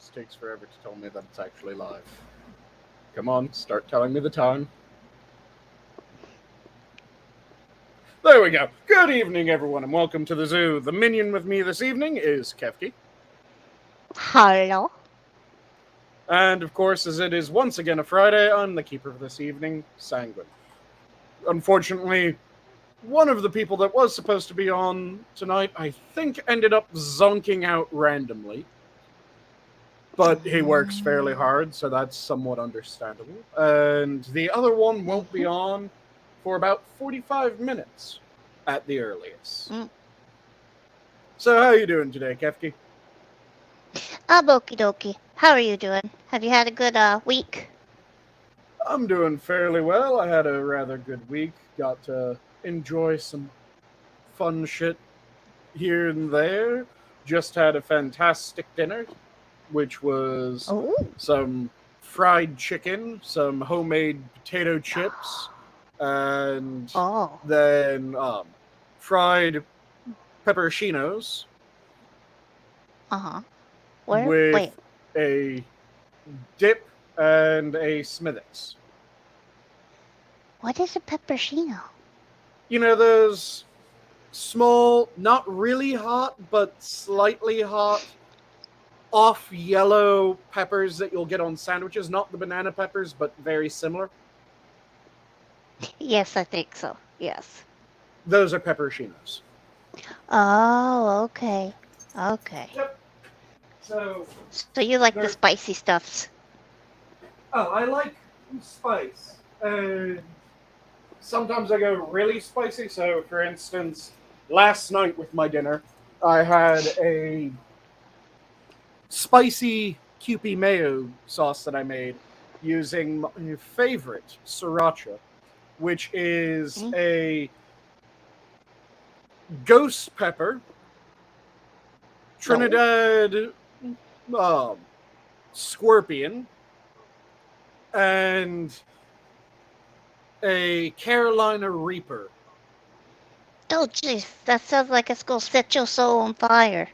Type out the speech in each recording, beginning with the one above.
This takes forever to tell me that it's actually live. Come on, start telling me the time. There we go. Good evening, everyone, and welcome to the zoo. The minion with me this evening is Kefki. Hello. And, of course, as it is once again a Friday, I'm the keeper of this evening, Sanguine. Unfortunately, one of the people that was supposed to be on tonight, I think, ended up zonking out randomly. But he works fairly hard, so that's somewhat understandable. And the other one won't be on for about 45 minutes at the earliest. So how are you doing today, Kefki? I'm okie dokie. How are you doing? Have you had a good week? I'm doing fairly well. I had a rather good week. Got to enjoy some fun shit here and there. Just had a fantastic dinner, which was some fried chicken, some homemade potato chips, and then fried pepperoncinos with a dip and a Smithix. What is a pepperoncino? You know those small, not really hot, but slightly hot, off yellow peppers that you'll get on sandwiches? Not the banana peppers, but very similar. Yes, I think so. Yes. Those are pepperoncinos. Oh, okay. Okay. Yep. So you like the spicy stuffs? Oh, I like spice. Sometimes I go really spicy. So, for instance, last night with my dinner, I had a spicy Kewpie mayo sauce that I made using my favorite sriracha, which is a ghost pepper, Trinidad scorpion, and a Carolina Reaper. Oh, jeez. That sounds like it's going to set your soul on fire.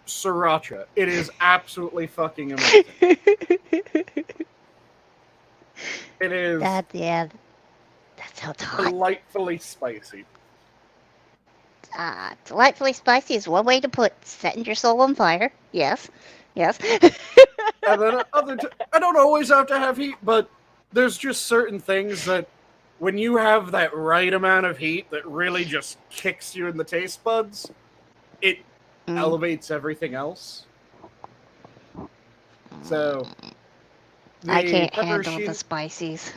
Sriracha. It is absolutely fucking amazing. It is that sounds hot. Delightfully spicy. Delightfully spicy is one way to put setting your soul on fire. Yes. Yes. And then I don't always have to have heat, but there's just certain things that when you have that right amount of heat that really just kicks you in the taste buds, it elevates everything else. So I can't handle the spices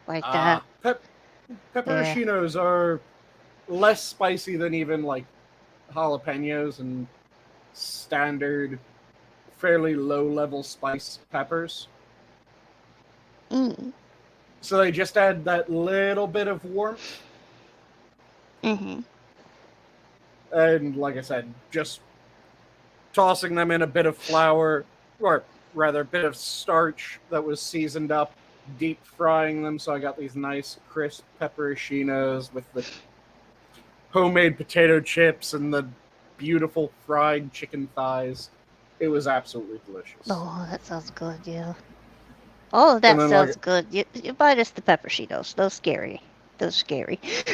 like that. Pepperoncinos are less spicy than even like jalapenos and standard, fairly low-level spice peppers. So they just add that little bit of warmth. And like I said, just tossing them in a bit of flour, or rather a bit of starch that was seasoned up, deep frying them, so I got these nice crisp pepperoncinos with the homemade potato chips and the beautiful fried chicken thighs. It was absolutely delicious. Oh, that sounds good, yeah. Oh, that sounds good. You minus the pepperoncinos. Those scary.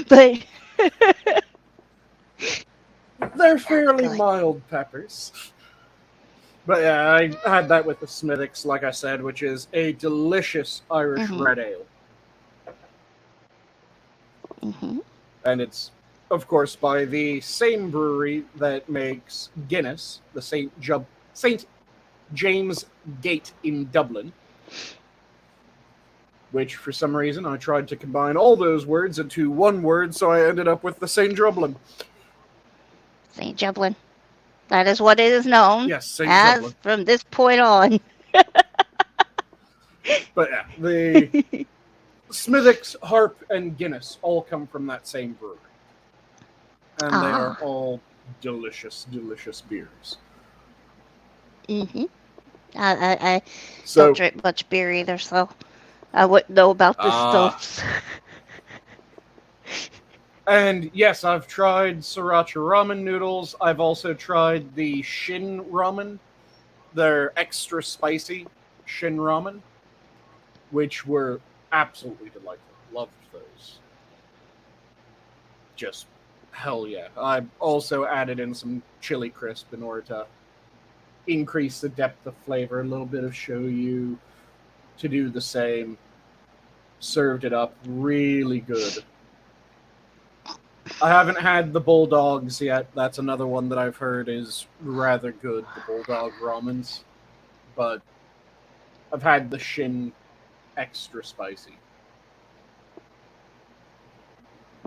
But they're fairly mild peppers. But yeah, I had that with the Smithix, like I said, which is a delicious Irish red ale. And it's, of course, by the same brewery that makes Guinness, the St. James Gate in Dublin. Which, for some reason, I tried to combine all those words into one word, so I ended up with the St. Jublin. St. Jublin. That is what it is known as from this point on. But yeah, the Smithix, Harp, and Guinness all come from that same brewery. And they are all delicious, delicious beers. I don't drink much beer either, so I wouldn't know about this stuff. And yes, I've tried sriracha ramen noodles. I've also tried the Shin ramen, their extra spicy Shin ramen, which were absolutely delightful. Loved those. Just hell yeah. I also added in some chili crisp in order to increase the depth of flavor, a little bit of shoyu to do the same. Served it up really good. I haven't had the bulldogs yet. That's another one that I've heard is rather good, the bulldog ramens. But I've had the Shin extra spicy.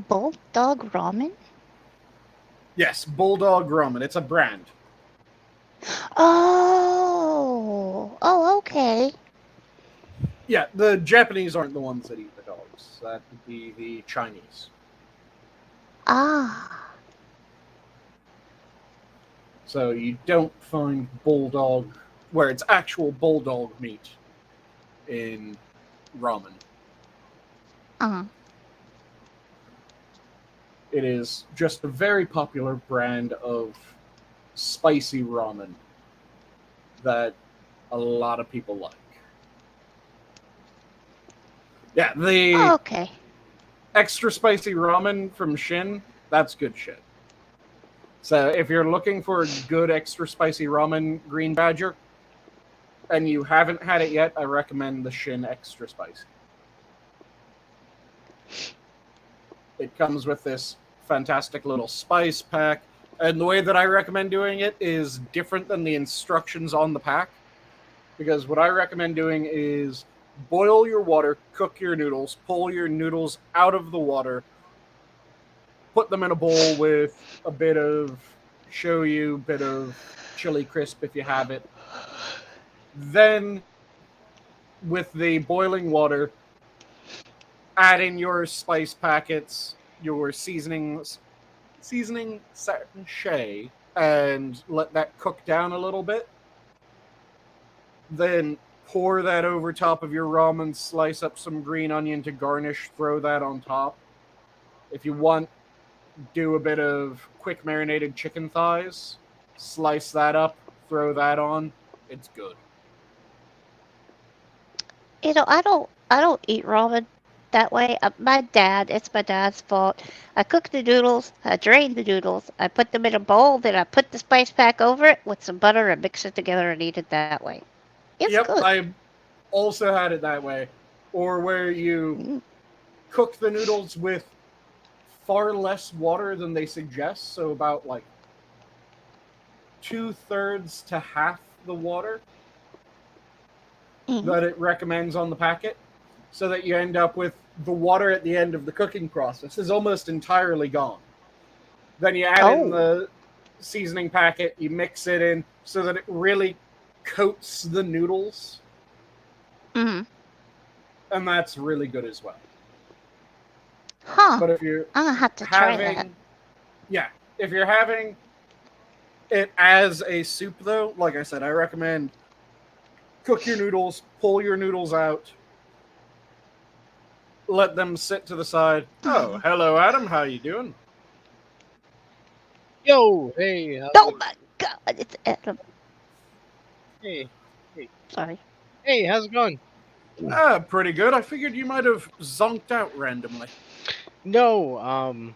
Bulldog ramen? Yes, bulldog ramen. It's a brand. Oh, okay. Yeah, the Japanese aren't the ones that eat the dogs. That would be the Chinese. Ah. So you don't find bulldog, where it's actual bulldog meat, in ramen. It is just a very popular brand of spicy ramen that a lot of people like. Yeah, the Okay. extra spicy ramen from Shin, that's good shit. So if you're looking for a good extra spicy ramen, Green Badger, and you haven't had it yet, I recommend the Shin extra spicy. It comes with this fantastic little spice pack, and the way that I recommend doing it is different than the instructions on the pack, because what I recommend doing is boil your water, cook your noodles, pull your noodles out of the water, put them in a bowl with a bit of shoyu, bit of chili crisp if you have it. Then, with the boiling water, add in your spice packets, your seasoning sachet, and let that cook down a little bit. Then pour that over top of your ramen, slice up some green onion to garnish, throw that on top. If you want, do a bit of quick marinated chicken thighs, slice that up, throw that on. It's good. I don't eat ramen that way. It's my dad's fault. I cook the noodles, I drain the noodles, I put them in a bowl, then I put the spice pack over it with some butter and mix it together and eat it that way. It's good. I also had it that way. Or where you cook the noodles with far less water than they suggest, so about like 2/3 to half the water that it recommends on the packet, so that you end up with the water at the end of the cooking process is almost entirely gone. Then you add in the seasoning packet, you mix it in so that it really coats the noodles. And that's really good as well. Huh. But if you're I'm gonna have to try that. Yeah, if you're having it as a soup, though, like I said, I recommend cook your noodles, pull your noodles out, let them sit to the side. Oh, hello, Adam. How you doing? Yo, hey. Oh my god, it's Adam. Hey. Sorry. Hey, how's it going? Pretty good. I figured you might have zonked out randomly. No,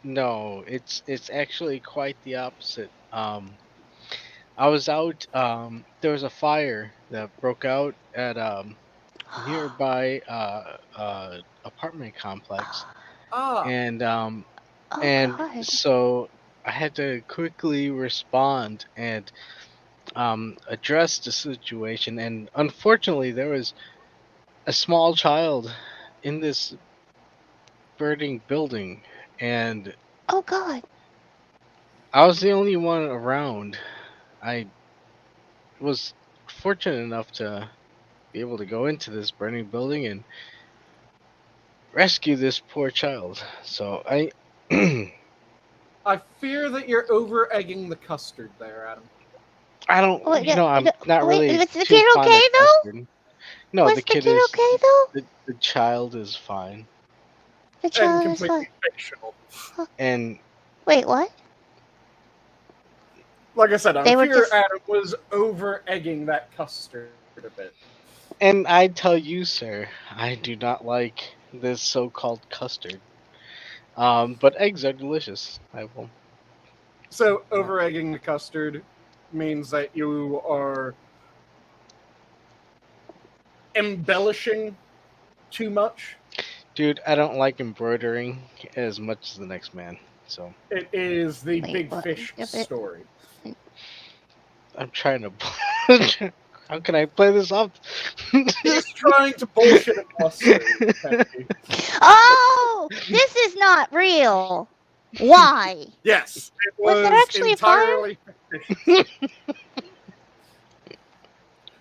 no. It's actually quite the opposite. I was out. There was a fire that broke out at nearby apartment complex, and God. so I had to quickly respond and address the situation. And unfortunately, there was a small child in this burning building, and Oh God. I was the only one around. I was fortunate enough to be able to go into this burning building and rescue this poor child. So I I fear that you're over egging the custard there, Adam. I don't, I'm not really Is the too kid fond okay of though? custard. No, Was the the kid kid is okay though? the child is fine. The And child is completely fine. fictional. And Wait, what? Like I said, They I'm were fear just Adam was over-egging that custard a bit. And I tell you, sir, I do not like this so-called custard. But eggs are delicious. I will. So, over-egging the custard means that you are embellishing too much. Dude, I don't like embroidering as much as the next man. So It is the Wait, big what? fish Yep, it- story. I'm trying to. How can I play this off? He's trying to bullshit a bluster, Peppy. Oh, this is not real. Why? Yes, it Was was there actually a fire? entirely fictitious.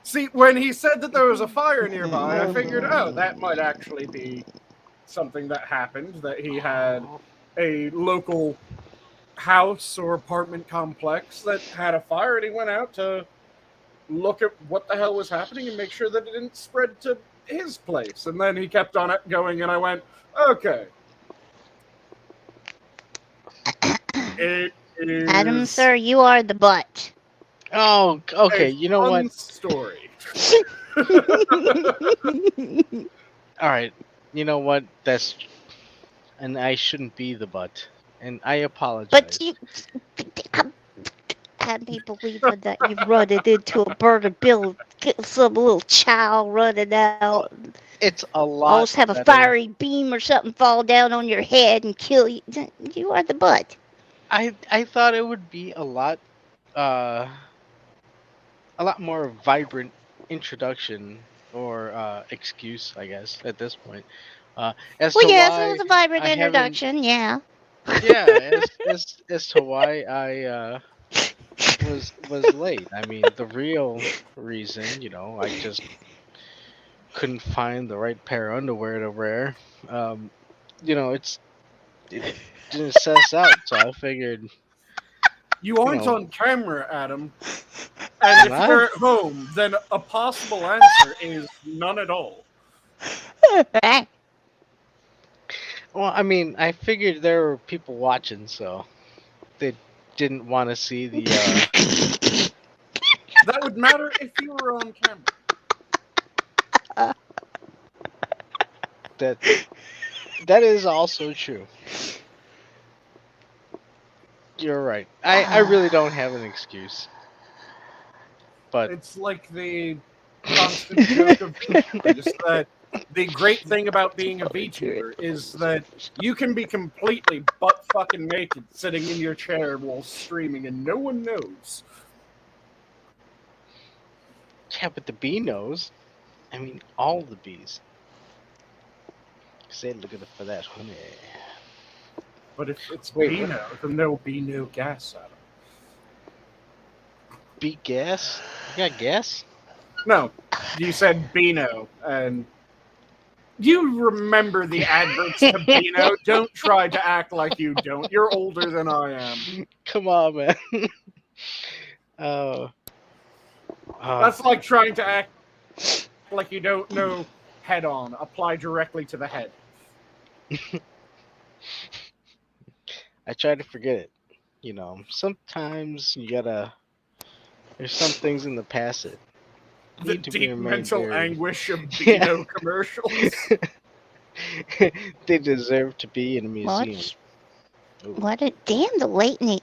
See, when he said that there was a fire nearby, I figured, oh, that might actually be something that happened, that he had a local house or apartment complex that had a fire, and he went out to look at what the hell was happening and make sure that it didn't spread to his place. And then he kept on it going, and I went, okay. It is Adam, sir, you are the butt. Oh, okay. a You know fun what? story. All right. You know what? That's and I shouldn't be the butt. And I apologize. But you can't believe that you run it into a burner bill, get some little child running out. It's a lot. Almost have a better. fiery beam or something fall down on your head and kill you. You are the butt. I thought it would be a lot more vibrant introduction or excuse, I guess, at this point. As Well, to yes, why it was a vibrant I haven't- introduction. Yeah. Yeah, as to why I was late. I mean, the real reason, I just couldn't find the right pair of underwear to wear. It didn't set out, so I figured. You aren't know. on camera, Adam. And if Not? you're at home, then a possible answer is none at all. Well, I mean, I figured there were people watching, so they didn't want to see the. That would matter if you were on camera. That is also true. You're right. I really don't have an excuse. But It's like the constant joke of VTubers that the great thing about being a VTuber is that you can be completely butt fucking naked sitting in your chair while streaming and no one knows. yeah, but the bee knows. I mean, all the bees. Say looking for that honey. But if it's Wait, Beano, then there will be no gas, Adam. Bee gas? You got gas? No, you said Beano, and you remember the adverts to Beano. Don't try to act like you don't. You're older than I am. Come on, man. Oh. That's like trying to act like you don't know head on. Apply directly to the head. I try to forget it. Sometimes you gotta. There's some things in the past that The need to be deep remained mental buried. anguish of Yeah. Beano commercials. They deserve to be in a museum. Ooh. What a damn the latency,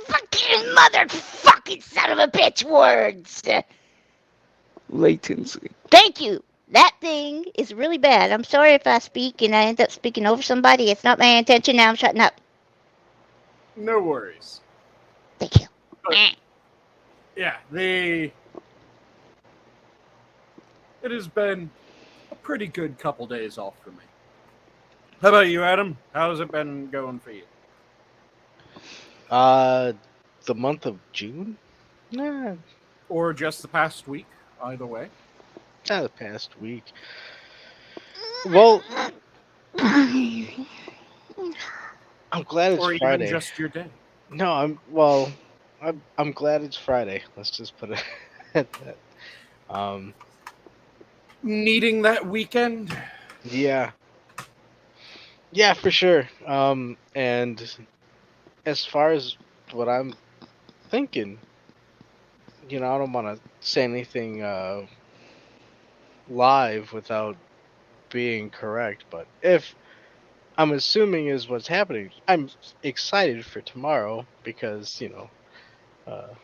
fucking motherfucking son of a bitch words. Latency. Thank you. That thing is really bad. I'm sorry if I speak and I end up speaking over somebody. It's not my intention. Now I'm shutting up. No worries. Thank you. Yeah, it has been a pretty good couple days off for me. How about you, Adam? How's it been going for you? The month of June? Nah, Or just the past week? Either way. not the past week. Well, I'm glad it's Or even Friday. just your day. No, I'm glad it's Friday. Let's just put it at that. Needing that weekend? Yeah. Yeah, for sure. And as far as what I'm thinking, I don't want to say anything live without being correct, but if I'm assuming is what's happening, I'm excited for tomorrow because, uh,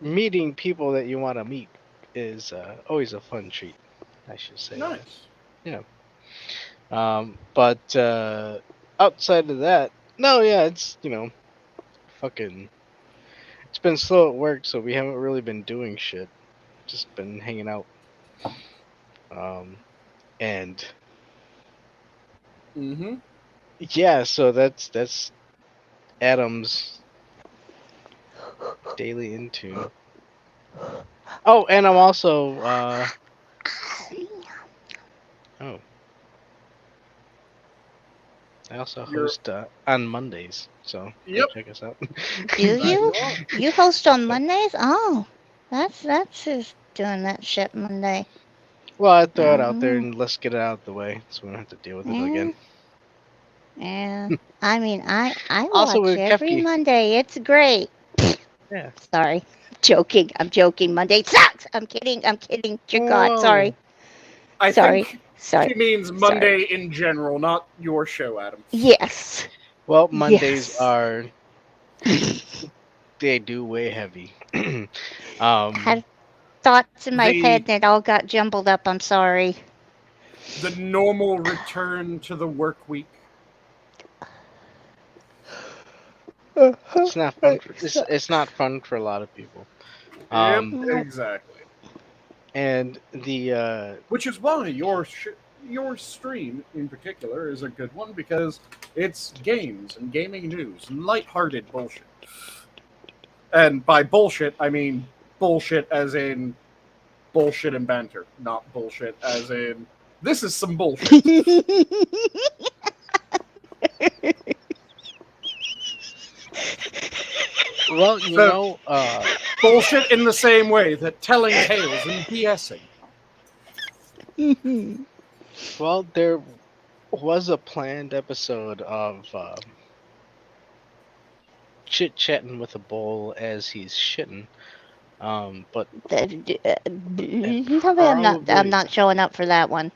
meeting people that you want to meet is always a fun treat. I should say that. Nice. Yeah. But outside of that, no, yeah, it's fucking. It's been slow at work, so we haven't really been doing shit. Just been hanging out. And Mm-hmm. yeah, so that's Adam's daily Intune. Oh, and I'm also oh, I also You're. host on Mondays, so go Yep. check us out. Do That you? you are. You host on Mondays? Oh, that's who's doing that shit Monday. Well, I throw it out there Oh, and let's get it out of the way, so we don't have to deal with it yeah, again. yeah. I mean, I Also watch with every Kefki. Monday. It's great. Yeah. Sorry, joking. I'm joking. Monday sucks. I'm kidding. I'm kidding. Dear God, sorry, Whoa. I sorry, think sorry, she means sorry. Monday in general, not your show, Adam. Yes, Well, Mondays yes. are they do weigh heavy. um, Had thoughts in my head The and it all got jumbled up. I'm sorry. the normal return to the work week. it's not fun for it's not fun for a lot of people. Yep, Um, exactly. and the Which is why your stream in particular is a good one because it's games and gaming news, lighthearted bullshit. And by bullshit, I mean bullshit as in bullshit and banter, not bullshit as in this is some bullshit. well, So bullshit in the same way that telling tales and BSing. well, there was a planned episode of chit chatting with a bull as he's shitting. But it Tell me I'm probably not showing up for that one.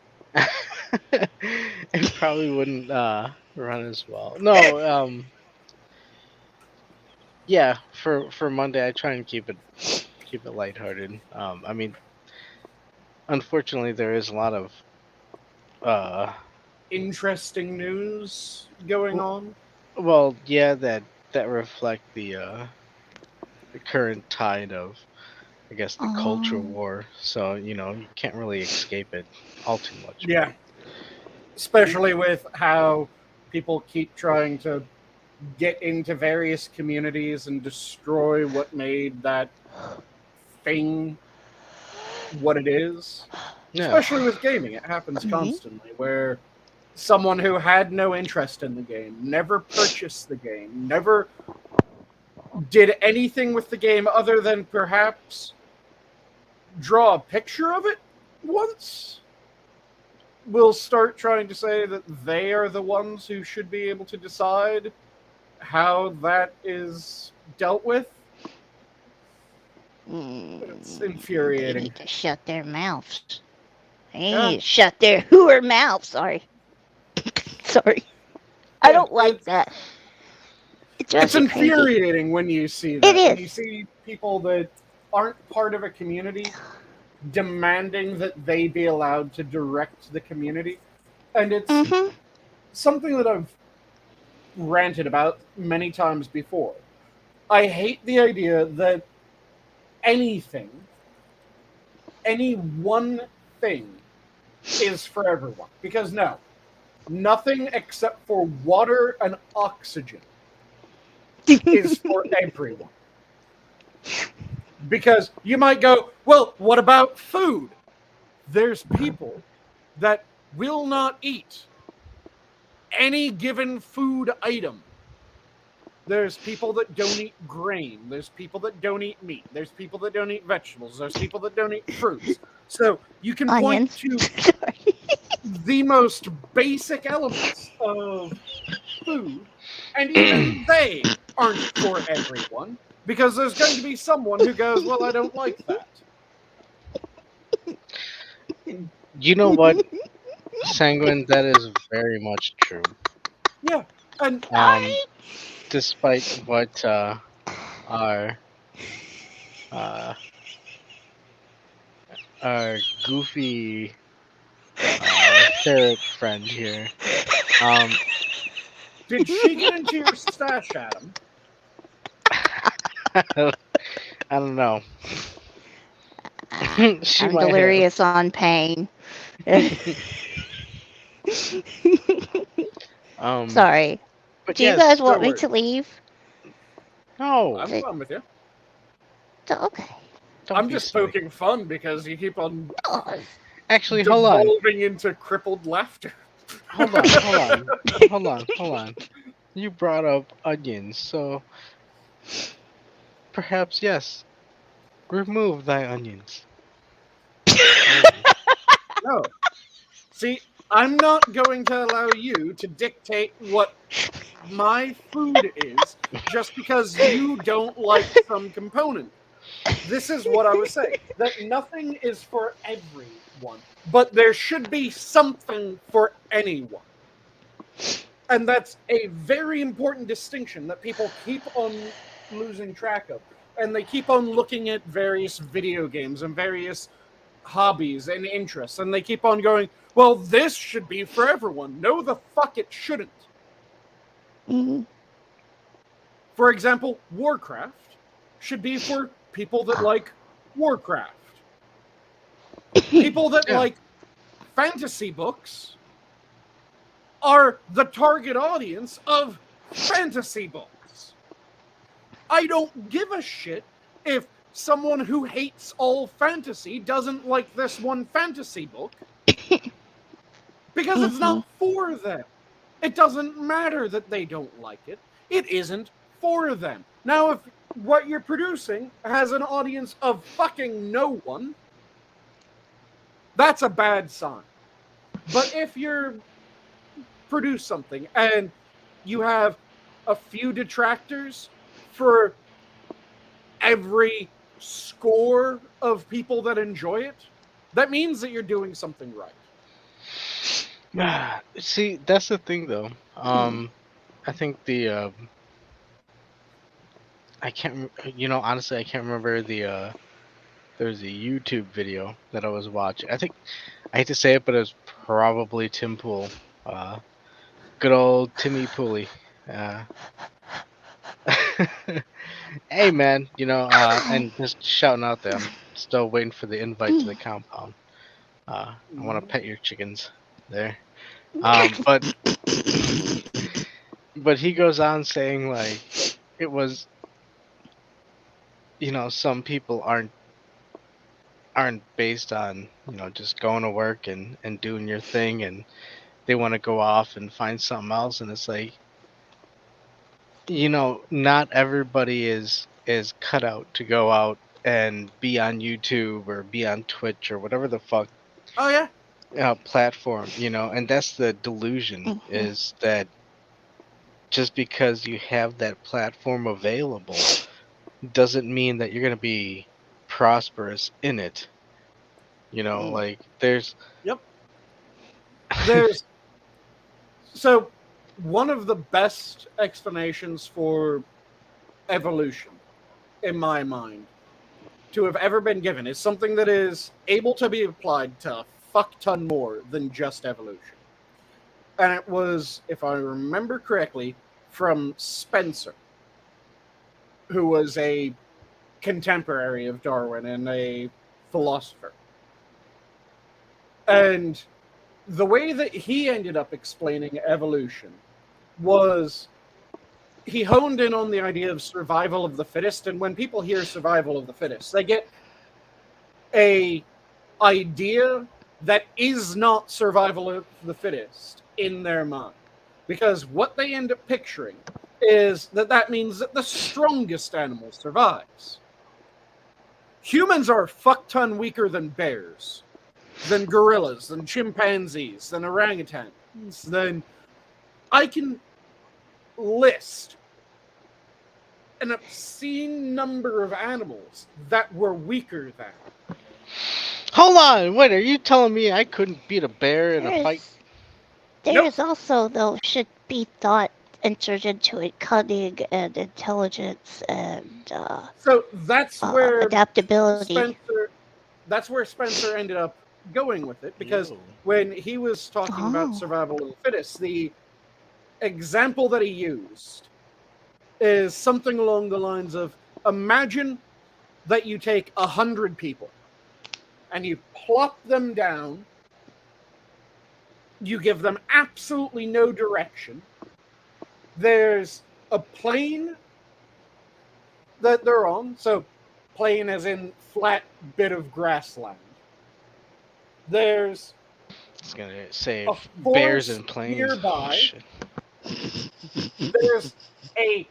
it probably wouldn't run as well. No, yeah, for Monday I try and keep it lighthearted. I mean, unfortunately there is a lot of uh Interesting news going w- on. well, yeah, that reflect the current tide of, I guess, the culture Oh, war. So, you can't really escape it all too much, but Yeah, especially with how people keep trying to get into various communities and destroy what made that thing what it is. yeah. Especially with gaming, it happens constantly where someone who had no interest in the game, never purchased the game, never did anything with the game other than perhaps draw a picture of it once, will start trying to say that they are the ones who should be able to decide how that is dealt with. It's they infuriating. need to shut their mouths. They Yeah, need to shut their hooer mouths. Sorry, sorry. I yeah. don't like that. It It's drives me crazy. infuriating when you see It that. When you is. see people that aren't part of a community demanding that they be allowed to direct the community. And it's Mm-hmm. something that I've ranted about many times before. I hate the idea that anything, any one thing, is for everyone. Because no, nothing except for water and oxygen is for everyone. Because you might go, well, what about food? There's people that will not eat any given food item. There's people that don't eat grain. There's people that don't eat meat. There's people that don't eat vegetables. There's people that don't eat fruits. So you can point Onions. to Sorry. the most basic elements of food, and even they aren't for everyone, because there's going to be someone who goes, well, I don't like that. You know what, Sanguine? That is very much true. Yeah, and Despite what our uh, our goofy ferret friend here, did she get into your stash, Adam? I don't know. She I'm might have. delirious on pain. Sorry. But Do you yes, guys no want me worries. to leave? no. I'm fine with you. Okay. Don't I'm be just silly. poking fun because you keep on Oh, Actually, hold on. devolving into crippled laughter. Hold on. You brought up onions, so perhaps yes. Remove thy onions. No. See, I'm not going to allow you to dictate what my food is just because you don't like some component. This is what I was saying, that nothing is for everyone, but there should be something for anyone. And that's a very important distinction that people keep on losing track of. And they keep on looking at various video games and various hobbies and interests, and they keep on going, well, this should be for everyone. No, the fuck it shouldn't. mhm. For example, Warcraft should be for people that like Warcraft. People that Yeah. like fantasy books are the target audience of fantasy books. I don't give a shit if someone who hates all fantasy doesn't like this one fantasy book, because it's not for them. It doesn't matter that they don't like it. It isn't for them. Now, if what you're producing has an audience of fucking no one, that's a bad sign. But if you're produce something and you have a few detractors for every score of people that enjoy it, that means that you're doing something right. See, that's the thing, though. I think I can't. Honestly, I can't remember the. There's a YouTube video that I was watching. I think I hate to say it, but it was probably Tim Pool. Good old Timmy Pooley. Hey man, and just shouting out there. I'm still waiting for the invite to the compound. I want to pet your chickens there. But he goes on saying like it was, some people aren't based on just going to work and doing your thing, and they want to go off and find something else, and it's like, not everybody is cut out to go out and be on YouTube or be on Twitch or whatever the fuck Oh, yeah. platform, and that's the delusion, is that just because you have that platform available doesn't mean that you're going to be prosperous in it. Like there's Yep. There's so one of the best explanations for evolution, in my mind, to have ever been given is something that is able to be applied to a fuck ton more than just evolution. And it was, if I remember correctly, from Spencer, who was a contemporary of Darwin and a philosopher. And the way that he ended up explaining evolution was he honed in on the idea of survival of the fittest. And when people hear survival of the fittest, they get a idea that is not survival of the fittest in their mind. Because what they end up picturing is that means that the strongest animal survives. Humans are a fuck ton weaker than bears. then gorillas, then chimpanzees, then orangutans, then I can list an obscene number of animals that were weaker than. Hold on, wait, are you telling me I couldn't beat a bear in a fight? There's also, though, should be thought entered into it, cunning and intelligence and so that's where adaptability. Spencer ended up going with it, because when he was talking about survival of the fittest, the example that he used is something along the lines of, imagine that you take 100 people and you plop them down, you give them absolutely no direction. There's a plane that they're on, so plain as in flat bit of grassland. There's It's gonna say a bears forest and plains. nearby. Oh, shit. There's a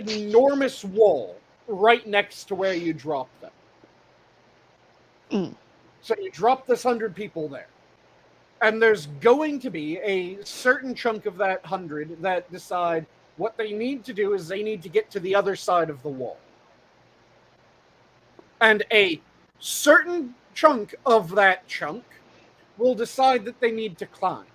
enormous wall right next to where you drop them. So you drop this 100 people there. And there's going to be a certain chunk of that 100 that decide what they need to do is they need to get to the other side of the wall. And a certain chunk of that chunk will decide that they need to climb.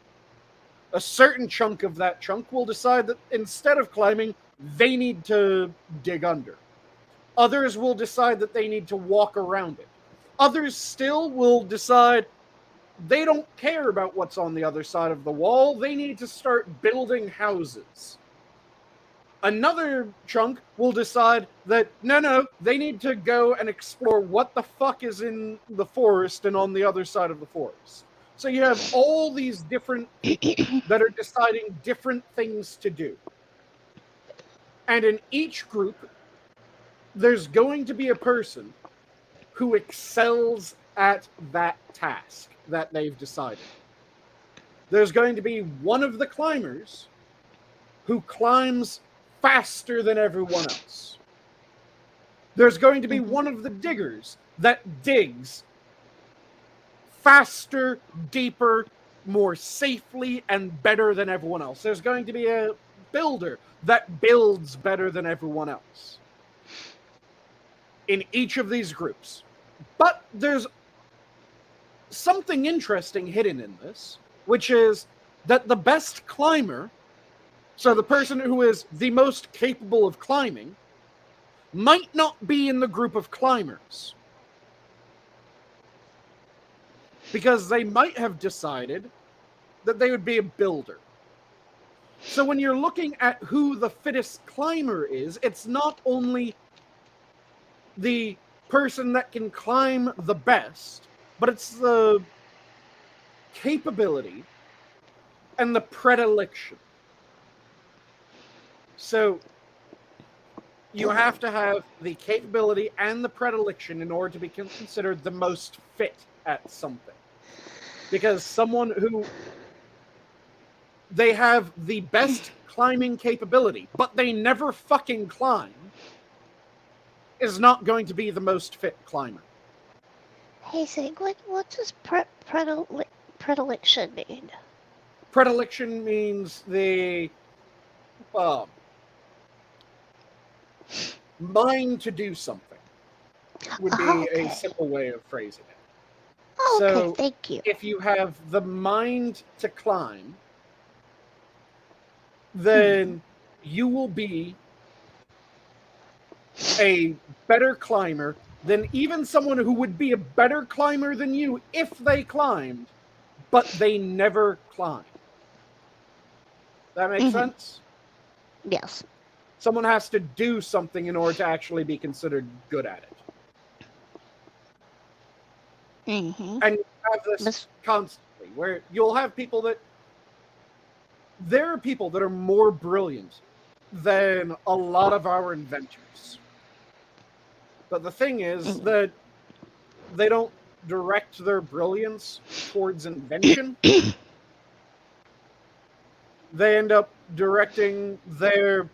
A certain chunk of that chunk will decide that instead of climbing, they need to dig under. Others will decide that they need to walk around it. Others still will decide they don't care about what's on the other side of the wall. They need to start building houses. Another chunk will decide that, no, they need to go and explore what the fuck is in the forest and on the other side of the forest. So you have all these different people that are deciding different things to do. And in each group, there's going to be a person who excels at that task that they've decided. There's going to be one of the climbers who climbs faster than everyone else. There's going to be one of the diggers that digs faster, deeper, more safely, and better than everyone else. There's going to be a builder that builds better than everyone else in each of these groups. But there's something interesting hidden in this, which is that the best climber, so the person who is the most capable of climbing, might not be in the group of climbers. Because they might have decided that they would be a builder. So when you're looking at who the fittest climber is, it's not only the person that can climb the best, but it's the capability and the predilection. So you have to have the capability and the predilection in order to be considered the most fit at something. Because someone who they have the best climbing capability, but they never fucking climb, is not going to be the most fit climber. Hey, Sanguine, what does predilection mean? Predilection means the mind to do something, would be a simple way of phrasing it. Oh, okay, So, thank you. if you have the mind to climb, then you will be a better climber than even someone who would be a better climber than you if they climbed, but they never climb. That makes sense? Yes. Someone has to do something in order to actually be considered good at it. And you have this constantly, where you'll have people that... There are people that are more brilliant than a lot of our inventors. But the thing is that they don't direct their brilliance towards invention. They end up directing their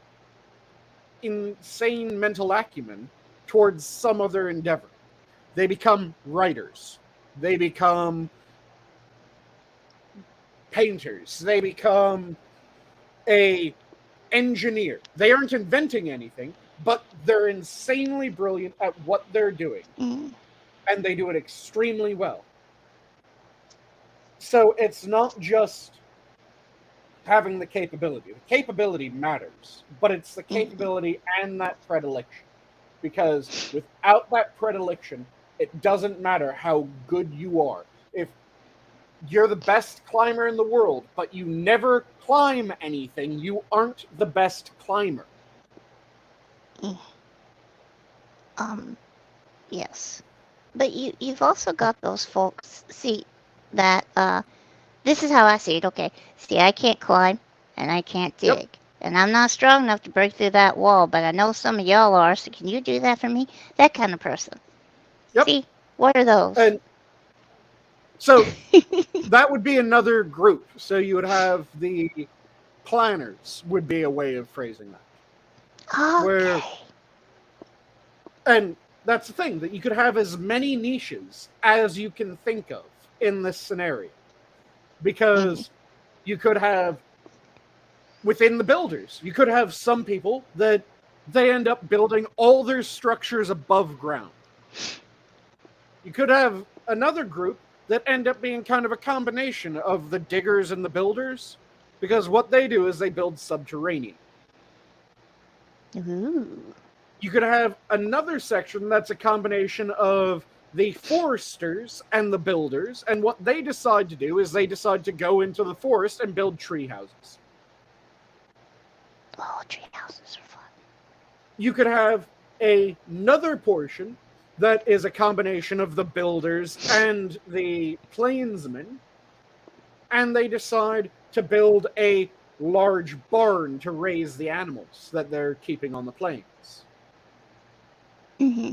insane mental acumen towards some other endeavor. They become writers. They become painters. They become a engineer. They aren't inventing anything, but they're insanely brilliant at what they're doing. Mm. And they do it extremely well. So it's not just having the capability. The capability matters, but it's the capability and that predilection. Because without that predilection, it doesn't matter how good you are. If you're the best climber in the world, but you never climb anything, you aren't the best climber. Yes. But you've also got those folks, see, that, this is how I see it, okay. See, I can't climb, and I can't dig. Yep. And I'm not strong enough to break through that wall, but I know some of y'all are, so can you do that for me? That kind of person. Yep. See, what are those? And so that would be another group. So you would have the planners would be a way of phrasing that. Okay. And that's the thing, that you could have as many niches as you can think of in this scenario. Because you could have, within the builders, you could have some people that they end up building all their structures above ground. You could have another group that end up being kind of a combination of the diggers and the builders, because what they do is they build subterranean. Ooh. You could have another section that's a combination of the foresters and the builders, and what they decide to do is they decide to go into the forest and build tree houses. Oh, tree houses are fun. You could have another portion that is a combination of the builders and the plainsmen, and they decide to build a large barn to raise the animals that they're keeping on the plains. Mm-hmm.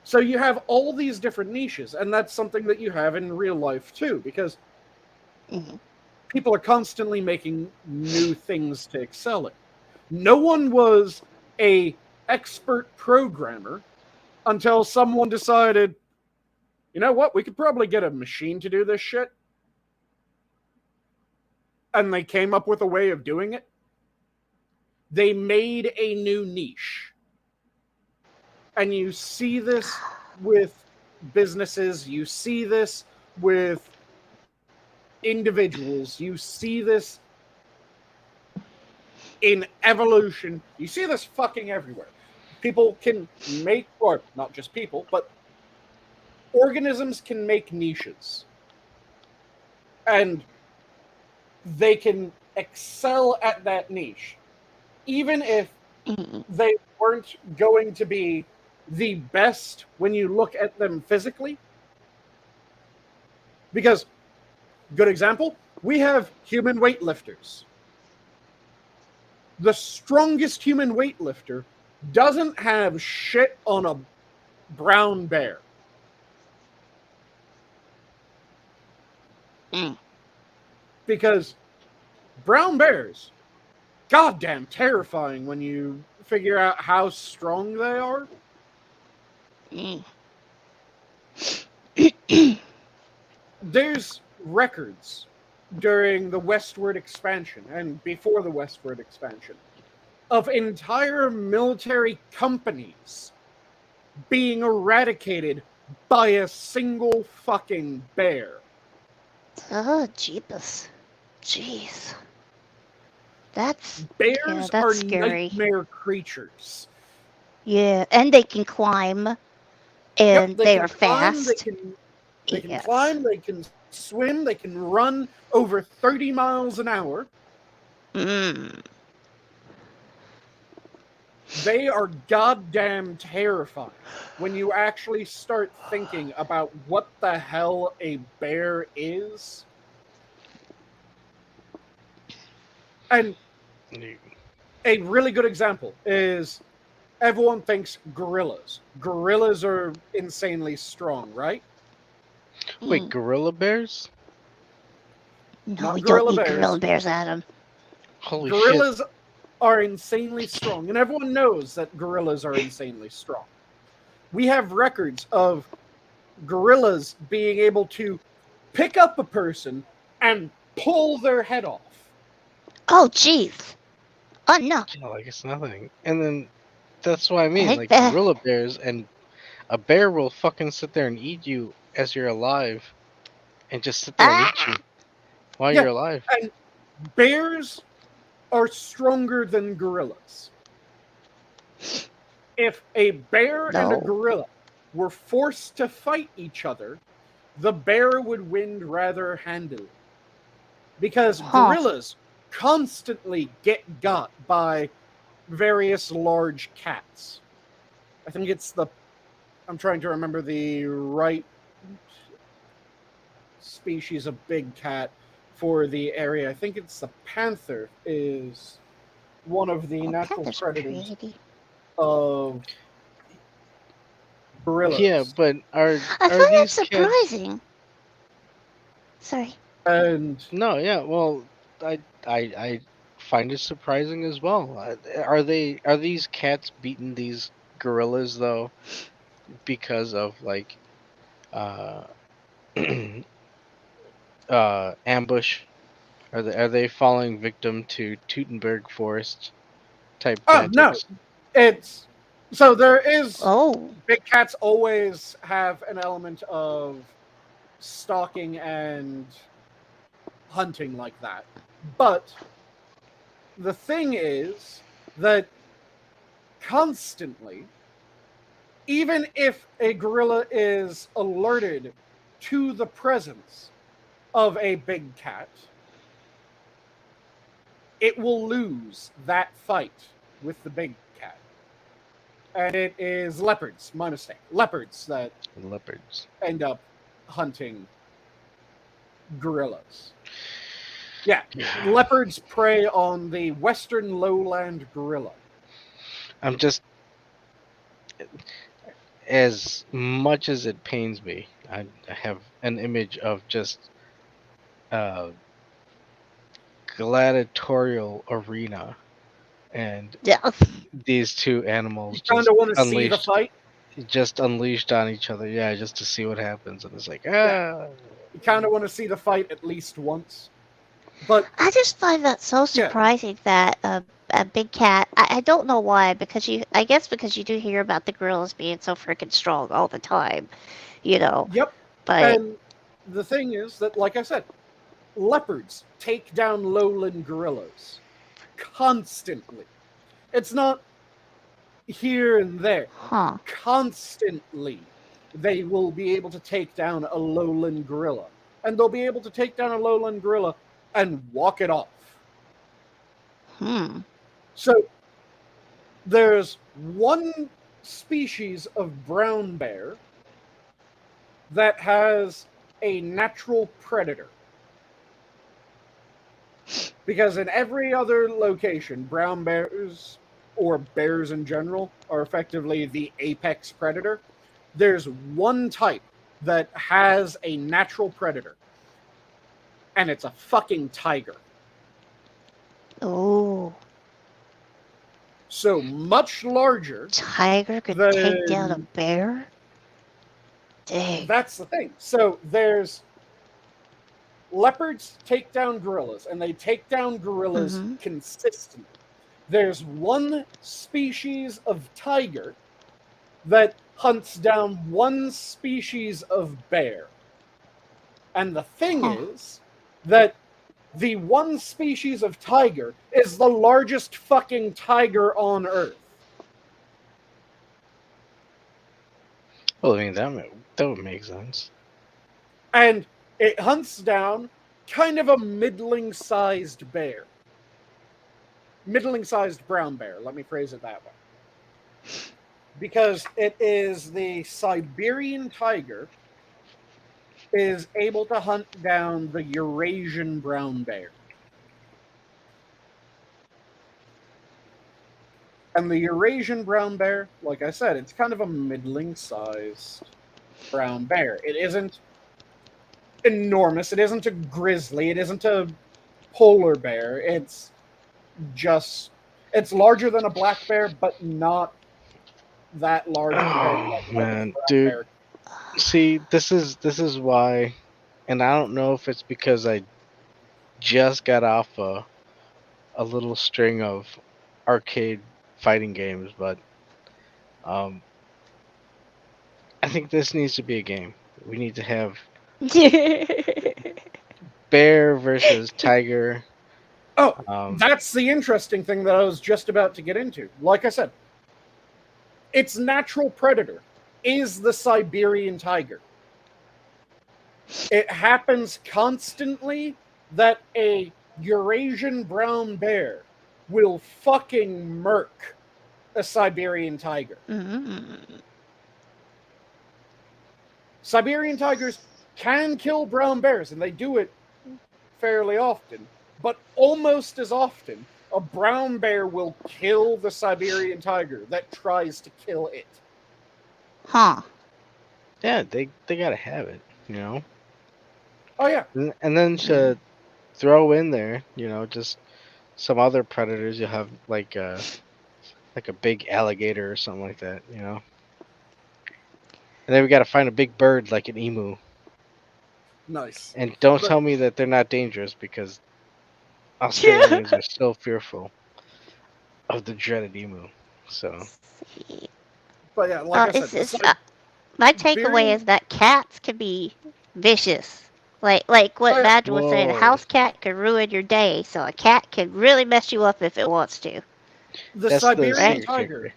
So you have all these different niches, and that's something that you have in real life too, because people are constantly making new things to excel in. No one was an expert programmer until someone decided, you know what, we could probably get a machine to do this shit. And they came up with a way of doing it. They made a new niche. And you see this with businesses, you see this with individuals, you see this in evolution, you see this fucking everywhere. People can make, or not just people, but organisms can make niches. And they can excel at that niche. Even if they weren't going to be the best when you look at them physically. Because, good example, we have human weightlifters. The strongest human weightlifter doesn't have shit on a brown bear. Because brown bears, goddamn terrifying when you figure out how strong they are. There's records during the westward expansion and before the westward expansion of entire military companies being eradicated by a single fucking bear. Oh, jeepus. Jeez. Bears that's are scary. nightmare creatures. Yeah, and they can climb, and Yep, they can are climb, fast. They can climb, they can swim, they can run over 30 miles an hour. They are goddamn terrifying when you actually start thinking about what the hell a bear is. And a really good example is everyone thinks gorillas. Gorillas are insanely strong, right? Wait, gorilla bears? No, we gorilla don't need bears. gorilla bears, Adam. Holy Gorillas shit. are insanely strong, and everyone knows that gorillas are insanely strong. We have records of gorillas being able to pick up a person and pull their head off. Oh, jeez. Oh, no. Yeah, like it's nothing. And then that's what I mean. Heck Like that. gorilla bears, and a bear will fucking sit there and eat you as you're alive, and just sit there and eat you while Yeah. you're alive. And bears are stronger than gorillas. If a bear and a No. gorilla were forced to fight each other, the bear would win rather handily. Because gorillas constantly get got by various large cats. I think it's I'm trying to remember the right species of big cat for the area. I think it's the panther is one of the natural Panther's predators pretty. of gorillas. Yeah, but I are find that these cats? surprising. Sorry. And No, yeah. Well, I find it surprising as well. Are these cats beating these gorillas though because of like ambush? Are they falling victim to Teutonberg Forest type oh no, tactics? it's so there is Oh. big cats always have an element of stalking and hunting like that. But the thing is that constantly, even if a gorilla is alerted to the presence of a big cat, it will lose that fight with the big cat. And it is leopards, my mistake. Leopards that Leopards. end up hunting gorillas. Yeah, leopards prey on the western lowland gorilla. I'm just, as much as it pains me, I have an image of just gladiatorial arena, and Yeah. these two animals You kind of want to see the fight. just unleashed on each other. Yeah, just to see what happens, and it's like You kind of want to see the fight at least once. But I just find that so surprising that a big cat. I don't know why, because I guess because you do hear about the gorillas being so freaking strong all the time, you know. yep. But And the thing is that, like I said, leopards take down lowland gorillas constantly. It's not here and there. huh? Constantly, they will be able to take down a lowland gorilla. And they'll be able to take down a lowland gorilla and walk it off. So, there's one species of brown bear that has a natural predator. Because in every other location, brown bears, or bears in general, are effectively the apex predator. There's one type that has a natural predator, and it's a fucking tiger. Oh, So much larger. tiger could take down a bear? Dang. That's the thing. So there's leopards take down gorillas, and they take down gorillas consistently. There's one species of tiger that hunts down one species of bear. And the thing is that the one species of tiger is the largest fucking tiger on Earth. Well, I mean that would make sense. And it hunts down kind of a middling-sized bear. Middling-sized brown bear, let me phrase it that way. Because it is the Siberian tiger is able to hunt down the Eurasian brown bear. And the Eurasian brown bear, like I said, it's kind of a middling-sized brown bear. It isn't enormous. It isn't a grizzly. It isn't a polar bear. It's larger than a black bear, but not that large. Oh, man, dude. See, this is why, and I don't know if it's because I just got off a little string of arcade fighting games, but um, I think this needs to be a game. We need to have bear versus tiger. Oh, Um, that's the interesting thing that I was just about to get into. Like I said, its natural predator is the Siberian tiger. It happens constantly that a Eurasian brown bear will fucking murk a Siberian tiger. Mm. Siberian tigers can kill brown bears, and they do it fairly often. But almost as often, a brown bear will kill the Siberian tiger that tries to kill it. Huh. yeah, they gotta have it, you know. Oh yeah, And then to throw in there, just some other predators. You'll have like a big alligator or something like that, And then we gotta find a big bird like an emu. nice. And don't But- tell me that they're not dangerous because Australians are so fearful of the dreaded emu. So See. But yeah, like I said, My takeaway Siberian- is that cats can be vicious. Like what Oh, yeah. Badger was saying, a Whoa. house cat can ruin your day, so a cat can really mess you up if it wants to. the that's the Siberian secret tiger kicker.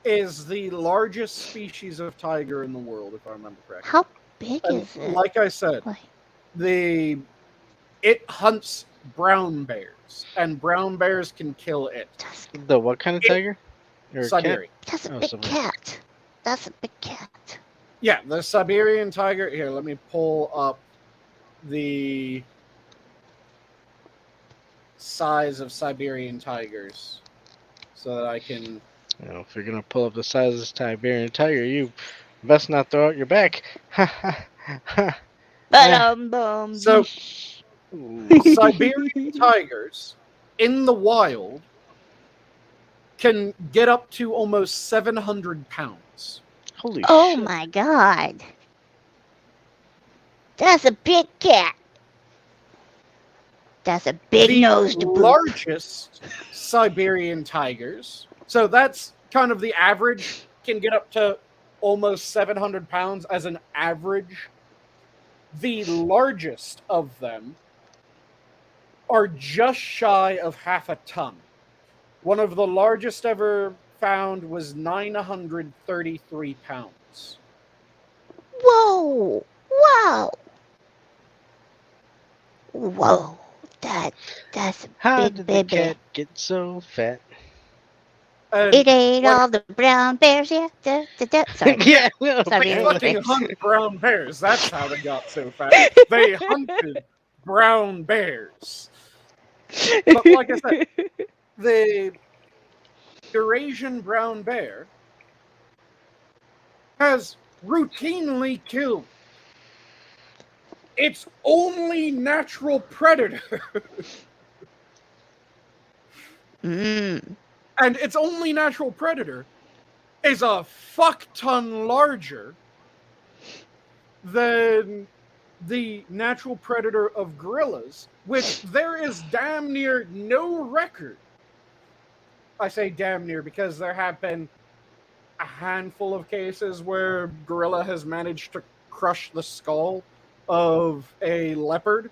is the largest species of tiger in the world, if I remember correctly. How big And is it? like I said, Like, it hunts brown bears, and brown bears can kill it. The what kind of It- tiger? Or cat? Siberian. that's a Oh, big Siberian. cat. That's a big cat. Yeah, the Siberian tiger. Here, let me pull up the size of Siberian tigers so that I can. If you're gonna pull up the size of this Siberian tiger, you best not throw out your back. Ba-dum-bum. So- Siberian tigers in the wild can get up to almost 700 pounds. Holy Oh shit. my god. That's a big cat. That's a big The nose to boot. largest Siberian tigers, so that's kind of the average, can get up to almost 700 pounds as an average. The largest of them are just shy of half a ton. One of the largest ever found was 933 pounds. Whoa! Wow! Whoa! That's a How big did the baby. cat get so fat? And It ate What- all the brown bears, yeah. Sorry. Yeah, well, Sorry, they Really fucking famous. hunt brown bears. That's how they got so fat. They hunted brown bears. But like I said, the Eurasian brown bear has routinely killed its only natural predator. Mm. And its only natural predator is a fuck ton larger than the natural predator of gorillas, which there is damn near no record. I say damn near because there have been a handful of cases where gorilla has managed to crush the skull of a leopard.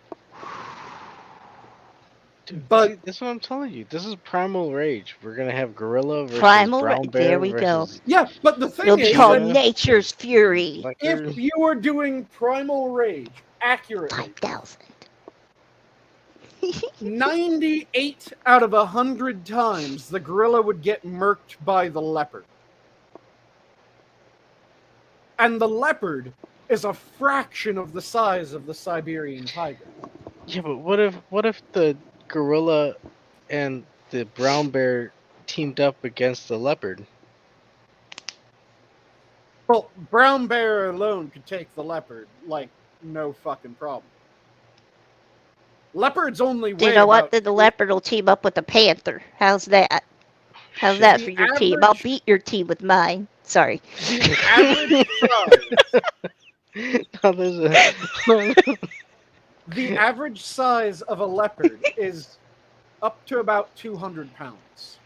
Dude, But- see, that's what I'm telling you. This is primal rage. We're gonna have gorilla versus Primal brown ra- bear there we go. versus Yeah, but the thing It'll be is, called that Nature's Fury. leopard. if you are doing primal rage accurately, 5,000. 98 out of 100 times the gorilla would get murked by the leopard. And the leopard is a fraction of the size of the Siberian tiger. Yeah, but what if the gorilla and the brown bear teamed up against the leopard? Well, brown bear alone could take the leopard like no fucking problem. Leopards only weigh You know what? about- Then the leopard will team up with the panther. How's that? How's that The for your team? I'll average- beat your team with mine. Sorry. The average size Now there's a The average size of a leopard is up to about 200 pounds.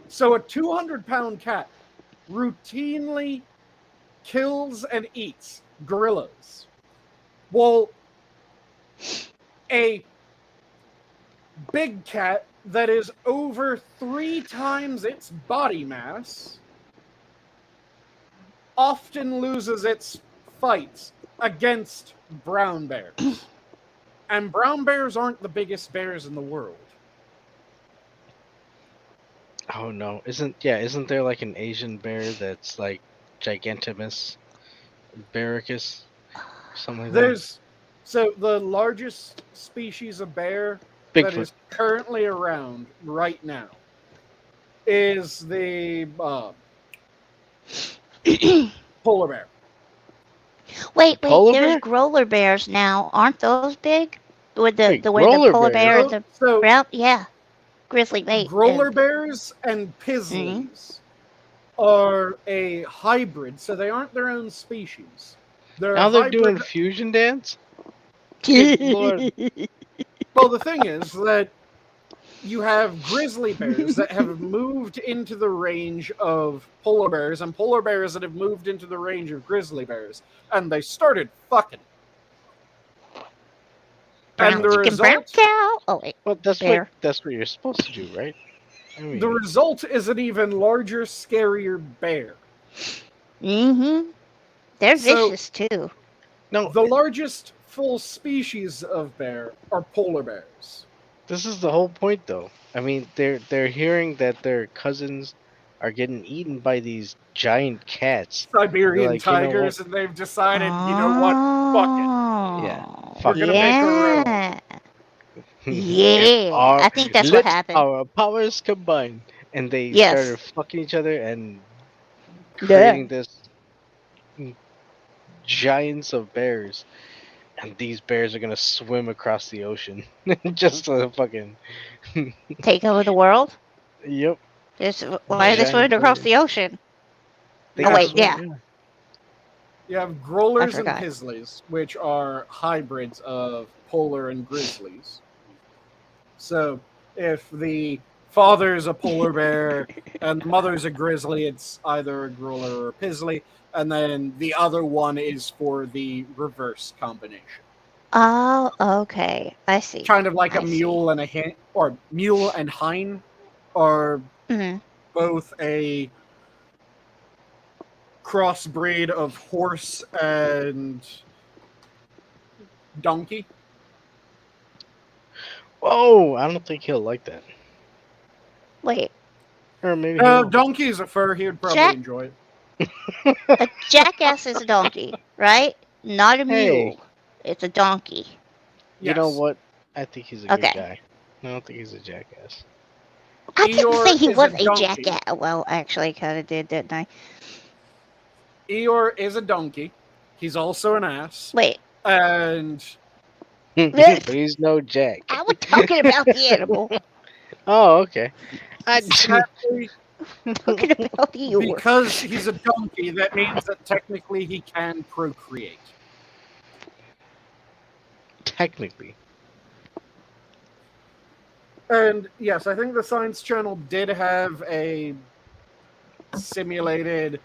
So a 200-pound cat routinely kills and eats gorillas. Well, a big cat that is over 3 times its body mass often loses its fights against brown bears. And brown bears aren't the biggest bears in the world. Oh no, isn't there like an Asian bear that's like Gigantimus Barracus? Something like that. So the largest species of bear that Bigfoot. is currently around right now is the polar bear. Wait, Polar there's bear? growler bears now. Aren't those big? With Wait, the way the growler polar bears? bear, the So brown, yeah, grizzly bait. growler bears and pizzlies are a hybrid, so they aren't their own species. They're Now a they're hybrid. doing fusion dance? Good lord. Well, the thing is that you have grizzly bears that have moved into the range of polar bears, and polar bears that have moved into the range of grizzly bears, and they started fucking. And the Chicken brown result, cow. Oh wait, Well, that's bear. what you're supposed to do, right? I mean, the result is an even larger, scarier bear. Mm-hmm. They're So- vicious too. no, The largest full species of bear are polar bears. this is the whole point, though. I mean, they're hearing that their cousins are getting eaten by these giant cats. Siberian Like, you know tigers, and they've decided, you know what? Oh, Yeah, We're gonna make a road. yeah. If Yeah, our- I think that's let what happened. Our powers combine, and they Yes. started fucking each other and Yeah. creating this giants of bears. And these bears are gonna swim across the ocean just to fucking. Take over the world. Yep. Why are they Giant swimming across bears. the ocean? They Oh, can wait, swim, yeah. You have growlers and forgot. pizzlies, which are hybrids of polar and grizzlies. So if the father's a polar bear and the mother's a grizzly, it's either a growler or a pizzly, and then the other one is for the reverse combination. Oh, okay. I see. Kind of like I a see. mule and a hind, or mule and hind are Hmm. both a crossbreed of horse and donkey. Oh, I don't think he'll like that. Wait, Or maybe Donkey is a fur. He would probably Jack- enjoy it. a jackass is a donkey, right? Not a mule. Hey. It's a donkey. You know Yes. what? I think he's a good Okay. guy. I don't think he's a jackass. I didn't Eeyore say he is a was a donkey. jackass. Well, actually, I kind of did, didn't I? Eeyore is a donkey. He's also an ass. Wait, And But he's no jack. I was talking about the animal. Oh, okay. sadly, Talking about the Eeyore. because he's a donkey, that means that technically he can procreate. Technically. And yes, I think the Science Channel did have a simulated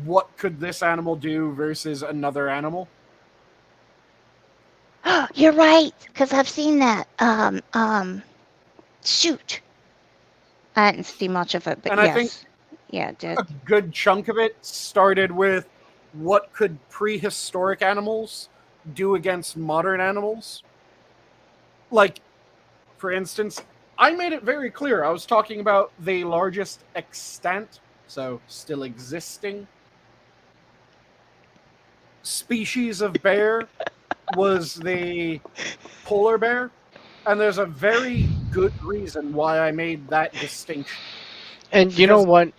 what could this animal do versus another animal. You're right, because I've seen that. Shoot. I didn't see much of it, but And I yes. think- Yeah, it did. A good chunk of it started with what could prehistoric animals do against modern animals. Like, for instance, I made it very clear. I was talking about the largest extant, so still existing, species of bear was the polar bear. And there's a very good reason why I made that distinction. And you know Because- what?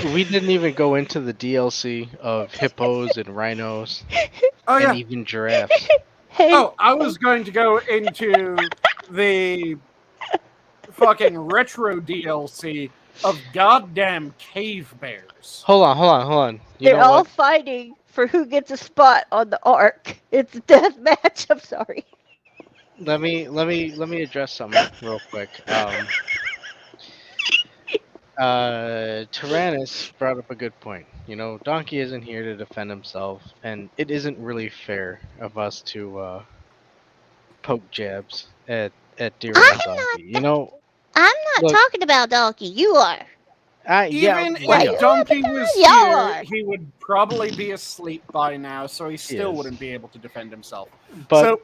We didn't even go into the DLC of hippos and rhinos Oh, yeah. and even giraffes. Hey, Oh, I was going to go into the fucking retro DLC of goddamn cave bears. Hold on. You They're know all what? fighting for who gets a spot on the ark. It's a death match. I'm sorry. Let me address something real quick. Tyrannus brought up a good point. You know, Donkey isn't here to defend himself, and it isn't really fair of us to poke jabs at dear I'm old Donkey. You not. know, I'm not look, talking about Donkey. You are. yeah, Even Why we if you are. all the Donkey was time? Y'all here, are. he would probably be asleep by now, so he still Yes. wouldn't be able to defend himself. But So,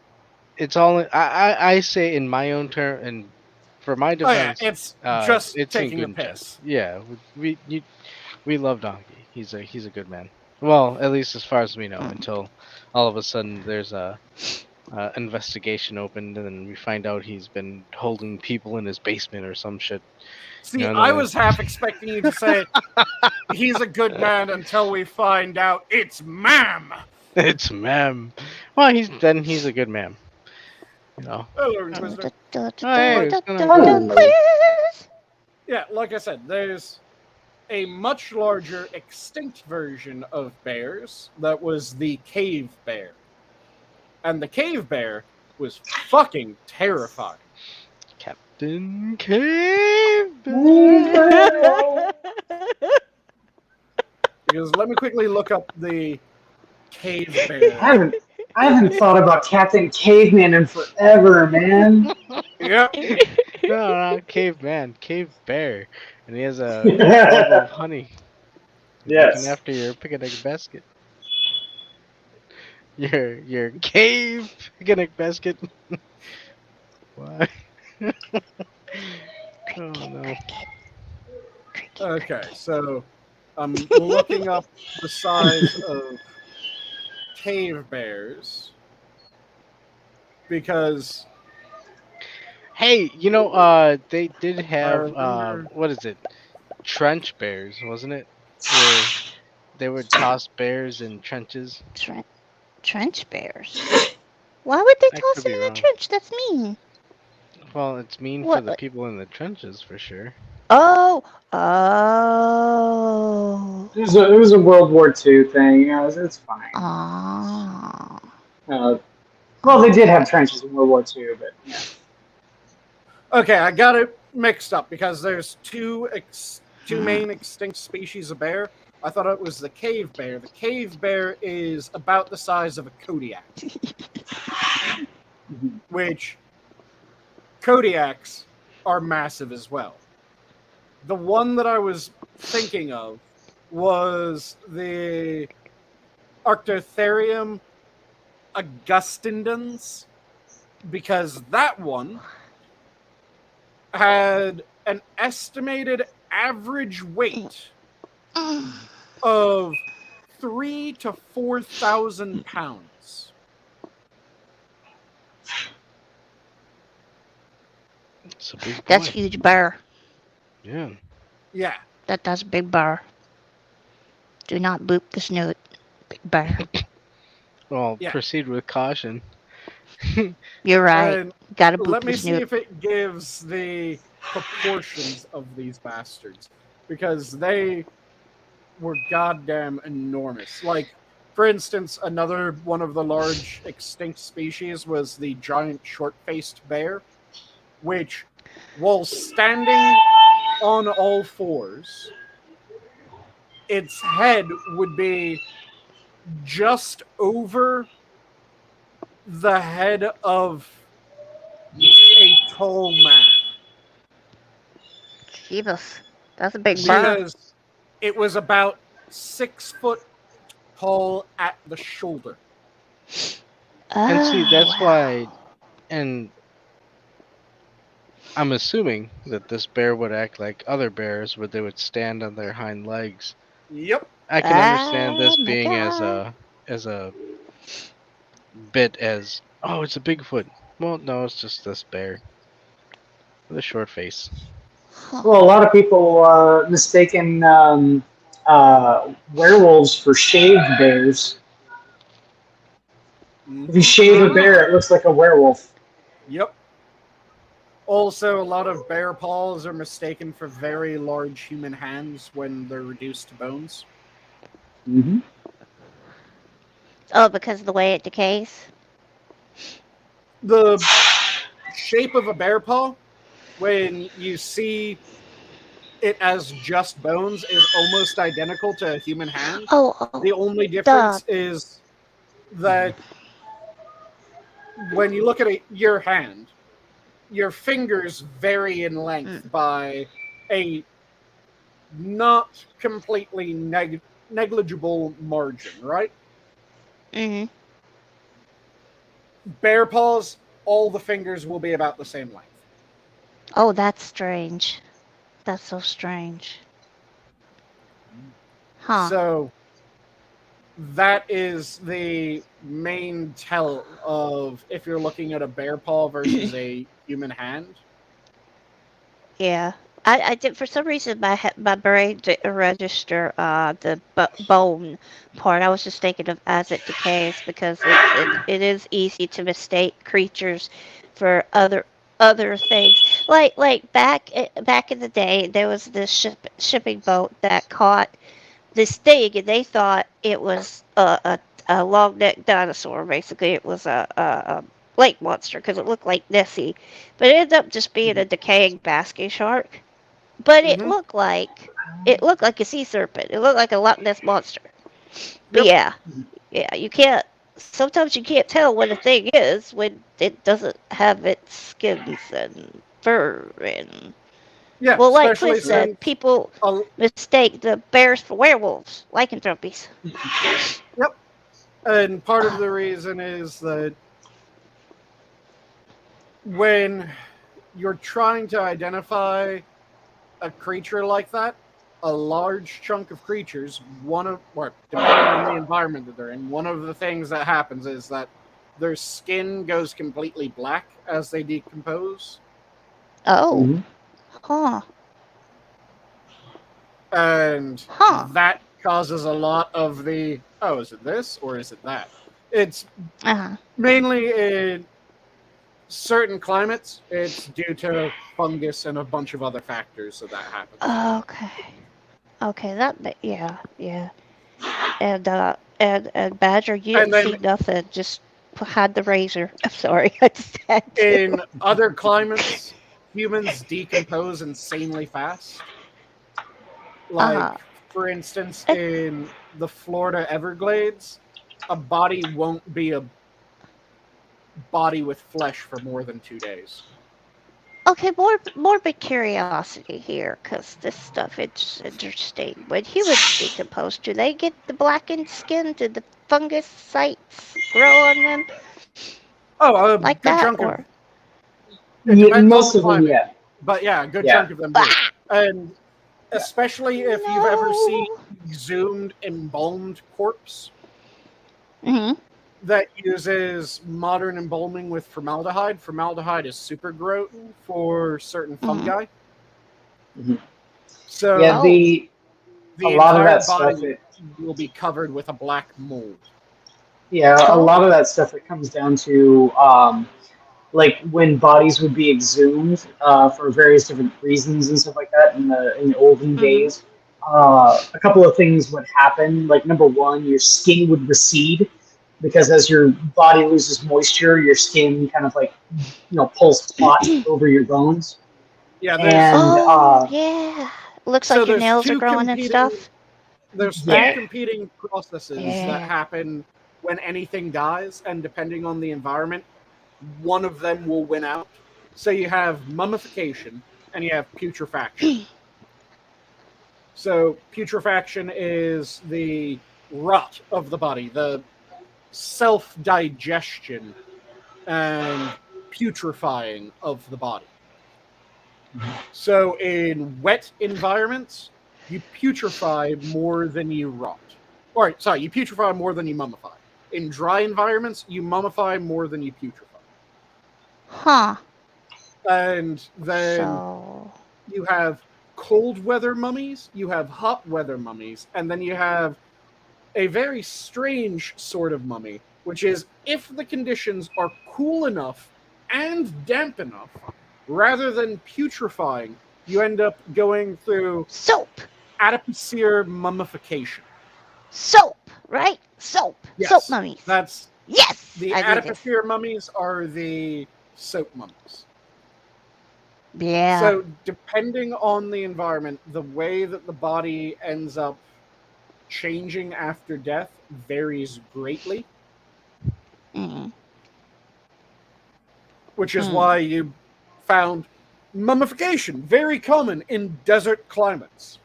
it's all I say in my own term, and for my oh yeah, defense, it's just it's in taking good a piss. jest. Yeah, we love Donkey. He's a good man. Well, at least as far as we know, until all of a sudden there's a investigation opened, and then we find out he's been holding people in his basement or some shit. See, You know, I was half expecting you to say he's a good man until we find out it's ma'am. it's ma'am. Well, he's a good man. You know. Hello, Inquisitor. Oh, hey, it's gonna Quiz. Yeah, like I said, there's a much larger extinct version of bears that was the cave bear. And the cave bear was fucking terrifying. Captain Cave. Because let me quickly look up the cave I bear. haven't thought about Captain Caveman in forever, man. Yep. No, caveman, cave bear, and he has a bottle of honey. He's looking Yes. after your picnic basket. Your cave picnic basket. Why? Oh no. Okay, so I'm looking up the size of cave bears because Hey, you know, they did have remember- what is it? Trench bears, wasn't it? Where they would toss bears in trenches. Trench bears. Why would they I toss could it be in a wrong. trench? That's mean. Well, it's mean for What, the like- people in the trenches for sure. Oh. It was a World War II thing. You know, it's fine. Ah. Well, they did have trenches in World War II, but yeah. okay, I got it mixed up because there's two main extinct species of bear. I thought it was the cave bear. The cave bear is about the size of a Kodiak, which Kodiaks are massive as well. The one that I was thinking of was the Arctotherium augustindens, because that one had an estimated average weight of 3,000 to 4,000 pounds. It's a big That's boy. huge bear. Yeah. Yeah. That's big bear. Do not boop the snoot. Big bear. Well, Yeah. proceed with caution. You're right. And Gotta boop let the me see snoot. if it gives the proportions of these bastards, because they were goddamn enormous. Like, for instance, another one of the large extinct species was the giant short-faced bear, which, while standing on all fours, its head would be just over the head of a tall man. Jeebus. That's a big bear. Because it was about 6 foot tall at the shoulder. And see, that's wow. why, and I'm assuming that this bear would act like other bears, where they would stand on their hind legs. Yep. I can understand this my being God. as a bit as, oh, it's a Bigfoot. Well, no, it's just this bear with a short face. Well, a lot of people mistaken werewolves for shaved bears. If you shave a bear, it looks like a werewolf. Yep. Also, a lot of bear paws are mistaken for very large human hands when they're reduced to bones. Mm-hmm. Oh, because of the way it decays? The shape of a bear paw, when you see it as just bones, is almost identical to a human hand. Oh, The only difference is that when you look at your hand, your fingers vary in length by a not completely negligible margin, right? Mm-hmm. Bear paws, all the fingers will be about the same length. Oh, that's strange. That's so strange. Huh. So that is the main tell of if you're looking at a bear paw versus a human hand. Yeah. I did, for some reason, my brain didn't register the bone part. I was just thinking of as it decays, because it is easy to mistake creatures for other things. Like back in the day, there was this shipping boat that caught this thing, and they thought it was a long necked dinosaur. Basically, it was a lake monster because it looked like Nessie, but it ended up just being a decaying basking shark. But Mhm. it looked like a sea serpent. It looked like a Loch Ness monster. But Yep. yeah, you can't. Sometimes you can't tell what a thing is when it doesn't have its skins and fur and. Yeah, Well, like especially Chris said, since people mistake the bears for werewolves, lycanthropes. Yep. And part of the reason is that when you're trying to identify a creature like that, a large chunk of creatures, depending on the environment that they're in, one of the things that happens is that their skin goes completely black as they decompose. Oh, Mm-hmm. huh, And huh. that causes a lot of the, oh, is it this or is it that? It's Uh-huh. mainly in certain climates, it's due to fungus and a bunch of other factors that happens. Okay. Okay, yeah. And Badger, you And didn't then see nothing. Just had the razor. I'm sorry, I just had to. in other climates, humans decompose insanely fast. Like, Uh-huh. for instance, Uh, in the Florida Everglades, a body won't be a body with flesh for more than 2 days. Okay, morbid curiosity here, because this stuff is interesting. When humans decompose, do they get the blackened skin? Do the fungus sites grow on them Oh, a like good that, chunk of or? it Yeah, depends on most the of them, climate, yeah. but yeah, a good Yeah. chunk of them do. Ah, And Yeah. especially if you've ever seen no. exhumed, embalmed corpse Mm-hmm. that uses modern embalming with formaldehyde. Formaldehyde is super gross for certain Mm-hmm. fungi. Mhm. So Yeah, Oh. the a lot of entire that stuff, body will be covered with a black mold. a Oh. lot of that stuff, it comes down to like when bodies would be exhumed for various different reasons and stuff like that in the olden Mm-hmm. days. A couple of things would happen. Like number one, your skin would recede because as your body loses moisture, your skin kind of like pulls taut over your bones. Yeah, And Oh, yeah. Looks so like your nails are growing and stuff, there's two yeah, right? competing processes that Yeah. happen when anything dies, and depending on the environment, one of them will win out. So you have mummification and you have putrefaction. So putrefaction is the rot of the body, the self-digestion and putrefying of the body. So in wet environments, you putrefy more than you rot. Or sorry, you putrefy more than you mummify. In dry environments, you mummify more than you putrefy. Huh. And then So. you have cold weather mummies, you have hot weather mummies, and then you have a very strange sort of mummy, which is if the conditions are cool enough and damp enough, rather than putrefying, you end up going through Soap. adipocere mummification. Soap, right? Soap. Yes, Soap mummies. That's Yes, the I did this. adipocere mummies are the soap mummies. Yeah. So depending on the environment, the way that the body ends up changing after death varies greatly, Mm. which is why you found mummification very common in desert climates.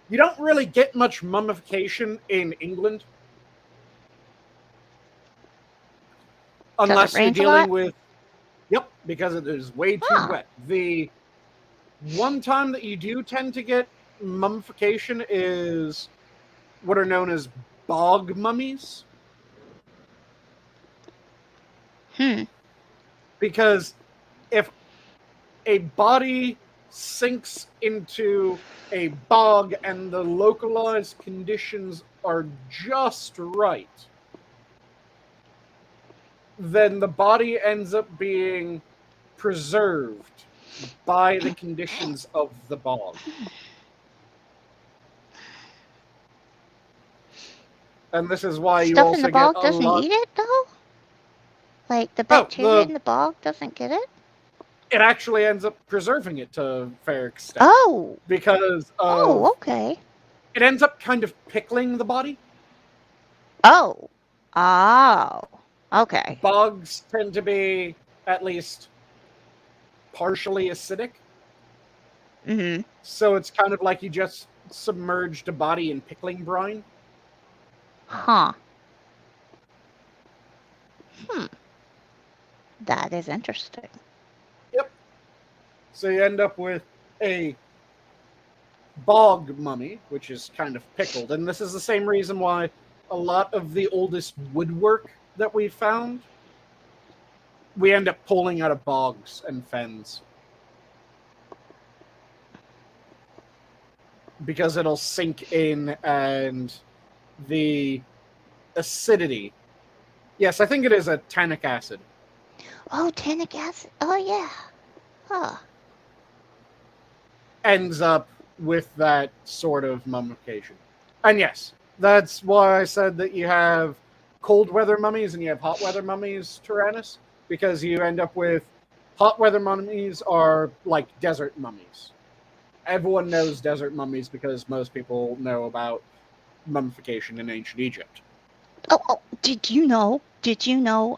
You don't really get much mummification in England unless you're rains a dealing lot? with... Yep, because it is way too Huh. wet. The one time that you do tend to get mummification is what are known as bog mummies. Because if a body sinks into a bog and the localized conditions are just right, then the body ends up being preserved by the conditions of the bog. And this is why you Stuff also in the get bog a doesn't lot... eat it, though? Like, the bacteria in the bog doesn't get it? It actually ends up preserving it to a fair extent. Oh! Because Oh, okay. it ends up kind of pickling the body. Oh. Oh. Okay. Bogs tend to be at least partially acidic. Mm-hmm. So it's kind of like you just submerged a body in pickling brine. Huh. That is interesting. Yep. So you end up with a bog mummy, which is kind of pickled. And this is the same reason why a lot of the oldest woodwork that we found, we end up pulling out of bogs and fens. Because it'll sink in and the acidity... Yes, I think it is a tannic acid. Oh, tannic acid. Oh, yeah. Huh. Ends up with that sort of mummification. And yes, that's why I said that you have cold weather mummies and you have hot weather mummies, Tyrannus, because you end up with... Hot weather mummies are like desert mummies. Everyone knows desert mummies because most people know about mummification in ancient Egypt. Oh, did you know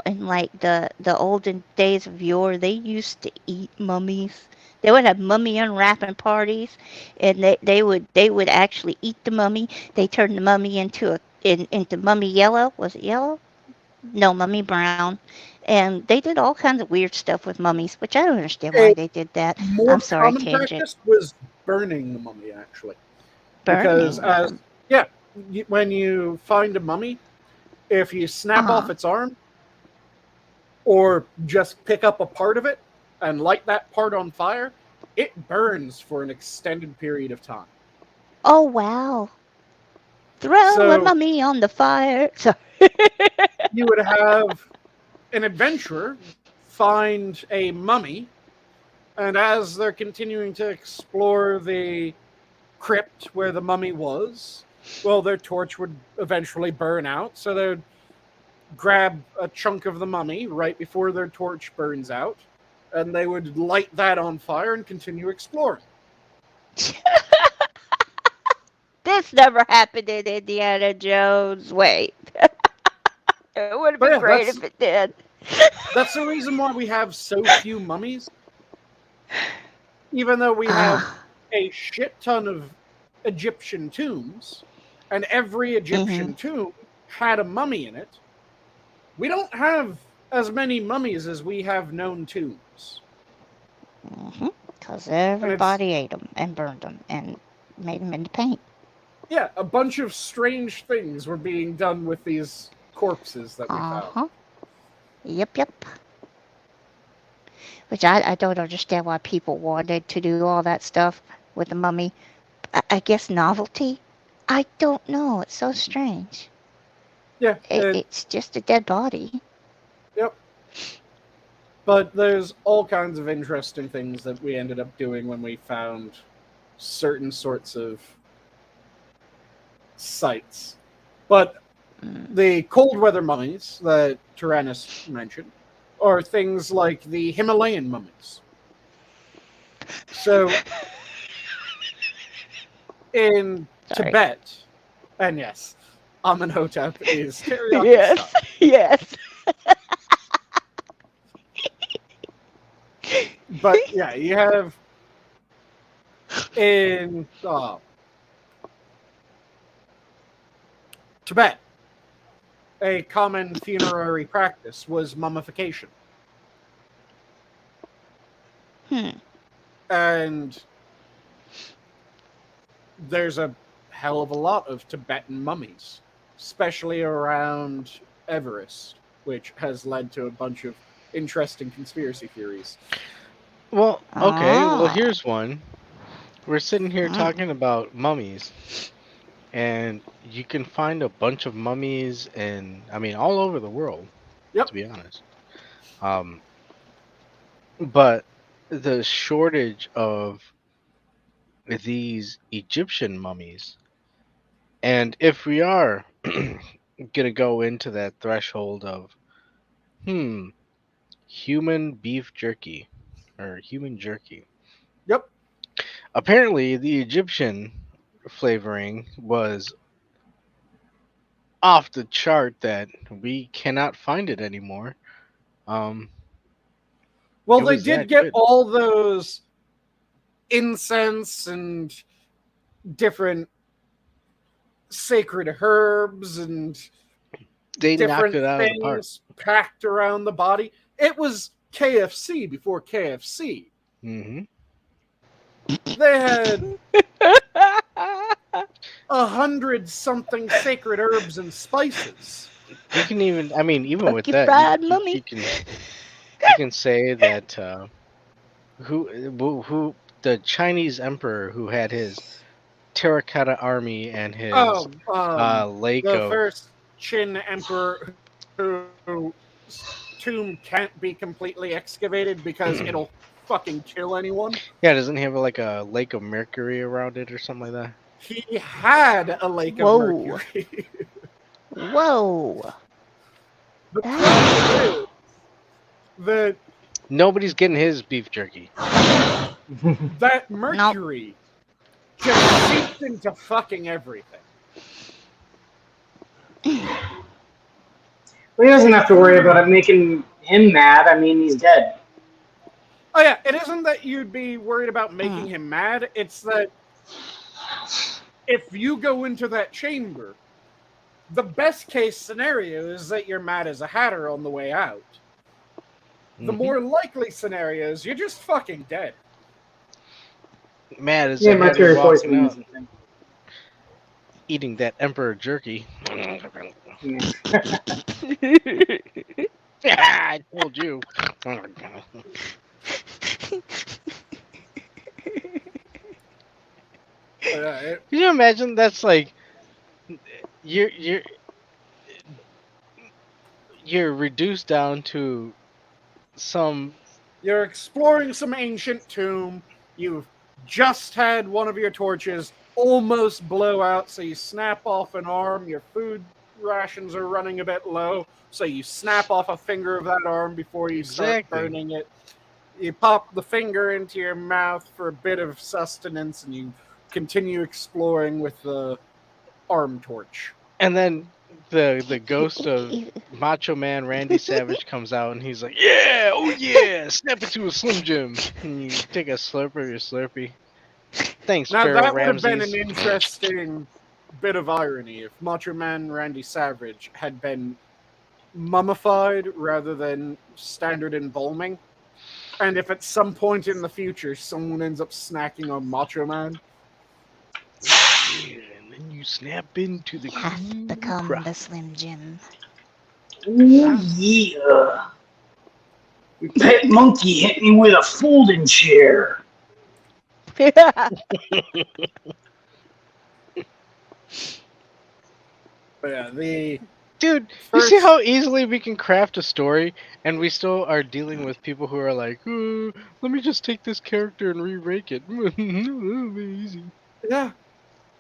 in like the olden days of yore, they used to eat mummies? They would have mummy unwrapping parties, and they would actually eat the mummy. They turned the mummy into mummy yellow. Was it yellow? No, mummy brown. And they did all kinds of weird stuff with mummies, which I don't understand why they did that. More I'm sorry, common tangent. practice was burning the mummy, actually. Burning Because when you find a mummy, if you snap off its arm, or just pick up a part of it and light that part on fire, it burns for an extended period of time. Oh, wow. Throw a mummy on the fire. Sorry. You would have an adventurer find a mummy, and as they're continuing to explore the crypt where the mummy was, well, their torch would eventually burn out, so they'd grab a chunk of the mummy right before their torch burns out, and they would light that on fire and continue exploring. This never happened in Indiana Jones. Wait. It would have been great if it did. That's the reason why we have so few mummies. Even though we have a shit ton of Egyptian tombs, and every Egyptian tomb had a mummy in it, we don't have as many mummies as we have known tombs. Because everybody ate them and burned them and made them into paint. Yeah, a bunch of strange things were being done with these corpses that we found. Yep. Which I don't understand why people wanted to do all that stuff with the mummy. I guess novelty? I don't know. It's so strange. Yeah. It's just a dead body. Yep. But there's all kinds of interesting things that we ended up doing when we found certain sorts of sites. But the cold weather mummies that Tyrannus mentioned are things like the Himalayan mummies. So in Sorry. Tibet, and yes, Amenhotep is teriyaki Yes. style. Yes. But yeah, you have in Tibet, a common funerary practice was mummification. And there's a hell of a lot of Tibetan mummies, especially around Everest, which has led to a bunch of interesting conspiracy theories. Well, okay. Well, Ah. here's one. We're sitting here talking about mummies, and you can find a bunch of mummies all over the world. Yep. To be honest, but the shortage of these Egyptian mummies, and if we are gonna go into that threshold of human beef jerky or human jerky. Yep. Apparently, the Egyptian flavoring was off the chart that we cannot find it anymore. Well, It they was did that get good. all those incense and different sacred herbs and They knocked different it out of the park. things packed around the body. It was KFC before KFC. Hmm. They had 100-something sacred herbs and spices. You can even, even with Bucky that, fried you mummy. can say that who the Chinese emperor who had his terracotta army and his lake The of first Qin emperor whose tomb can't be completely excavated because it'll fucking kill anyone. doesn't he have like a lake of mercury around it or something like that? He had a lake of Whoa. mercury. Whoa. The problem is that Nobody's getting his beef jerky. that mercury just seeps into fucking everything. Well, he doesn't have to worry about it making him mad. I mean, he's dead. Oh yeah, it isn't that you'd be worried about making him mad. It's that if you go into that chamber, the best case scenario is that you're mad as a hatter on the way out. The more likely scenario is you're just fucking dead. Mad as Yeah, a mercury hatter walking poisoning out, is a thing. eating that emperor jerky. I told you. Can you imagine? That's like you're reduced down to some. You're exploring some ancient tomb. You've just had one of your torches almost blow out, so you snap off an arm. Your food rations are running a bit low, so you snap off a finger of that arm before you start burning it. You pop the finger into your mouth for a bit of sustenance, and you continue exploring with the arm torch. And then the ghost of Macho Man Randy Savage comes out, and he's like, "Yeah, oh yeah, snap it to a Slim Jim." And you take a slurp of your Slurpee. Thanks, Now Pharaoh that would have been Ramses. an interesting bit of irony if Macho Man Randy Savage had been mummified rather than standard embalming, and if at some point in the future someone ends up snacking on Macho Man. Yeah, and then you snap into the Have become crowd. the Slim Jim. Ooh, yeah. Your pet monkey hit me with a folding chair. But yeah, Dude, you see how easily we can craft a story, and we still are dealing with people who are like, let me just take this character and re-rake it. Easy. Yeah,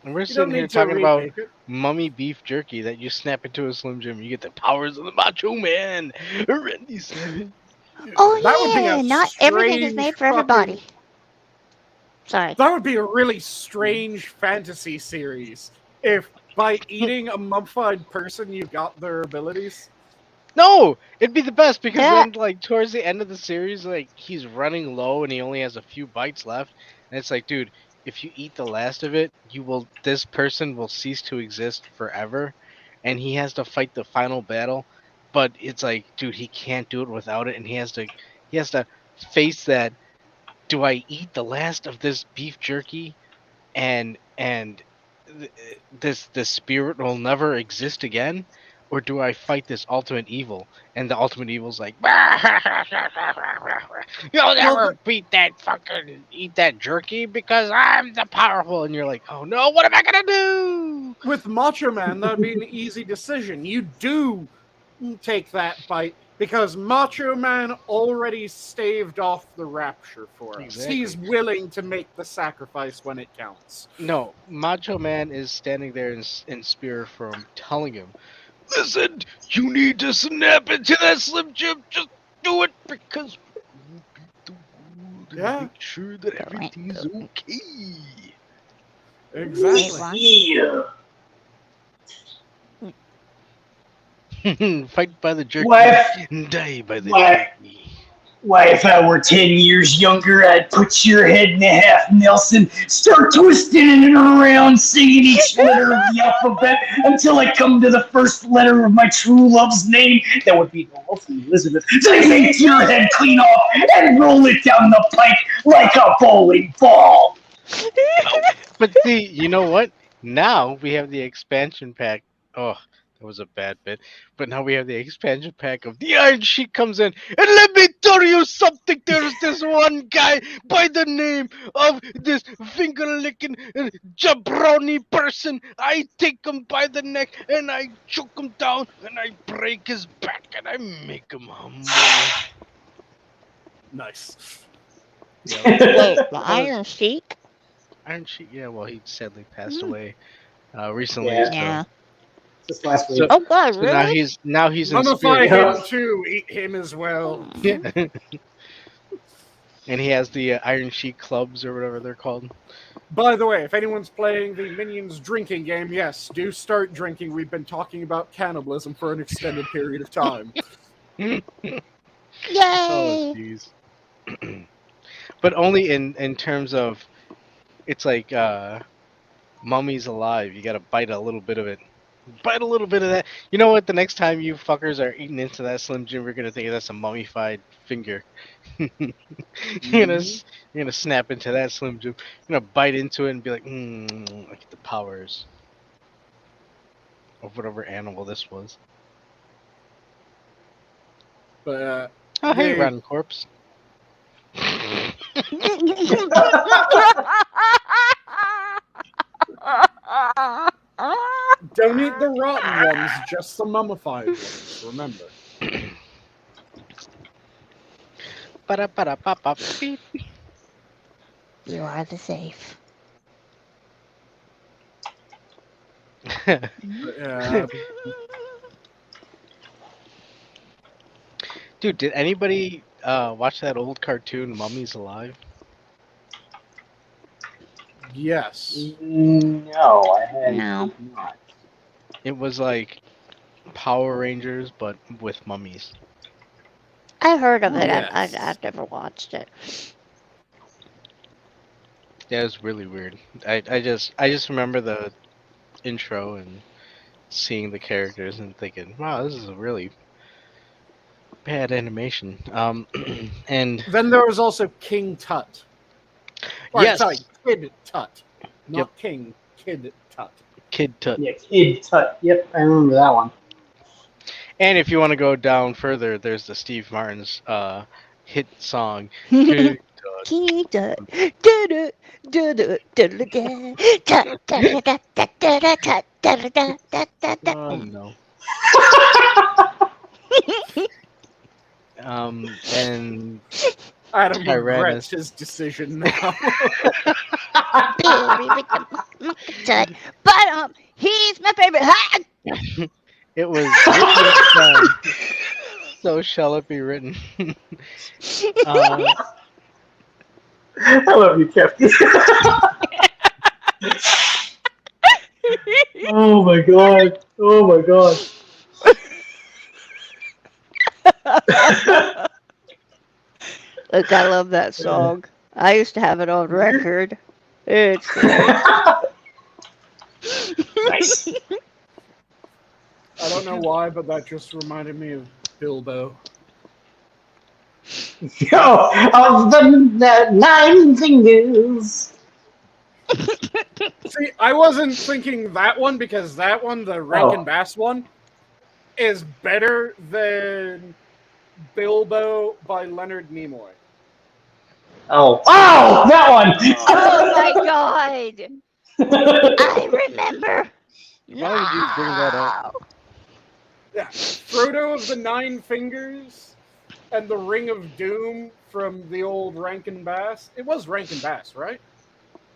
And we're you don't sitting here need to talking about remake it. mummy beef jerky that you snap into a Slim Jim. You get the powers of the Macho Man. Randy Savage. Oh That would be yeah, a not everything is strange made for everybody. fucking- Sorry. That would be a really strange fantasy series if by eating a mummified person you got their abilities. No, it'd be the best because Yeah. then, like, towards the end of the series, like, he's running low and he only has a few bites left, and it's like, dude, if you eat the last of it, this person will cease to exist forever, and he has to fight the final battle, but it's like, dude, he can't do it without it, and he has to face that. Do I eat the last of this beef jerky, and this spirit will never exist again, or do I fight this ultimate evil? And the ultimate evil's like, you'll never beat that fucking eat that jerky because I'm the powerful. And you're like, oh no, what am I gonna do? With Macho Man, that would be an easy decision. You do take that bite because Macho Man already staved off the rapture for us. Exactly. He's willing to make the sacrifice when it counts. No, Macho Man is standing there in spirit form, telling him, listen, you need to snap into that Slim Jim. Just do it because we beat the world and Yeah. make sure that everything's okay. Exactly. Yeah. Fight by the jerky Wife. and die by the Wife. jerky. Why, if I were 10 years younger, I'd put your head in a half, Nelson, start twisting it around, singing each letter of the alphabet until I come to the first letter of my true love's name. That would be the lovely Elizabeth. Take your head clean off and roll it down the pike like a bowling ball. But see, you know what? Now we have the expansion pack. Oh, that was a bad bit. But now we have the expansion pack of the Iron Sheik comes in. And let me tell you something. There's this one guy by the name of this finger-licking jabroni person. I take him by the neck and I choke him down and I break his back and I make him humble. Nice. Yeah, Wait, the Iron Sheik? Iron Sheik, yeah, well, he sadly passed away recently. Yeah. so- Yeah. Just last week. So- Oh God, So really? now he's in Mummify spirit. him too. Eat him as well. Yeah. And he has the Iron Sheik clubs or whatever they're called. By the way, if anyone's playing the Minions drinking game, yes, do start drinking. We've been talking about cannibalism for an extended period of time. Yay! Oh, jeez. But only in terms of, it's like mummies alive. You gotta bite a little bit of it. Bite a little bit of that. You know what? The next time you fuckers are eating into that Slim Jim, you're gonna think that's a mummified finger. You're gonna snap into that Slim Jim. You're gonna bite into it and be like, I get the powers of whatever animal this was. But Oh, hey, Yeah. rotten corpse. don't eat the rotten ones, just the mummified ones. Remember. Ba-da-ba-da-ba-ba, beep. You are the safe. Dude, did anybody watch that old cartoon Mummies Alive? Yes. No, I had No. not. It was like Power Rangers, but with mummies. I heard of it. Yes. I've never watched it. Yeah, it was really weird. I just remember the intro and seeing the characters and thinking, wow, this is a really bad animation. And Then there was also King Tut. Or, yes, sorry, Kid Tut. Not Yep. King, Kid Tut. Kid Tut. Yeah, Kid Tut. Yep, I remember that one. And if you want to go down further, there's the Steve Martin's hit song. Kid Tut. King Tut. Da-da, da-da, da-da-da. Tut, da-da-da, da-da-da, tut, da-da-da, da-da-da, da-da. Oh no. And Adam Tyrannus. regrets his decision now. Billy with the tut. But he's my favorite. Ha! It was written so shall it be written. I love you, Captain. Oh my god. Oh my god. Look, I love that song. I used to have it on record. It's great. Nice. I don't know why, but that just reminded me of Bilbo. Yo, of the 9 fingers. See, I wasn't thinking that one because that one, the Rankin Bass one, is better than Bilbo by Leonard Nimoy. Oh, that one. Oh my god! I remember. Why would you bring that up? Yeah, Frodo of the Nine Fingers and the Ring of Doom from the old Rankin Bass. It was Rankin Bass, right?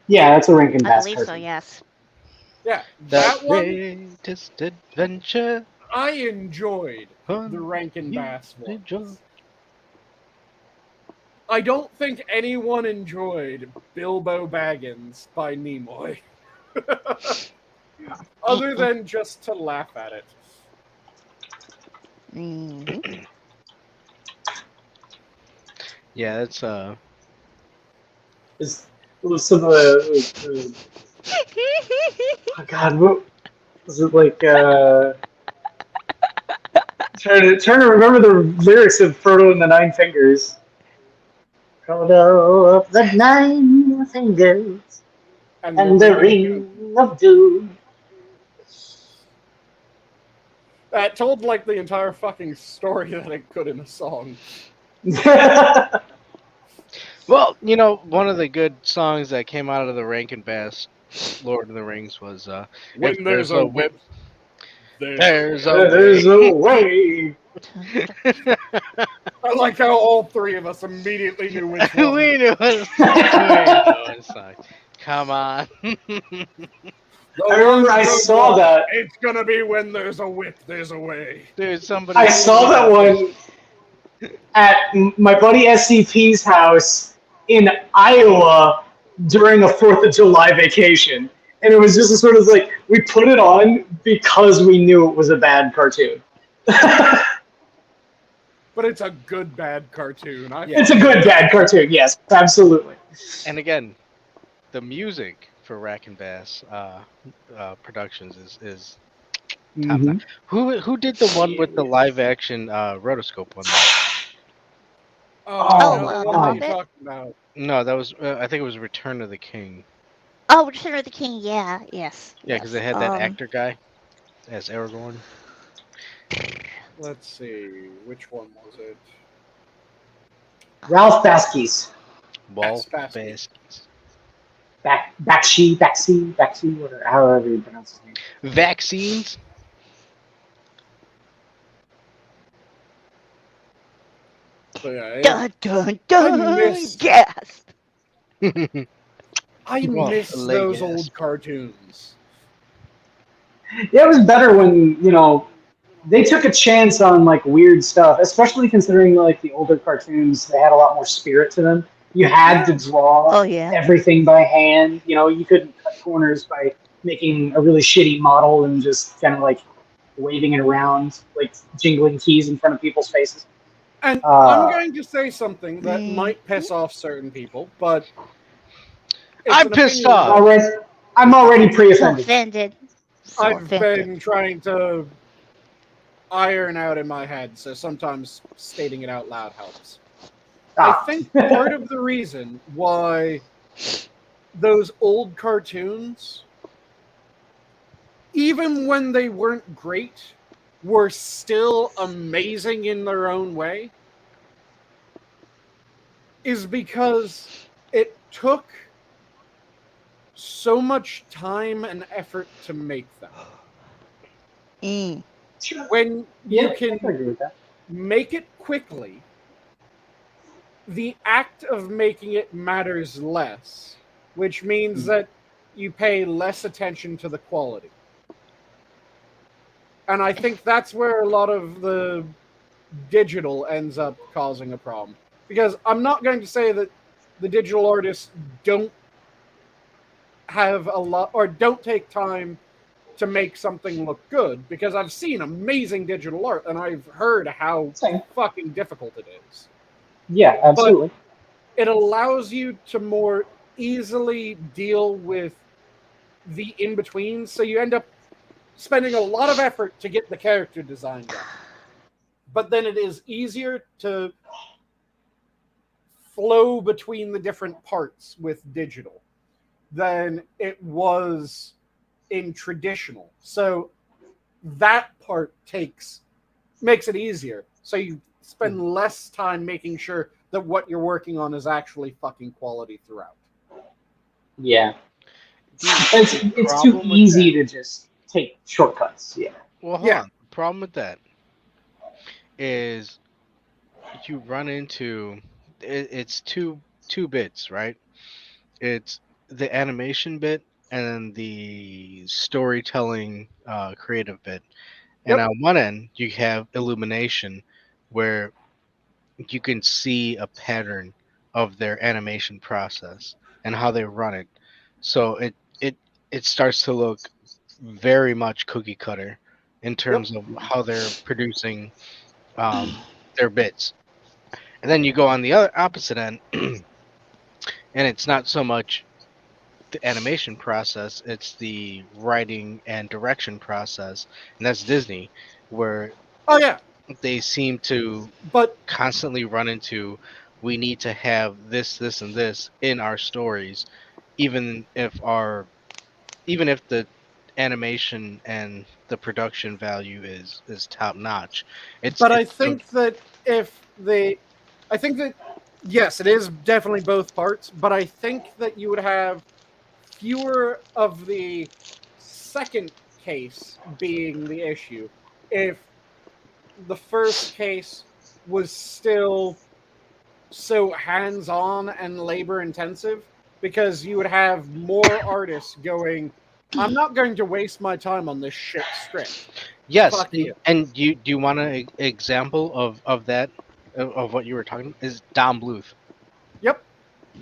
Yeah, that's a Rankin I Bass believe so, cartoon. yes. Yeah, The that one greatest adventure. I enjoyed. Fun The Rankin you Bass one. enjoy. I don't think anyone enjoyed Bilbo Baggins by Nimoy. Other than just to laugh at it. Mhm. Yeah, that's Some of the oh god, what was it like? Trying to remember the lyrics of Frodo and the 9 Fingers. Frodo of the 9 Fingers and the Ring of Doom. That told like the entire fucking story that it could in a song. well, one of the good songs that came out of the Rankin Bass Lord of the Rings was When If there's a whip, there's There's a way. I like how all three of us immediately knew which one. we knew it. Come on. I remember I saw that. It's gonna be when there's a whip, there's a way. Dude, somebody. I saw that one at my buddy SCP's house in Iowa during a 4th of July vacation. And it was just a sort of like, we put it on because we knew it was a bad cartoon. But it's a good bad cartoon. It's a good bad cartoon, yes, absolutely. And again, the music for Rack and Bass Productions is top notch. Who did the one with the live action rotoscope one? Oh, the one that Hobbit? you're talking about. No, that was I think it was Return of the King. Oh, Return of the King, yeah, yes. Yeah, because they had that actor guy as Aragorn. Let's see, which one was it? Ralph Baskis. Walt Baskins. Baskins. Baxi, whatever, however you pronounce his name. Vaccines. So, yeah, Dun dun dun! miss- Yes! I Well, miss late those yes. old cartoons. Yeah, it was better when, they took a chance on like weird stuff, especially considering like the older cartoons, they had a lot more spirit to them. You had to draw everything by hand. You couldn't cut corners by making a really shitty model and just kind of like waving it around, like jingling keys in front of people's faces. And I'm going to say something that might piss off certain people, but I'm pissed off. I'm already pre-offended. Offended. So I've offended. been trying to iron out in my head, so sometimes stating it out loud helps. I think part of the reason why those old cartoons, even when they weren't great, were still amazing in their own way, is because it took so much time and effort to make them. Sure. when Yeah, you I can can agree with that. make it quickly, the act of making it matters less, which means that you pay less attention to the quality. And I think that's where a lot of the digital ends up causing a problem. Because I'm not going to say that the digital artists don't have a lot or don't take time to make something look good, because I've seen amazing digital art and I've heard how Same. fucking difficult it is. Yeah, absolutely. It allows you to more easily deal with the in-betweens, so you end up spending a lot of effort to get the character design done. But then it is easier to flow between the different parts with digital than it was in traditional. So that part makes it easier. So you spend less time making sure that what you're working on is actually fucking quality throughout. Yeah. The It's too problem with easy that- to just take shortcuts. Yeah. Well, hold Yeah. on. The problem with that is you run into it's two bits, right? It's the animation bit and then the storytelling creative bit. And Yep. on one end, you have illumination, where you can see a pattern of their animation process and how they run it. So it starts to look very much cookie cutter in terms of how they're producing their bits. And then you go on the other opposite end, and it's not so much the animation process, it's the writing and direction process. And that's Disney, where Oh yeah, they seem to but constantly run into, we need to have this, and this in our stories, even if the animation and the production value is top notch. It's I still, think that I think that yes, it is definitely both parts, but I think that you would have fewer of the second case being the issue if the first case was still so hands-on and labor-intensive, because you would have more artists going, I'm not going to waste my time on this shit script. yes. Fuck you. And do you want an example of that, of what you were talking, is Don Bluth. Yep.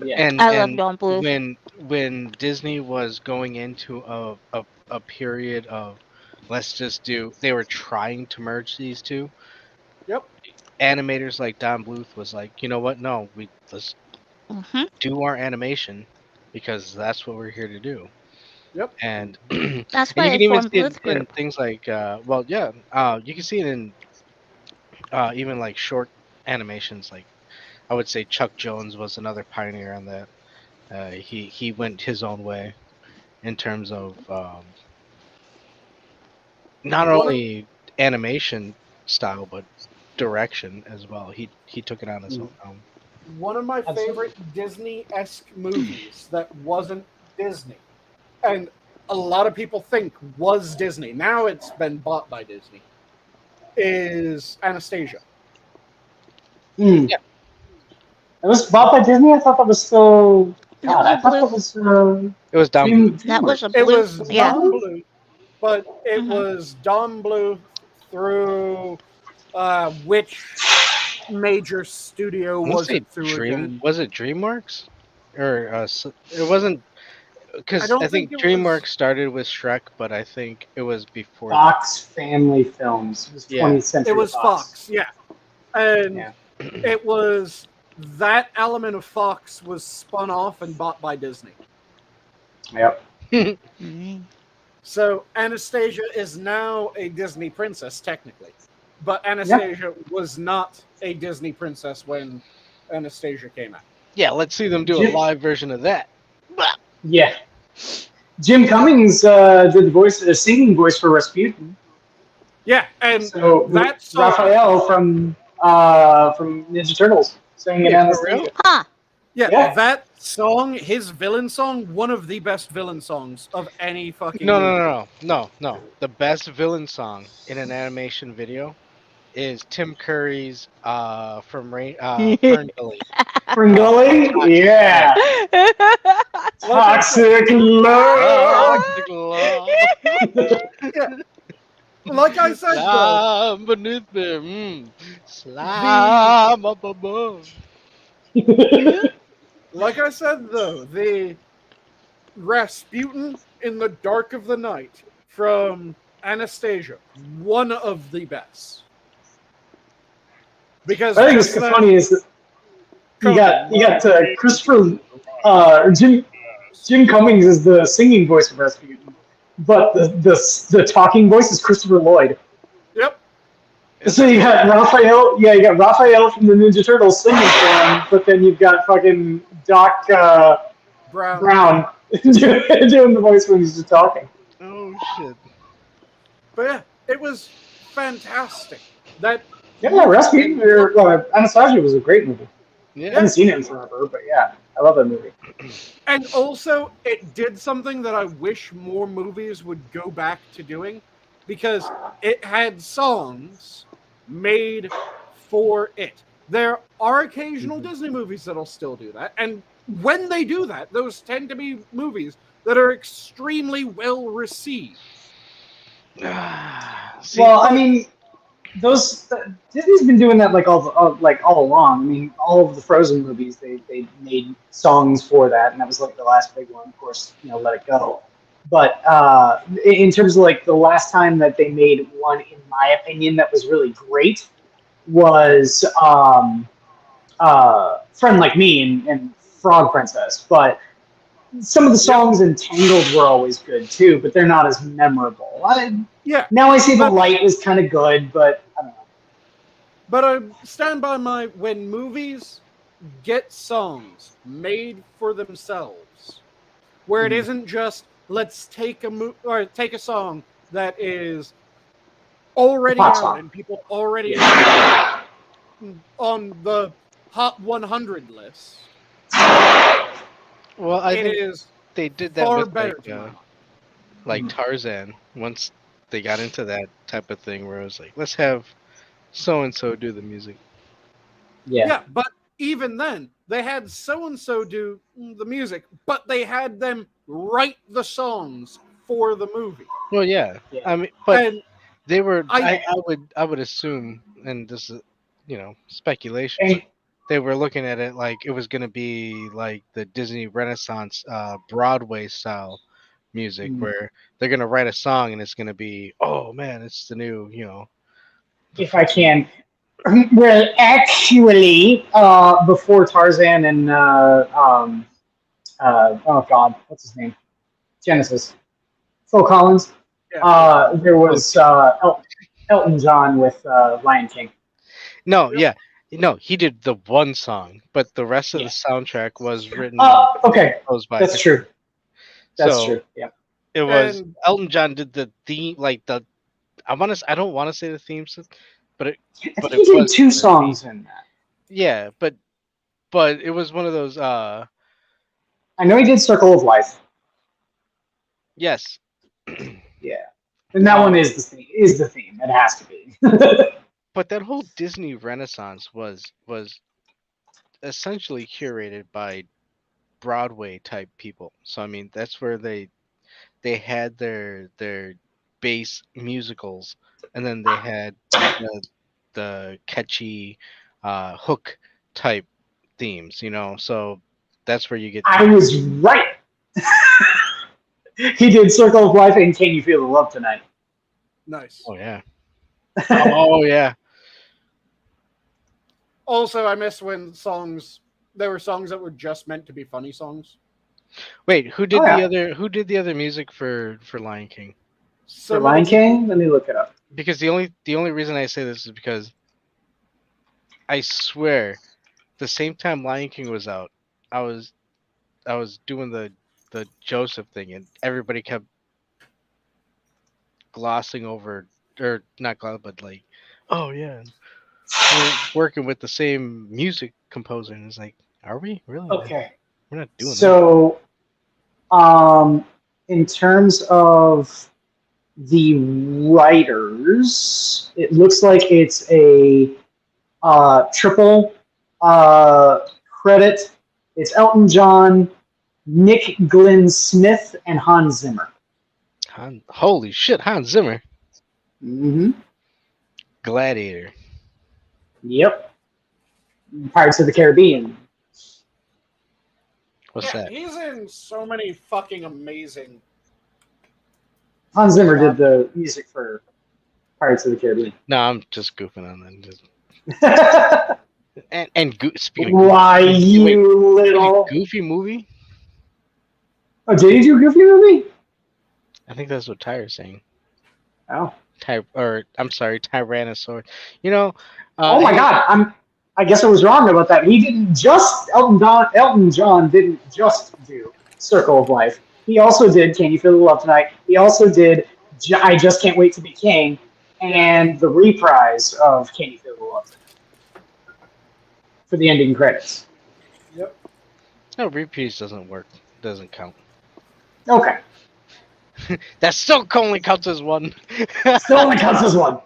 Yeah. And I love Don Bluth. when Disney was going into a period of, they were trying to merge these two. Yep. Animators like Don Bluth was like, you know what? No, let's Hmm. do our animation, because that's what we're here to do. Yep. And That's and why you they can even formed see it Bluth in Group. things like you can see it in even like short animations. Like, I would say Chuck Jones was another pioneer on that. He went his own way in terms of not One of- only animation style but direction as well. He took it on his own. One of my Absolutely. favorite Disney-esque movies that wasn't Disney, and a lot of people think was Disney, now it's been bought by Disney, is Anastasia. Mm. Yeah. It was bought by Disney. I thought that was still. That God, was I a thought that Bluth. was It was Don Bluth. That was a It Bluth. was Yeah. Don Bluth, but it Mhm. was Don Bluth through which major studio was it through again? Was it DreamWorks? Or it wasn't, I because don't I think think it DreamWorks was. started with Shrek, but I think it was before that. Fox Family Films. It was Yeah. 20th Century It was Fox, yeah. And Yeah. it was that element of Fox was spun off and bought by Disney. Yep. Mhm. So Anastasia is now a Disney princess, technically. But Anastasia was not a Disney princess when Anastasia came out. Yeah, let's see them do a Jim- live version of that. Yeah. Jim Cummings did the singing voice for Rasputin. Yeah, and So that song, Raphael from Ninja Turtles singing in Wait, for real? Anastasia. Huh. yeah, Yeah. that song, his villain song, one of the best villain songs of any fucking No, movie. no, no, no, no, no. The best villain song in an animation video is Tim Curry's Ferngully. Ferngully? Yeah. Toxic love. Toxic love. Yeah. Like I said, though, Slime beneath them. Slime up above. like I said, though, the Rasputin in the Dark of the Night from Anastasia, one of the best. Because I think just what's that- funny is that you got Christopher Jim Cummings is the singing voice of Rasputin, but the talking voice is Christopher Lloyd. Yep. So you got Raphael, you got Raphael from the Ninja Turtles singing for him, but then you've got fucking Doc Brown doing the voice when he's just talking. Oh shit. But yeah, it was fantastic. That Yeah, Rasputin or Anastasia was a great movie. I Yeah. haven't seen it in forever, but yeah, I love that movie. And also, it did something that I wish more movies would go back to doing, because it had songs made for it. There are occasional Disney movies that'll still do that, and when they do that, those tend to be movies that are extremely well received. See, Well, I mean, Disney's been doing that all along. I mean, all of the Frozen movies they made songs for that, and that was like the last big one. Of course, Let It Go. But in terms of like the last time that they made one, in my opinion, that was really great was Friend Like Me and Frog Princess. But some of the songs in Tangled were always good too, but they're not as memorable. Yeah, Now I See the Light was kind of good, but I don't know. but I stand by my when movies get songs made for themselves, where it isn't just let's take take a song that is already pop out song. and people already know on the Hot 100 list. well, I It think is they did that far with better to my mind. like Tarzan. Once they got into that type of thing, where it was like, let's have so and so do the music. Yeah, but even then, they had so and so do the music, but they had them write the songs for the movie. Well, yeah. Yeah. I mean, but And they were. I- I would assume, and this is speculation. And They were looking at it like it was going to be like the Disney Renaissance Broadway style music, where they're going to write a song and it's going to be, oh man, it's the new, if I can, well, actually, before Tarzan and oh God, what's his name? Genesis. Phil Collins. yeah, There was Elton John with Lion King. No, Yep. yeah. No, he did the one song, but the rest of Yeah. the soundtrack was written Okay, composed by that's true. That's So true. Yeah. it was And- Elton John did the theme, like the I don't want to say the theme, but it I But think it he did was two the songs in that. yeah, but it was one of those I know he did Circle of Life. yes. Yeah, and that one is the theme. It has to be. But that whole Disney Renaissance was essentially curated by Broadway type people. So I mean, that's where they had their base musicals, and then they had the catchy hook type themes. So that's where you get. I was right. He did Circle of Life and Can You Feel the Love Tonight? nice. Oh yeah. Oh yeah. Also, I miss when there were songs that were just meant to be funny songs. Wait, who did Oh, yeah. who did the other music for Lion King? So For Lion many- King? Let me look it up. Because the only reason I say this is because I swear the same time Lion King was out, I was doing the Joseph thing, and everybody kept glossing over, or not gloss, but like, oh yeah, we're working with the same music composer, and it's like, are we really? Okay. We're not doing that. So, in terms of the writers, it looks like it's a triple credit. It's Elton John, Nick Glenn Smith, and Hans Zimmer. Holy shit, Hans Zimmer. Mm-hmm. Gladiator. Yep. Pirates of the Caribbean. What's that? He's in so many fucking amazing. Hans Zimmer did the music for Pirates of the Caribbean. No, I'm just goofing on that. Speaking of Why, Goofy, you wait, little... Goofy movie? Oh, did you do a Goofy movie? I think that's what Tyre's saying. Oh. I'm sorry, Tyrannosaur. You know. Oh my God! I guess I was wrong about that. He didn't just Elton John didn't just do Circle of Life. He also did Can You Feel the Love Tonight? He also did I Just Can't Wait to Be King and the reprise of Can You Feel the Love Tonight for the ending credits. Yep. No, reprise doesn't work. Doesn't count. Okay. That still only counts as one. Still only counts as one.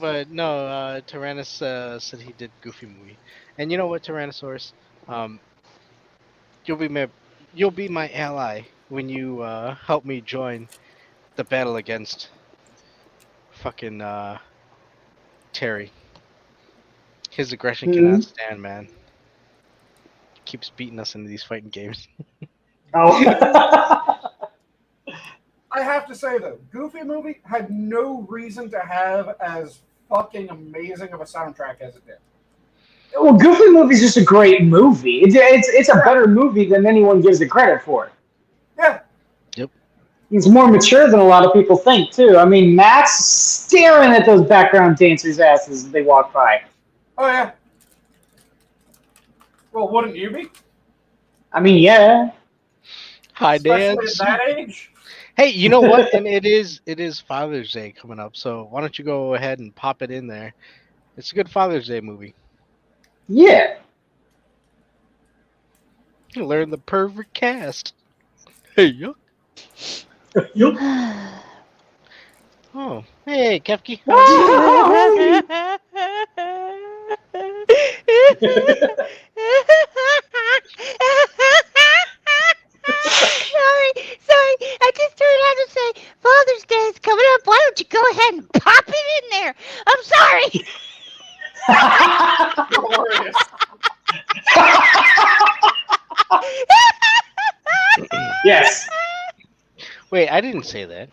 But no, Tyrannus said he did Goofy movie, and you know what, Tyrannosaurus, you'll be my ally when you help me join the battle against fucking Terry. His aggression cannot stand, man. Keeps beating us into these fighting games. Oh. I have to say though, Goofy movie had no reason to have as fucking amazing of a soundtrack as it did. Well, Goofy movie's just a great movie. It's a better movie than anyone gives it credit for. Yeah. Yep. It's more mature than a lot of people think too. I mean, Matt's staring at those background dancers' asses as they walk by. Oh yeah. Well, wouldn't you be? I mean, yeah. Hi, Dan. Especially at that age. Hey, you know what? And it is Father's Day coming up, so why don't you go ahead and pop it in there? It's a good Father's Day movie. Yeah. You learn the perfect cast. Hey, yo. Yup. Oh, hey, Kefki. Sorry. I just turned out to say Father's Day is coming up. Why don't you go ahead and pop it in there? I'm sorry. Glorious. Yes. Wait, I didn't say that.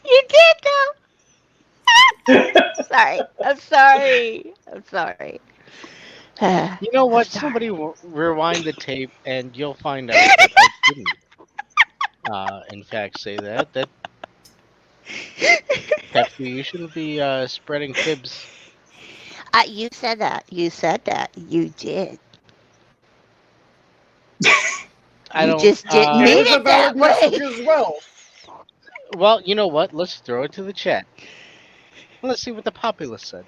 You did though. Sorry. I'm sorry. You know what? Sorry. Somebody rewind the tape, and you'll find out that I didn't. In fact, say that. That Kefki, you shouldn't be spreading fibs. You said that. You did. I You don't. just didn't It mean was a it that valid message way. as well. Well, you know what? Let's throw it to the chat. Let's see what the populace said.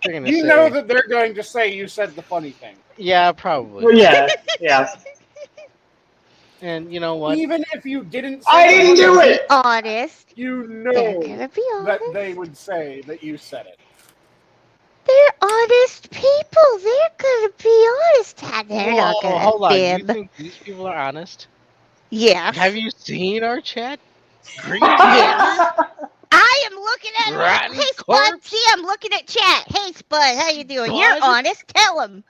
They're gonna You say, know that they're going to say you said the funny thing. yeah, probably. Well, yeah. And you know what? Even if you didn't say I didn't do it. Honest. you They're know gonna be that honest. they would say that you said it. They're honest people. They're gonna be honest. They're not Whoa, gonna hold on. You fib. think these people are honest? Yeah. Have you seen our chat? Green Yes. I am looking at Rotten Hey Spud, corpse? see I'm looking at chat. Hey Spud, how you doing? You're Spud? honest. Tell him.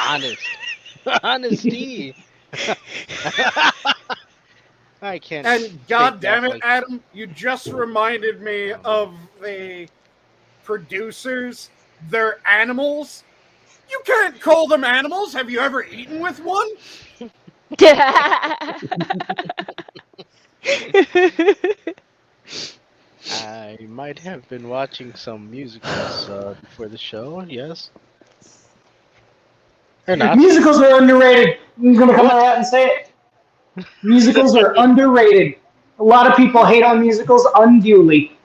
honest. Honesty. I can't. And god fake damn that, it, like- Adam, you just reminded me of the producers. They're animals. You can't call them animals. Have you ever eaten with one? I might have been watching some musicals before the show, yes. Or not. Musicals are underrated. I'm going to come out and say it. Musicals are underrated. A lot of people hate on musicals unduly.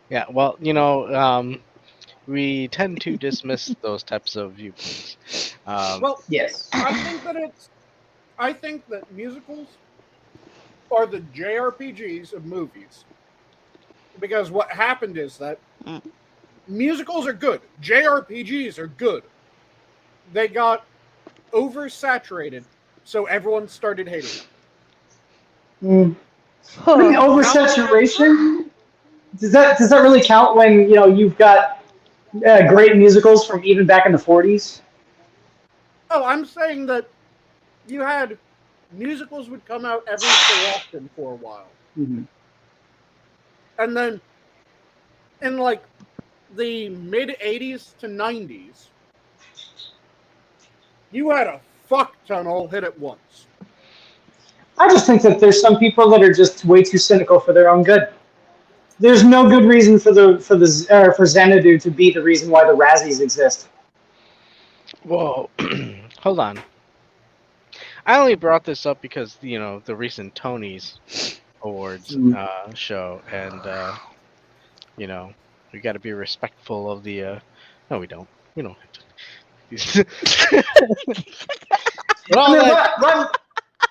Yeah, well, we tend to dismiss those types of viewpoints. Well, Yes. I think that musicals are the JRPGs of movies. Because what happened is that Mm. musicals are good. JRPGs are good. They got oversaturated, so everyone started hating them. I mean, oversaturation. Does that really count when you've got great musicals from even back in the 40s? Oh, I'm saying that you had musicals would come out every so often for a while. Mm-hmm. And then in like the mid 80s to 90s, you had a fuck ton all hit at once. I just think that there's some people that are just way too cynical for their own good. There's no good reason for for Xanadu to be the reason why the Razzies exist. Whoa, hold on. I only brought this up because the recent Tonys Awards show, and we got to be respectful of the. No, we don't. We don't have to. But all I mean, that,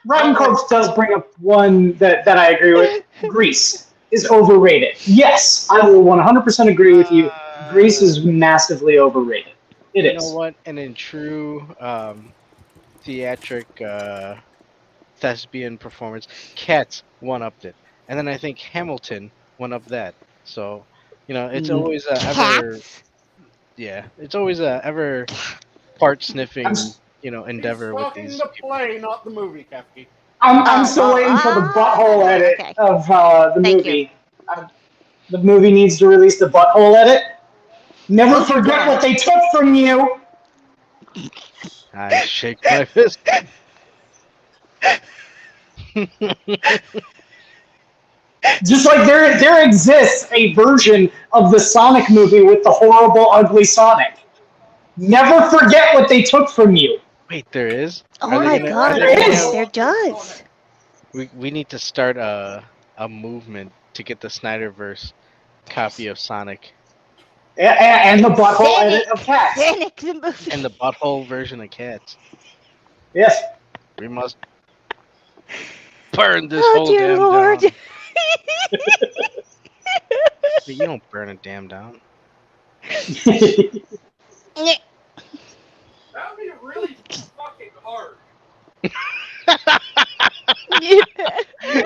Rotten Corpse does bring up one that I agree with. Grease is overrated. Yes, I will 100% agree with you. Grease is massively overrated. It you is. know what? And in true theatric thespian performance, Cats one-upped it, and then I think Hamilton one-upped that. So, it's Mhm. always ever, Cats. yeah, it's always a ever part sniffing, I'm, endeavor He's with talking these the people. play, not the movie, Kefki. I'm still waiting for the butthole edit Okay. of the Thank you. movie. The movie needs to release the butthole edit. Never Those are forget good. what they took from you. I shake my fist. Just like there exists a version of the Sonic movie with the horrible, ugly Sonic. Never forget what they took from you. Wait, there is? Oh Are they my gonna? god, Are they There gonna is. have? there does. We need to start a movement to get the Snyderverse copy of Sonic And the butthole edit of Cats. Sonic the movie. and the butthole version of Cats. Yes. We must burn this Oh whole dear damn lord. down. But you don't burn a damn down. That would be really fucking hard.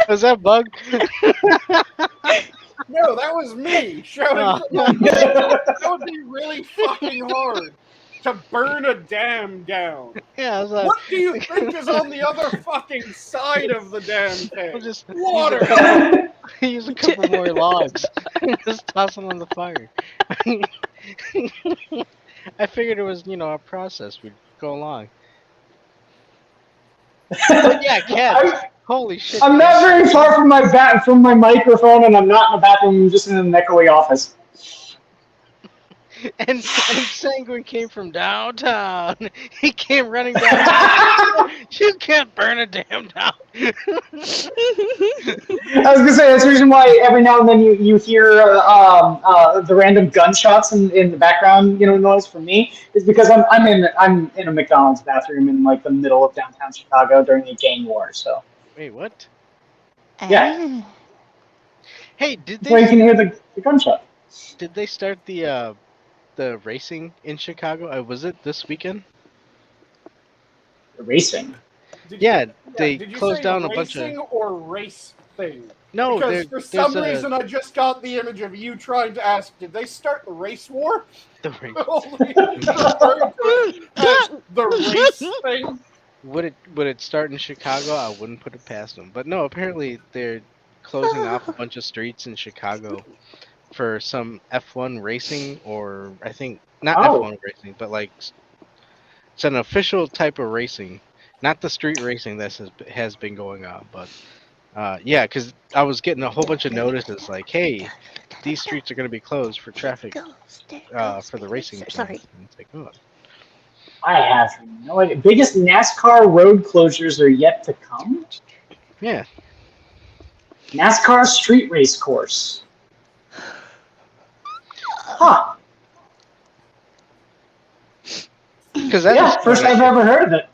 Was that Bug? No, that was me shouting Oh. from my mic. That would be really fucking hard to burn a dam down. Yeah, I was like, What do you think is on the other fucking side of the damn I'll thing? just Water! use a couple more logs and just toss them on the fire. I figured it was, a process we'd go along. But yeah, Cats. Holy shit. I'm not Cats. very far from my microphone, and I'm not in the bathroom. I'm just in an echoey office. And Sanguine came from downtown. He came running down. You can't burn a damn town. I was gonna say that's the reason why every now and then you hear the random gunshots in the background, noise from me is because I'm in a McDonald's bathroom in like the middle of downtown Chicago during the gang war. So Wait, what? Yeah. Hey, did that's why you they can hear the gunshot. start the racing in Chicago? Was it this weekend? The racing. They did you closed say down a bunch of. racing or race thing? No, Because for some there's reason I just got the image of you trying to ask, did they start the race war? the race. Only referring to it as the race thing. Would it start in Chicago? I wouldn't put it past them. But no, apparently they're closing off a bunch of streets in Chicago for some F1 racing, or I think not F1 racing, but like it's an official type of racing, not the street racing that has been going on. But yeah, because I was getting a whole bunch of notices like, hey, these streets are going to be closed for traffic for the racing. Sorry. And it's like, oh. I have no idea. Biggest NASCAR road closures are yet to come. Yeah. NASCAR street race course. Huh. Because Yeah, first I've ever heard of it.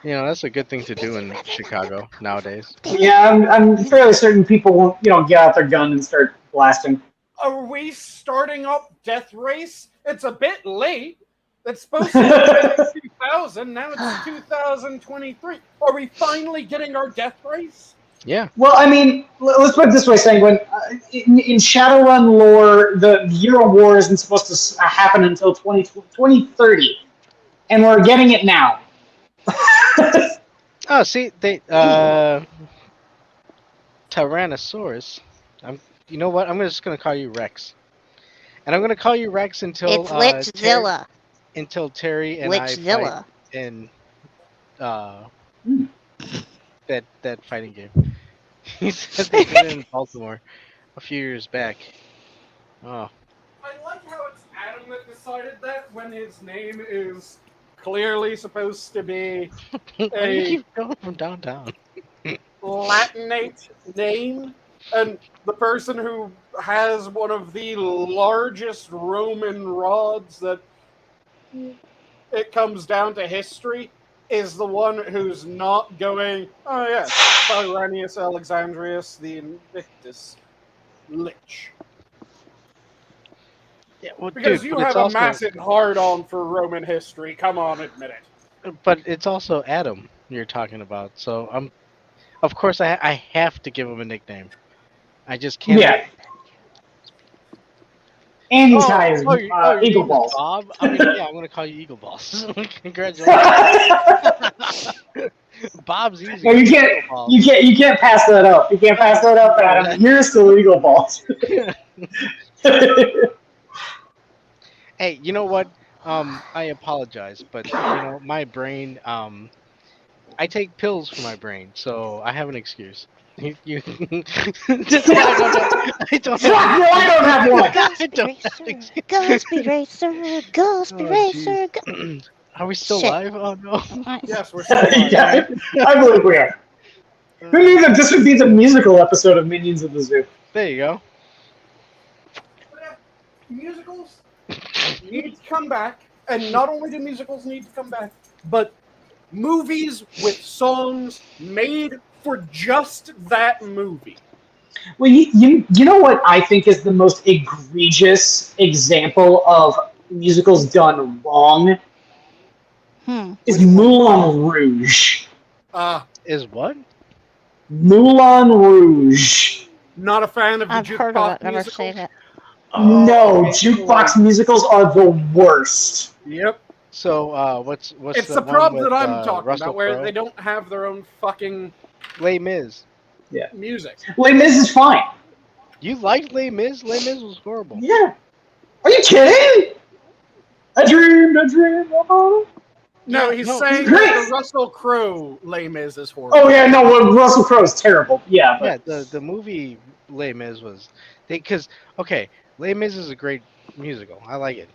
that's a good thing to do in Chicago nowadays. Yeah, I'm fairly certain people won't, get out their gun and start blasting. Are we starting up Death Race? It's a bit late. It's supposed to have been 2000. Now it's 2023. Are we finally getting our Death Race? Yeah. Well, I mean, let's put it this way, Sanguine. In Shadowrun lore, the Year of War isn't supposed to happen until 2030, and we're getting it now. Oh, see, they Tyrannosaurus. You know what? I'm just gonna call you Rex, and I'm gonna call you Rex until It's Lichzilla. until Terry and I fight Lichzilla. in that fighting game. He said they did it in Baltimore a few years back. Oh. I like how it's Adam that decided that when his name is clearly supposed to be Why do you a keep going from downtown? Latinate name, and the person who has one of the largest Roman rods that it comes down to history is the one who's not going, oh yes, Tyrannus Alexandrius the Invictus Lich. Yeah, well, Because dude, you but have it's a also, massive hard-on for Roman history, come on, admit it. but it's also Adam you're talking about. So of course, I have to give him a nickname. I just can't. Yeah. And he's high as your Eagle name is Balls. Bob? I mean, yeah, I'm gonna call you Eagle Balls. Congratulations. Bob's easy. No, you can't. Eagle Balls. You can't pass that up. You can't pass that up, Adam. You're still Eagle Balls. Hey, you know what? I apologize, but my brain. I take pills for my brain, so I have an excuse. I don't Fuck, no, I don't have one. Ghostby Racer, Ghostby Oh, Racer. Are we still Shit. live? Oh no. Yes, we're still alive. Yeah, I believe we are. Who knew that this would be the musical episode of Minions of the Zoo? There you go. Musicals need to come back, and not only do musicals need to come back, but movies with songs made for just that movie. Well, you know what I think is the most egregious example of musicals done wrong is Moulin Rouge. Is what? Moulin Rouge. Not a fan of the I've heard of it, never musical. seen it. No, jukebox musicals are the worst. Yep. So, what's It's the the one problem with, that I'm talking Russell about, where Crowe? they don't have their own fucking Les Mis. music. Les Mis is fine. You liked Les Mis? Les Mis was horrible. Yeah. Are you kidding? I dreamed about it. No, Yeah, he's no, saying great. that the Russell Crowe Les Mis is horrible. Oh yeah, no, well, Russell Crowe is terrible. Yeah, Yeah, but the movie Les Mis was because okay, Les Mis is a great musical. I like it.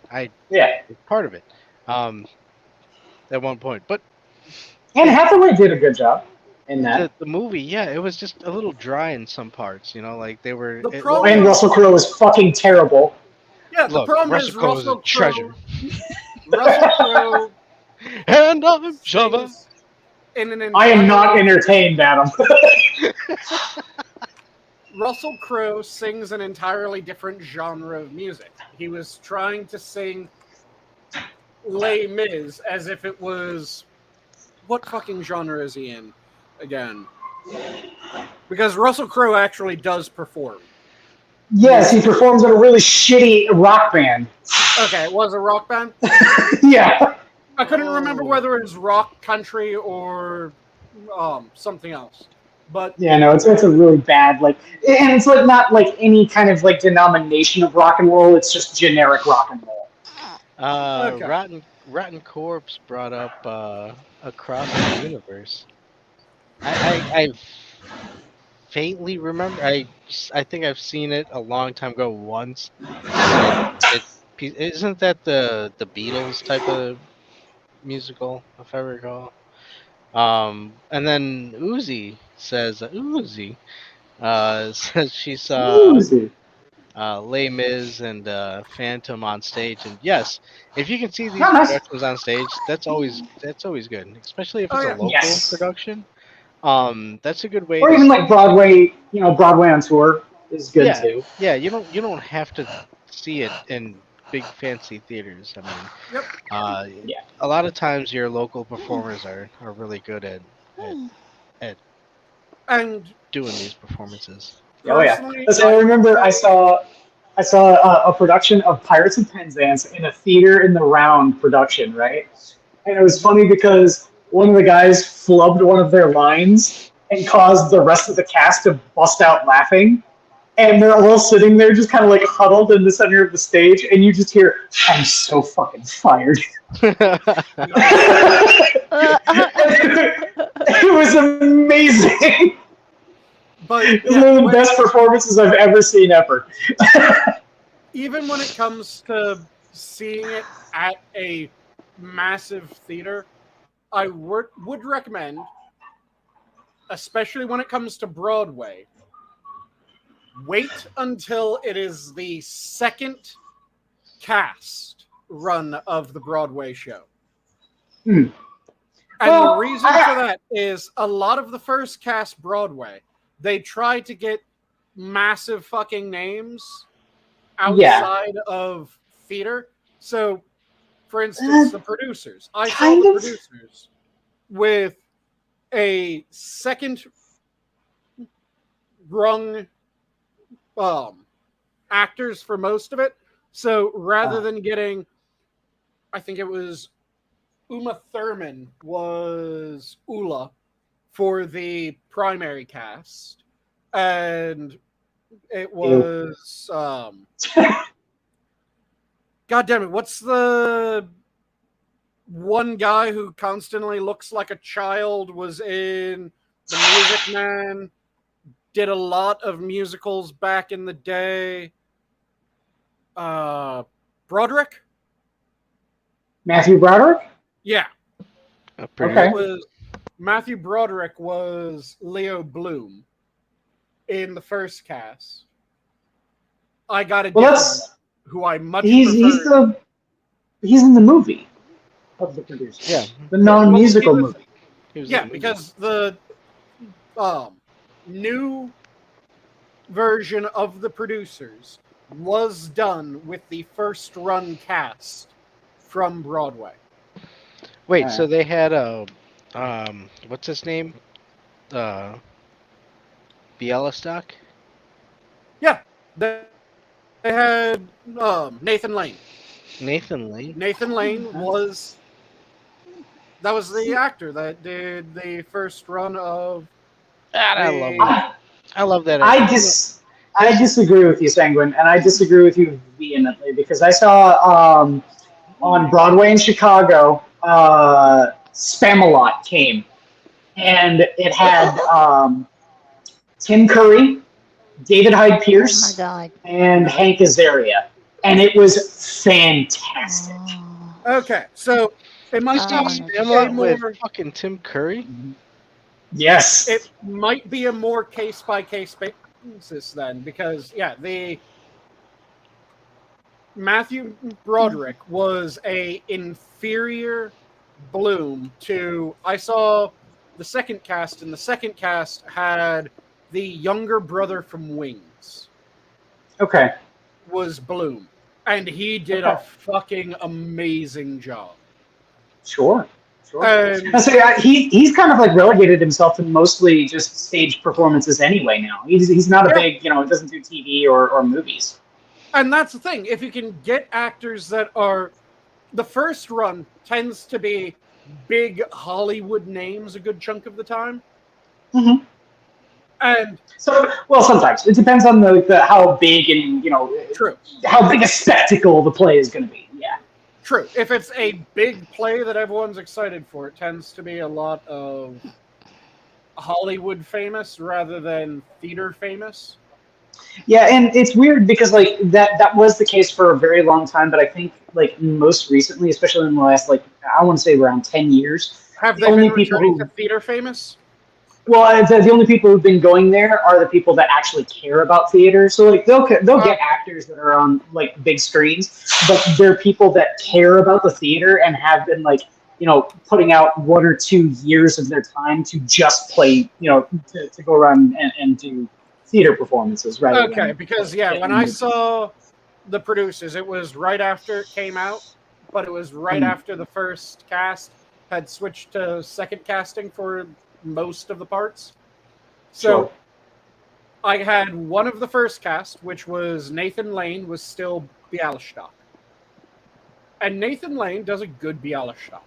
yeah. It's part of it. At one point, but Anne Hathaway did a good job in that. the movie, yeah, it was just a little dry in some parts. Like they were. The problem- And Russell Crowe is fucking terrible. Yeah, the Look, problem Russell is Crowe is a Russell treasure. Crowe. Russell Crowe And I'm Java. sings in an I am not entirely- entertained, Adam. Russell Crowe sings an entirely different genre of music. He was trying to sing Les Mis as if it was... What fucking genre is he in again? Because Russell Crowe actually does perform. Yes, he performs in a really shitty rock band. Okay, it was a rock band. Yeah. I couldn't remember whether it was rock, country, or something else. But Yeah, no, it's a really bad, and it's not any kind of denomination of rock and roll, it's just generic rock and roll. Okay. Rotten Corpse brought up Across the Universe. I faintly remember. I think I've seen it a long time ago once. Isn't that the Beatles type of musical, if I recall? And then Uzi says she saw Oozy. Les Mis and Phantom on stage. And yes, if you can see these Oh, nice. productions on stage, that's always good, especially if Oh, it's a yeah. local Yes. production. That's a good way Or to even like Broadway, Broadway on tour is good too. yeah, you don't have to see it in big fancy theaters. I mean, Yep. Yeah. a lot of times your local performers are really good at And doing these performances. Oh yeah. personally, Listen, I remember I saw a production of Pirates of Penzance in a theater in the round production, right? And it was funny because one of the guys flubbed one of their lines and caused the rest of the cast to bust out laughing. And they're all sitting there just kind of like huddled in the center of the stage, and you just hear, "I'm so fucking fired." It was amazing. but It was yeah, one of the best performances I've ever seen ever. even when it comes to seeing it at a massive theater, I would recommend, especially when it comes to Broadway, wait until it is the second cast run of the Broadway show. Hmm. And Well, the reason for that is a lot of the first cast Broadway, they try to get massive fucking names outside of theater. So, for instance, the producers. I saw the producers with a second rung actors for most of it. So rather than getting, I think it was Uma Thurman was Ula for the primary cast, and it was God damn it, what's the one guy who constantly looks like a child, was in The Music Man, did a lot of musicals back in the day. Broderick? Matthew Broderick? Yeah. Okay. It was Matthew Broderick was Leo Bloom in the first cast. I got a different who I much prefer. He's in the movie of the producer. Yeah. The non-musical movie. Yeah, because the new version of the producers was done with the first run cast from Broadway. Wait, so they had a what's his name? Bialystock? Yeah, they had Nathan Lane. Nathan Lane? Nathan Lane was the actor that did the first run of. I love that. I disagree with you, Sanguine, and I disagree with you vehemently because I saw on Broadway in Chicago, Spamalot came, and it had Tim Curry, David Hyde Pierce, and Hank Azaria, and it was fantastic. Okay, so it might be Spamalot with fucking Tim Curry. Yes, it might be a more case-by-case basis then, because the Matthew Broderick was a inferior Bloom to. I saw the second cast, and the second cast had the younger brother from Wings. Okay, was Bloom, and he did a fucking amazing job. Sure. He's kind of like relegated himself to mostly just stage performances anyway now. He's not a big, doesn't do TV or movies. And that's the thing. If you can get actors that are... The first run tends to be big Hollywood names a good chunk of the time. Mm-hmm. And sometimes. It depends on the how big and, true. How big a spectacle the play is going to be. Yeah. True. If it's a big play that everyone's excited for, it tends to be a lot of Hollywood famous rather than theater famous. Yeah, and it's weird because that was the case for a very long time, but I think most recently, especially in the last I want to say around 10 years, have they been returning to theater famous? Well, the only people who've been going there are the people that actually care about theater. So like they'll get actors that are on like big screens, but they're people that care about the theater and have been like putting out 1 or 2 years of their time to just play to go around and do theater performances rather than because when I saw the producers, it was right after it came out, but it was right after the first cast had switched to second casting for most of the parts. So Sure. I had one of the first cast, which was Nathan Lane, was still Bialystok. And Nathan Lane does a good Bialystok.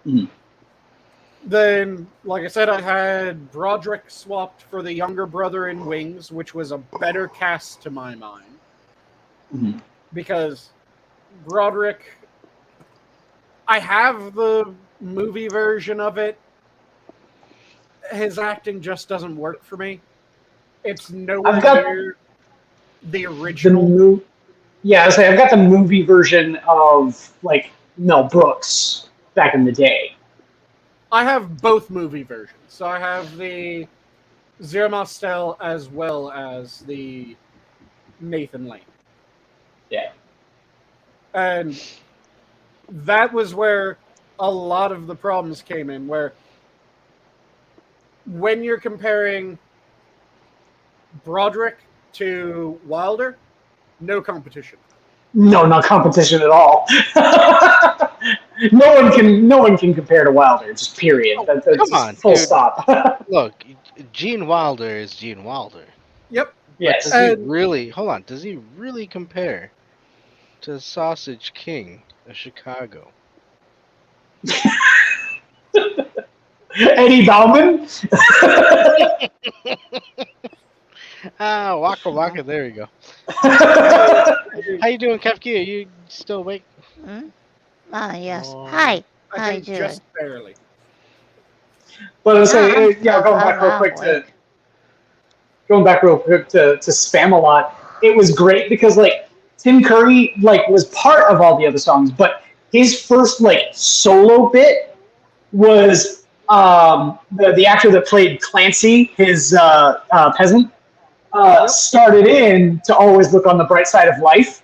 Mhm. Then, like I said, I had Broderick swapped for the younger brother in Wings, which was a better cast to my mind. Mhm. Because Broderick, I have the movie version of it. His acting just doesn't work for me. It's nowhere near the original. I've got the movie version of like Mel Brooks back in the day. I have both movie versions. So I have the Zero Mostel as well as the Nathan Lane. Yeah. And that was where a lot of the problems came in, where when you're comparing Broderick to Wilder, no competition. No, not competition at all. No one can compare to Wilder. Just period. That's come on, full dude. stop. Look, Gene Wilder is Gene Wilder. Yep. Yes. Does he really? Hold on. Does he really compare to Sausage King of Chicago? Eddie Bauman. Waka Waka. There we go. How you doing, Kefki? Are you still awake? Yes. Oh. Hi. I How you think doing? just barely. But I was saying, I'm going back real quick to Spam-A-Lot. It was great because like Tim Curry like was part of all the other songs, but his first like solo bit was the actor that played Clancy, his peasant, started in to Always Look on the Bright Side of Life,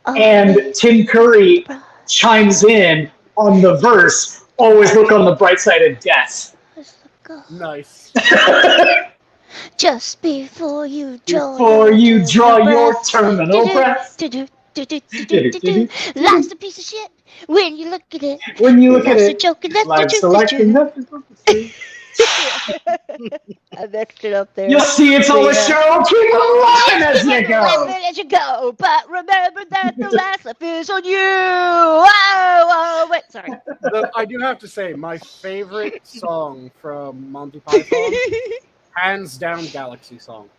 and Tim Curry chimes in on the verse, Always Look on the Bright Side of Death. Nice. Just before you draw your terminal breath. Life's a piece of shit when you look at it. When you look at Life's a it, joke and that's life's the truth. I mixed it up there. You'll see it's all a show. Keep on laughing as you go. As you go, but remember that the last laugh is on you. Oh, wait, sorry. I do have to say, my favorite song from Monty Python, hands down, Galaxy Song.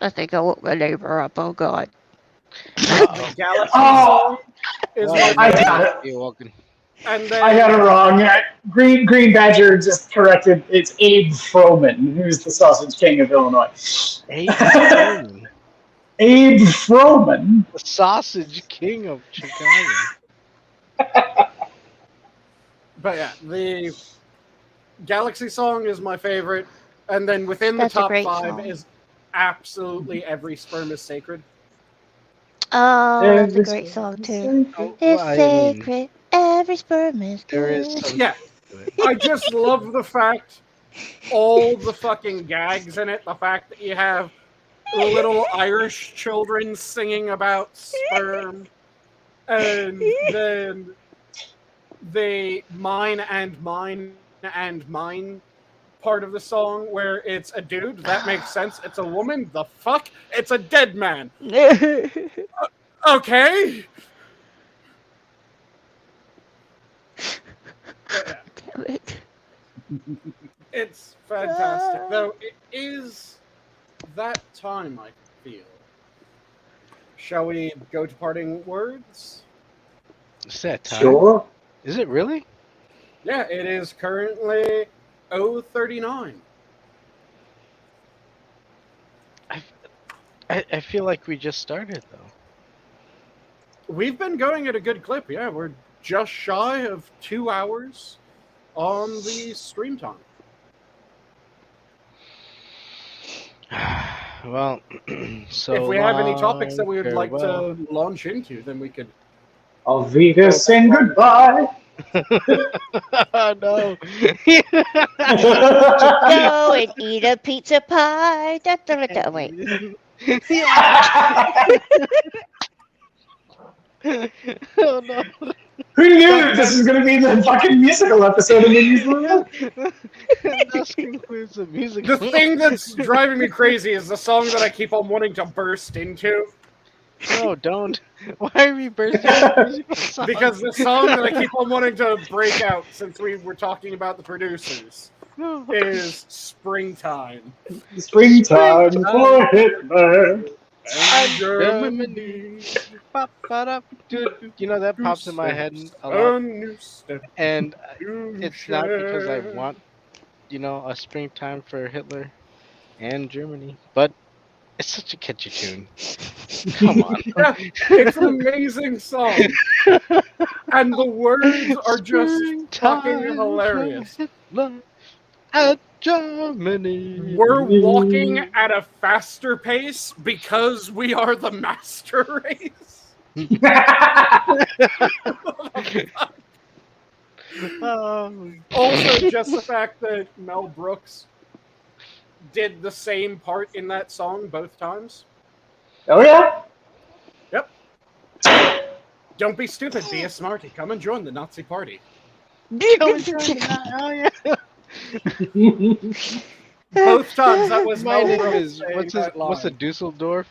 I think I woke my neighbor up. Oh God. The Galaxy Song is I got it. You're welcome. And then, I got it wrong. Green Badger just corrected. It's Abe Froman, who's the Sausage King of Illinois. Abe Froman. Abe Froman, The Sausage King of Chicago. But yeah, the Galaxy Song is my favorite, and then within That's the a top great 5 song. is absolutely Every Sperm is Sacred. Oh, that's a great song too. It's sacred. Every sperm is good. There is some Yeah, I just love the fact, all the fucking gags in it, the fact that you have little Irish children singing about sperm, and then the mine and mine part of the song where it's a dude. That makes sense. It's a woman. The fuck? It's a dead man. Okay. Damn it. It's fantastic. Though it is that time, I feel. Shall we go to parting words? Is that time? Sure. Is it really? Yeah, it is currently 0:39. I feel like we just started though. We've been going at a good clip. Yeah, we're just shy of 2 hours. on the stream time? Well, so If we have any topics that we would like farewell. to launch into, then we could. Auf Wiedersehen, goodbye. No. Go and eat a pizza pie. Da, da, da, da. Wait. Oh no. Who knew that this is going to be the fucking musical episode of the This concludes the music. The thing that's driving me crazy is the song that I keep on wanting to burst into. No, don't. Why are we bursting into musical songs? Because the song that I keep on wanting to break out since we were talking about the producers is Springtime. Springtime for Hitler. And Germany. Dude, you know, that pops in my head a A lot. new step And to it's not because I share. want, you know, a springtime for Hitler and Germany, but it's such a catchy tune. Come on. Yeah, it's an amazing song. And the words are just fucking hilarious. Hitler at Germany. We're walking at a faster pace because we are the master race. Also, just the fact that Mel Brooks did the same part in that song both times. Oh, yeah? Don't be stupid, be a smarty. Come and join the Nazi party. Oh yeah. Both times that was My Mel name Brooks is saying what's that a line. Dusseldorf,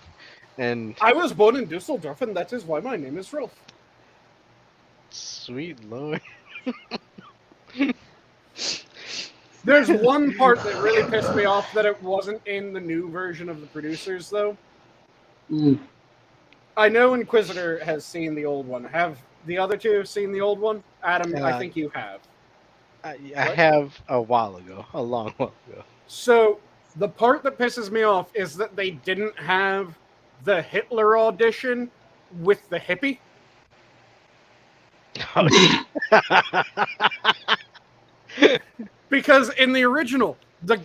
and I was born in Dusseldorf, and that is why my name is Rolf. sweet lord. There's one part that really pissed me off that it wasn't in the new version of the producers, though. Mm. I know Inquisitor has seen the old one. Have the other two seen the old one? Adam, I think you have. I have a while ago, a long while ago. So, the part that pisses me off is that they didn't have the Hitler audition with the hippie. Because in the original, the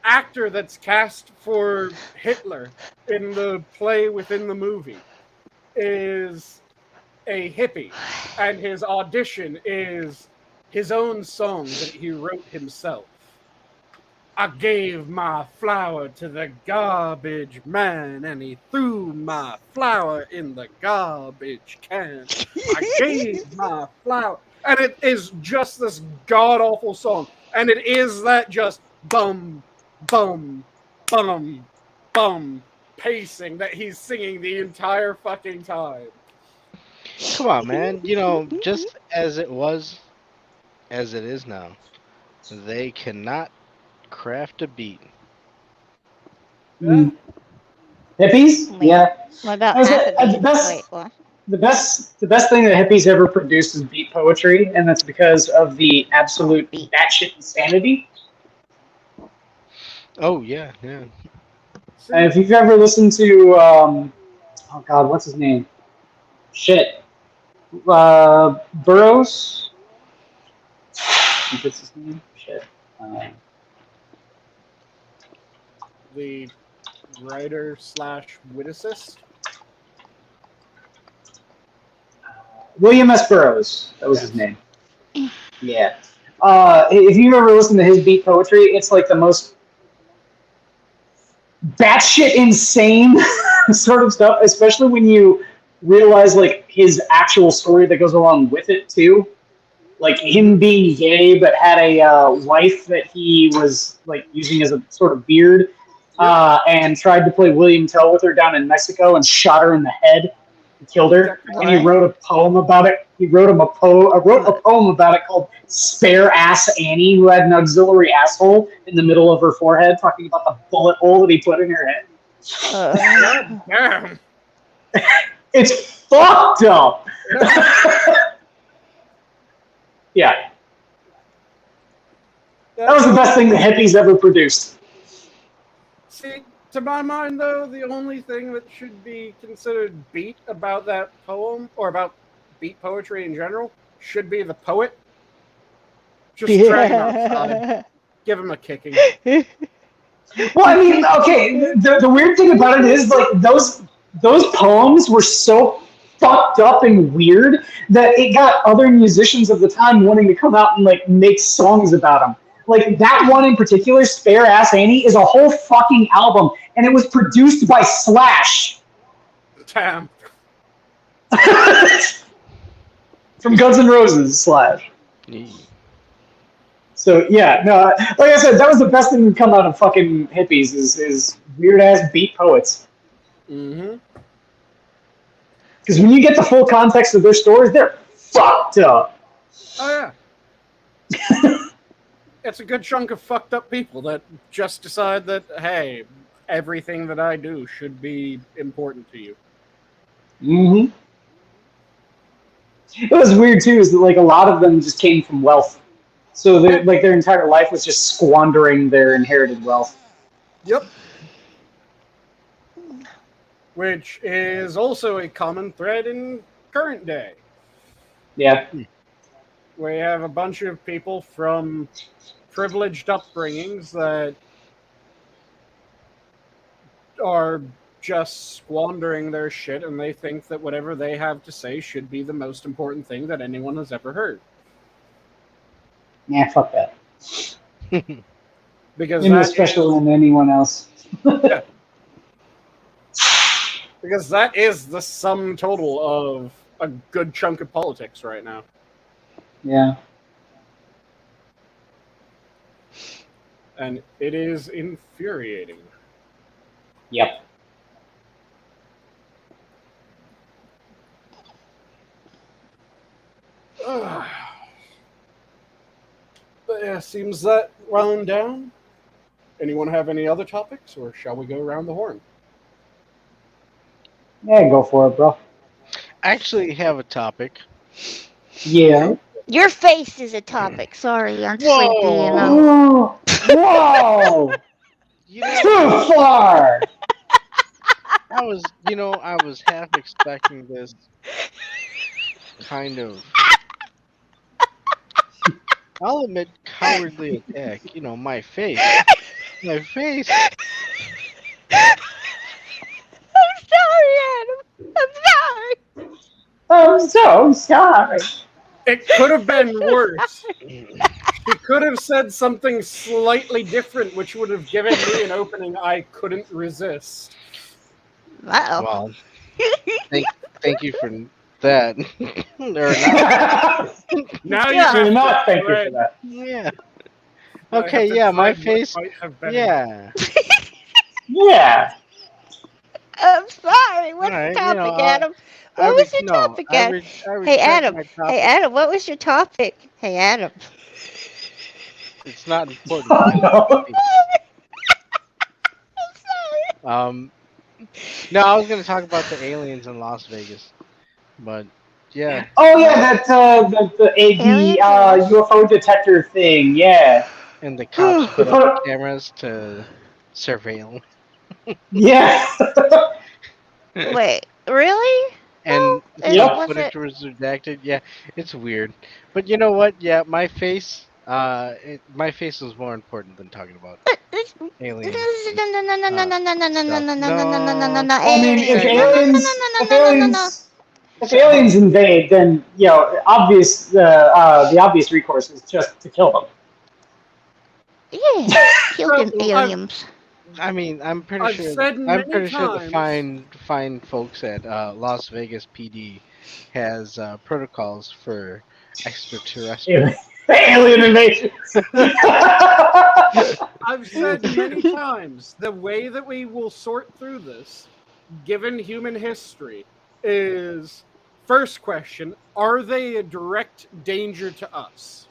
actor that's cast for Hitler in the play within the movie is a hippie, and his audition is his own song that he wrote himself. I gave my flower to the garbage man, and he threw my flower in the garbage can. I gave my flower. And it is just this god-awful song. And it is that just bum, bum, bum, bum pacing that he's singing the entire fucking time. Come on, man. You know, just as it was, as it is now, they cannot craft a beat. Mm. Hippies? Wait. Yeah. What about How's half it- a the beat? best- Wait, what? The best thing that hippies ever produced is beat poetry, and that's because of the absolute batshit insanity. Oh yeah, yeah. And if you've ever listened to, oh god, what's his name? Shit. Burroughs? I think that's his name. Shit. The writer/witticist. William S. Burroughs. That was his name. Yeah. If you've ever listened to his beat poetry, it's like the most batshit insane sort of stuff, especially when you realize like his actual story that goes along with it too. Like him being gay, but had a wife that he was like using as a sort of beard, and tried to play William Tell with her down in Mexico and shot her in the head and killed her. And he wrote a poem about it. He wrote a poem about it called "Spare Ass Annie," who had an auxiliary asshole in the middle of her forehead, talking about the bullet hole that he put in her head. God damn. It's fucked up. Yeah. That was the best thing the hippies ever produced. See, to my mind, though, the only thing that should be considered beat about that poem, or about beat poetry in general, should be the poet. Just drag him outside. Give him a kicking. Well, I mean, okay. The weird thing about it is, like, those poems were so fucked up and weird that it got other musicians of the time wanting to come out and like make songs about them. Like that one in particular, "Spare Ass Annie," is a whole fucking album, and it was produced by Slash. Damn. From Guns N' Roses, Slash. Yeah. So yeah, no, like I said, that was the best thing to come out of fucking hippies is weird ass beat poets. Mm-hmm. Because when you get the full context of their stories, they're fucked up. Oh yeah. It's a good chunk of fucked up people that just decide that, hey, everything that I do should be important to you. Mm-hmm. It was weird too, is that like a lot of them just came from wealth. So like their entire life was just squandering their inherited wealth. Yep. Which is also a common thread in current day. Yeah. We have a bunch of people from privileged upbringings that are just squandering their shit, and they think that whatever they have to say should be the most important thing that anyone has ever heard. Yeah, fuck that. Because Any that special is- than anyone else. Yeah. Because that is the sum total of a good chunk of politics right now. Yeah. And it is infuriating. Yep. But yeah, seems that wound down. Anyone have any other topics, or shall we go around the horn? Yeah, go for it, bro. I actually have a topic. Yeah. Your face is a topic. Sorry, I'm Whoa. sleepy and Whoa! You know, Too far! I was half expecting this kind of, I'll admit, cowardly attack. You know, my face. My face. I'm sorry, Adam. I'm sorry. I'm so sorry. It could have been worse. He could have said something slightly different, which would have given me an opening I couldn't resist. Uh-oh. Well, thank you for that. Or not. Now you Yeah. have Do not to thank you for dread- that. Yeah. I have Okay, to yeah, my dread what face. might have been. Yeah. Yeah. I'm sorry. What's Alright, the topic, you know, Adam? What was your topic, Adam? Hey, Adam. Hey, Adam, what was your topic? Hey, Adam. It's not important. Oh, no. I'm sorry. No, I was gonna talk about the aliens in Las Vegas, but yeah, Oh yeah, that the Aliens? UFO detector thing. Yeah. and the cops put up cameras to surveil, Yeah. Wait, really? and It some was footage it- was redacted. Yeah, it's weird, but you know what? Yeah, my face. My face was more important than talking about aliens. I mean, if aliens invade, then the obvious recourse is just to kill them. Yeah, kill them Well, aliens. I mean, I'm pretty I've sure. said I'm many pretty sure the times- fine folks at Las Vegas PD has protocols for extraterrestrial. Alien invasion. I've said many times, the way that we will sort through this, given human history, is first question, are they a direct danger to us?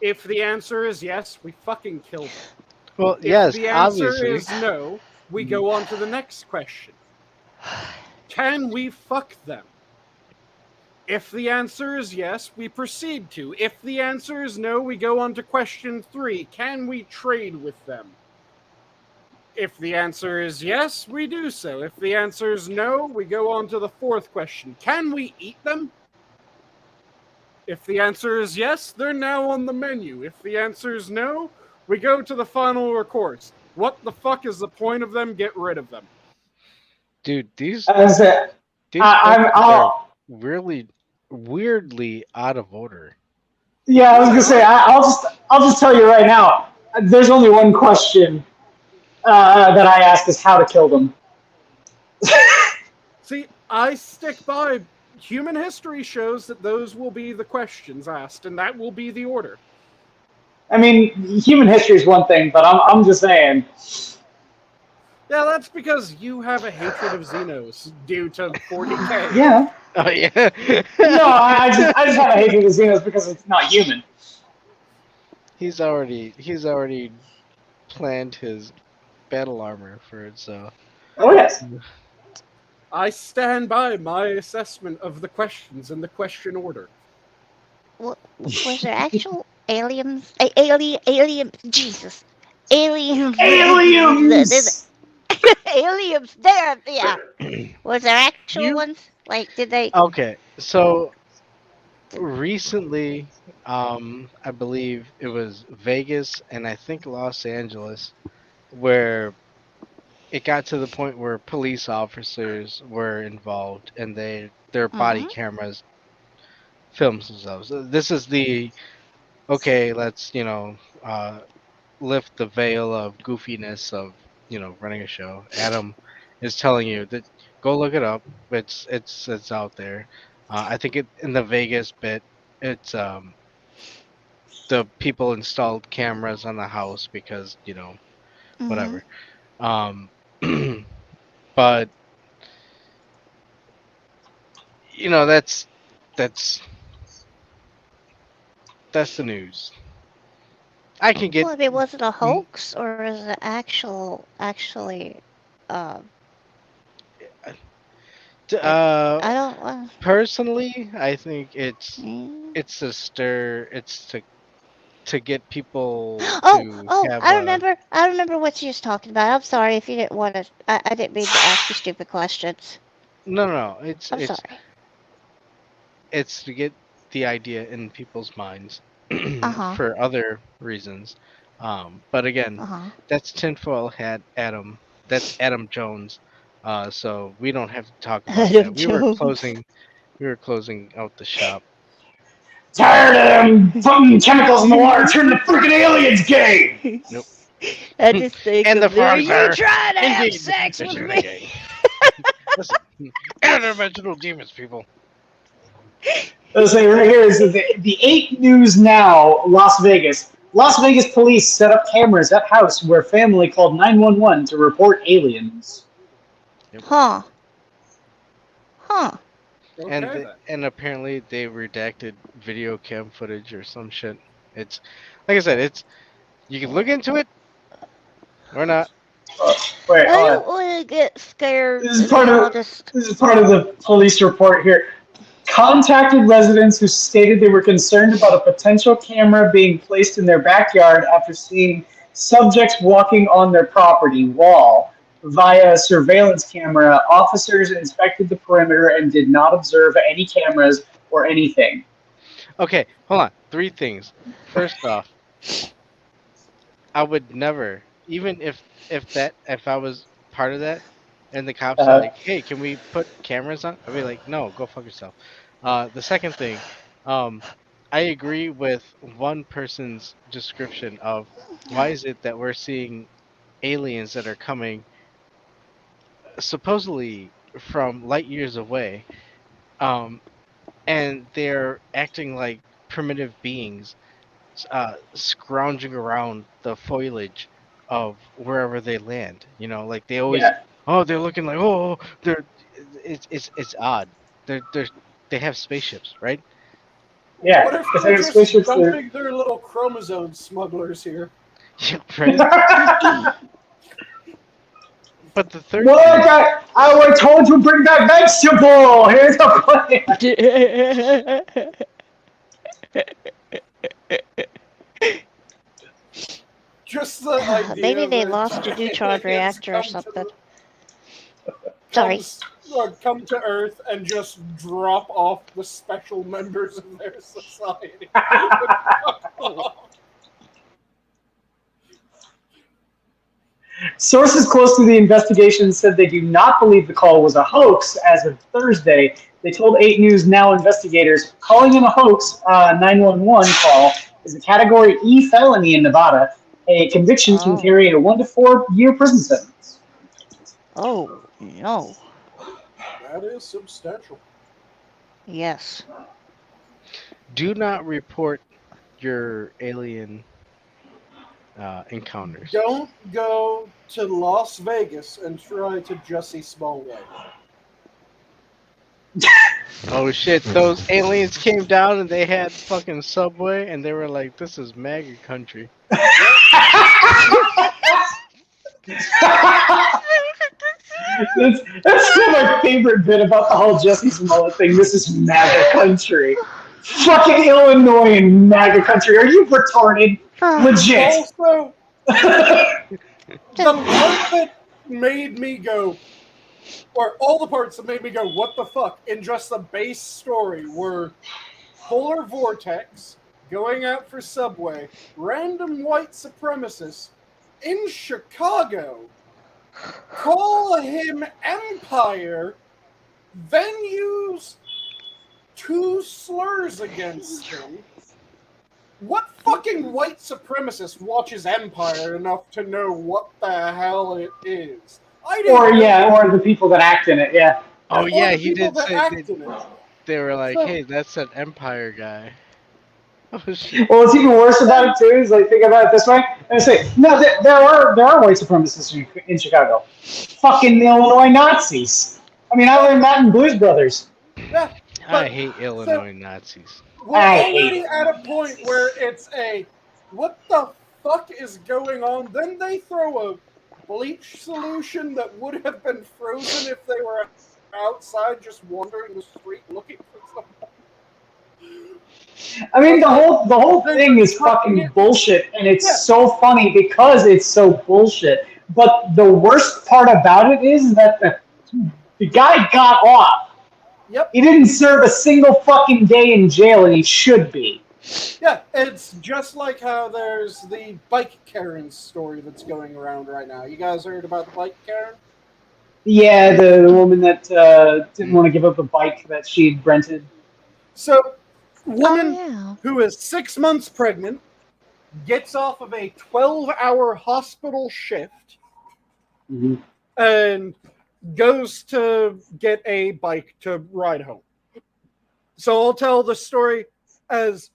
If the answer is yes, we fucking kill them. Well, If yes, the answer obviously. is no, we go on to the next question. Can we fuck them? If the answer is yes, we proceed to. If the answer is no, we go on to question 3. Can we trade with them? If the answer is yes, we do so. If the answer is no, we go on to the 4th question. Can we eat them? If the answer is yes, they're now on the menu. If the answer is no, we go to the final recourse. What the fuck is the point of them? Get rid of them. Dude, these As I, these I'm, questions are I'll, weirdly out of order. yeah, I was gonna say I'll just tell you right now. There's only one question that I ask is how to kill them. See, I stick by. Human history shows that those will be the questions asked, and that will be the order. I mean, human history is one thing, but I'm just saying. Yeah, that's because you have a hatred of Xenos due to 40k. Yeah. Oh yeah. No, I just have a hatred of Xenos because it's not human. He's already planned his battle armor for it, so Oh yes. I stand by my assessment of the questions and the question order. Was there actual aliens? Alien. Jesus. Aliens. Aliens. Aliens. There. Yeah. Was there actual ones? Like, did they? okay. So recently, I believe it was Vegas and I think Los Angeles, where it got to the point where police officers were involved and their body cameras films themselves. This is the okay. Let's lift the veil of goofiness of running a show. Adam is telling you that go look it up. It's out there. I think in the Vegas bit, it's the people installed cameras on the house because whatever. But that's that's the news. I can get Well, I mean, was it a hoax or is it actually? I don't. personally, I think it's Mm. a stir. It's to get people to Oh! have I remember what you was talking about. I'm sorry if you didn't want to. I didn't mean to ask you stupid questions. no. It's I'm sorry. it's to get the idea in people's minds Uh-huh. for other reasons. But again, Uh-huh. that's tinfoil hat Adam. That's Adam Jones. So we don't have to talk about Adam that. Jones. We were closing out the shop. Tired of them putting chemicals in the water, turn the freaking aliens gay. Nope. I just think And of the frogs you are trying to have indeed sex with officially me. gay. Listen, interdimensional demons, people. Let's say right here is the 8 News Now, Las Vegas. Las Vegas police set up cameras at house where family called 911 to report aliens. Huh. Okay, then. And apparently they redacted video cam footage or some shit. It's like I said, it's you can look into it or not. Wait, I hold on. don't want to get scared. This is part of the police report here. Contacted residents who stated they were concerned about a potential camera being placed in their backyard after seeing subjects walking on their property wall. Via a surveillance camera, officers inspected the perimeter and did not observe any cameras or anything. Okay, hold on. 3 things. First off, I would never, even if I was part of that, and the cops are like, "Hey, can we put cameras on?" I'd be like, "No, go fuck yourself." The second thing, I agree with one person's description of why is it that we're seeing aliens that are coming supposedly from light years away, and they're acting like primitive beings, scrounging around the foliage of wherever they land. Like they always, Yeah. they're looking like, they're, it's odd. They have spaceships, right? Yeah. What if If they're they're just spaceships, dumping their little chromosome smugglers here? Right. But the third Well, thing, I told to bring back vegetable. Here's the plan. Just the idea. Maybe they that lost a neutron aliens reactor or come to something. the- Sorry. comes come to Earth and just drop off the special members of their society. Sources close to the investigation said they do not believe the call was a hoax as of Thursday. They told 8 News Now investigators calling it a hoax 911 call is a Category E felony in Nevada. A conviction can carry a 1 to 4 year prison sentence. Oh, no. That is substantial. Yes. Do not report your alien encounters. Don't go to Las Vegas and try to Jussie Smollett. Oh shit, those aliens came down and they had fucking Subway and they were like, this is MAGA country. That's still my favorite bit about the whole Jussie Smollett thing. This is MAGA country. Fucking Illinois and MAGA country. Are you retarded? Legit. Also, the part that made me go, or all the parts that made me go, what the fuck, in just the base story were Polar Vortex going out for Subway, random white supremacists in Chicago call him Empire, then use 2 slurs against him. What fucking white supremacist watches Empire enough to know what the hell it is? I didn't Or the people that act in it, yeah. Oh Or yeah, the he people did that say act in it. they were like, hey, that's that Empire guy. Oh shit. Well, what's even worse about it too is like think about it this way. And say, no, there are white supremacists in Chicago. Fucking Illinois Nazis. I mean, I learned that in Blues Brothers. Yeah, I hate Illinois Nazis. we're already at a point where it's a, what the fuck is going on? Then they throw a bleach solution that would have been frozen if they were outside just wandering the street looking for something. I mean, the whole thing is fucking bullshit, and it's so funny because it's so bullshit. But the worst part about it is that the guy got off. Yep. He didn't serve a single fucking day in jail, and he should be. Yeah, it's just like how there's the bike Karen story that's going around right now. You guys heard about the bike Karen? Yeah, the woman that didn't want to give up a bike that she'd rented. So, woman who is 6 months pregnant gets off of a 12-hour hospital shift and goes to get a bike to ride home. So I'll tell the story as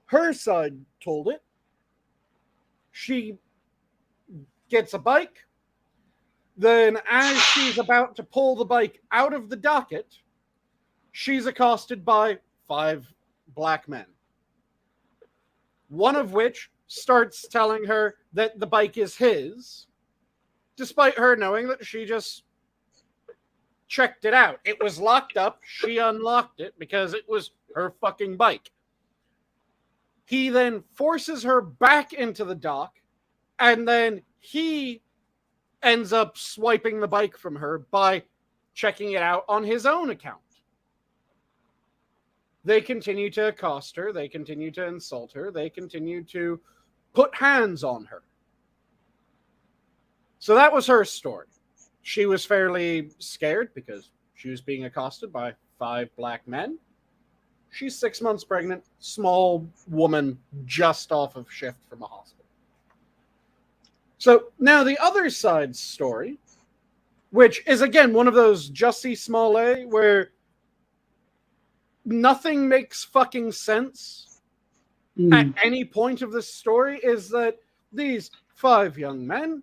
her side told it. She gets a bike. Then as she's about to pull the bike out of the docket, she's accosted by 5 black men. One of which starts telling her that the bike is his, despite her knowing that she just checked it out. It was locked up. She unlocked it because it was her fucking bike. He then forces her back into the dock, and then he ends up swiping the bike from her by checking it out on his own account. They continue to accost her. They continue to insult her. They continue to put hands on her. So that was her story. She was fairly scared because she was being accosted by 5 black men. She's 6 months pregnant, small woman just off of shift from a hospital. So now the other side's story, which is again one of those Jussie Smollett where nothing makes fucking sense at any point of this story, is that these 5 young men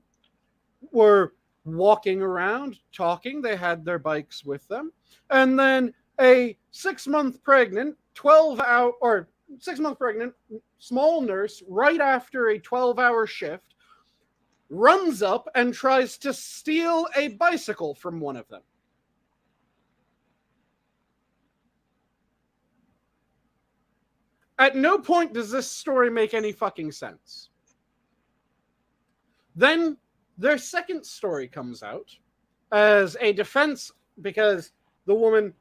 were walking around, talking. They had their bikes with them. And then a 6 month pregnant, 6 month pregnant small nurse, right after a 12-hour shift, runs up and tries to steal a bicycle from one of them. At no point does this story make any fucking sense. Then their second story comes out as a defense because the woman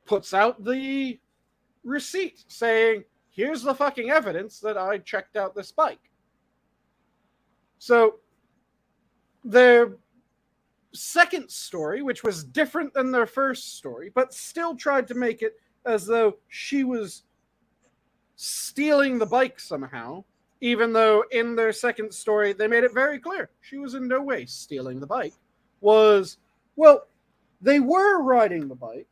puts out the receipt saying, here's the fucking evidence that I checked out this bike. So their second story, which was different than their first story, but still tried to make it as though she was stealing the bike somehow, even though in their second story they made it very clear she was in no way stealing the bike, was, well, they were riding the bike.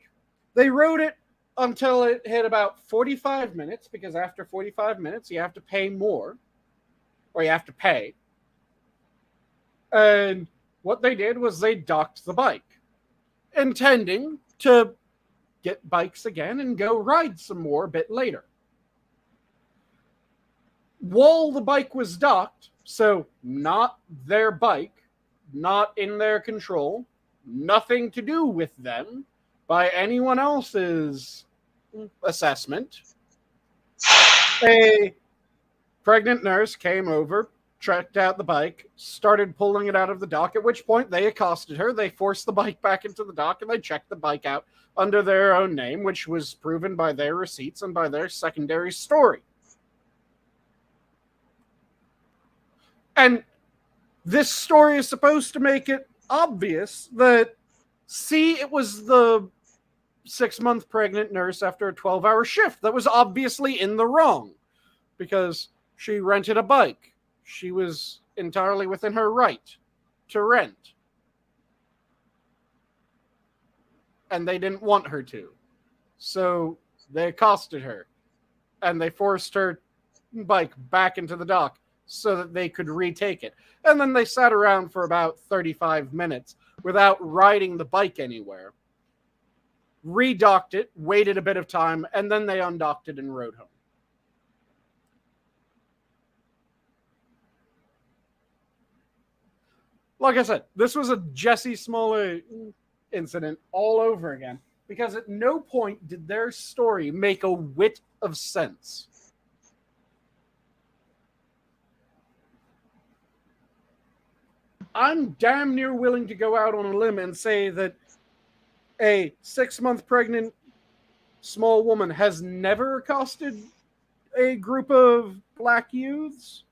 They rode it until it hit about 45 minutes, because after 45 minutes you have to pay more, or you have to pay. And what they did was they docked the bike, intending to get bikes again and go ride some more a bit later. While the bike was docked, so not their bike, not in their control, nothing to do with them by anyone else's assessment, a pregnant nurse came over, tracked out the bike, started pulling it out of the dock, at which point they accosted her. They forced the bike back into the dock, and they checked the bike out under their own name, which was proven by their receipts and by their secondary story. And this story is supposed to make it obvious that, see, it was the 6-month pregnant nurse after a 12-hour shift that was obviously in the wrong, because she rented a bike. She was entirely within her right to rent. And they didn't want her to. So they accosted her. And they forced her bike back into the dock so that they could retake it. And then they sat around for about 35 minutes without riding the bike anywhere. Redocked it, waited a bit of time, and then they undocked it and rode home. Like I said, this was a Jesse Smollett incident all over again, because at no point did their story make a whit of sense. I'm damn near willing to go out on a limb and say that a 6-month pregnant small woman has never accosted a group of black youths.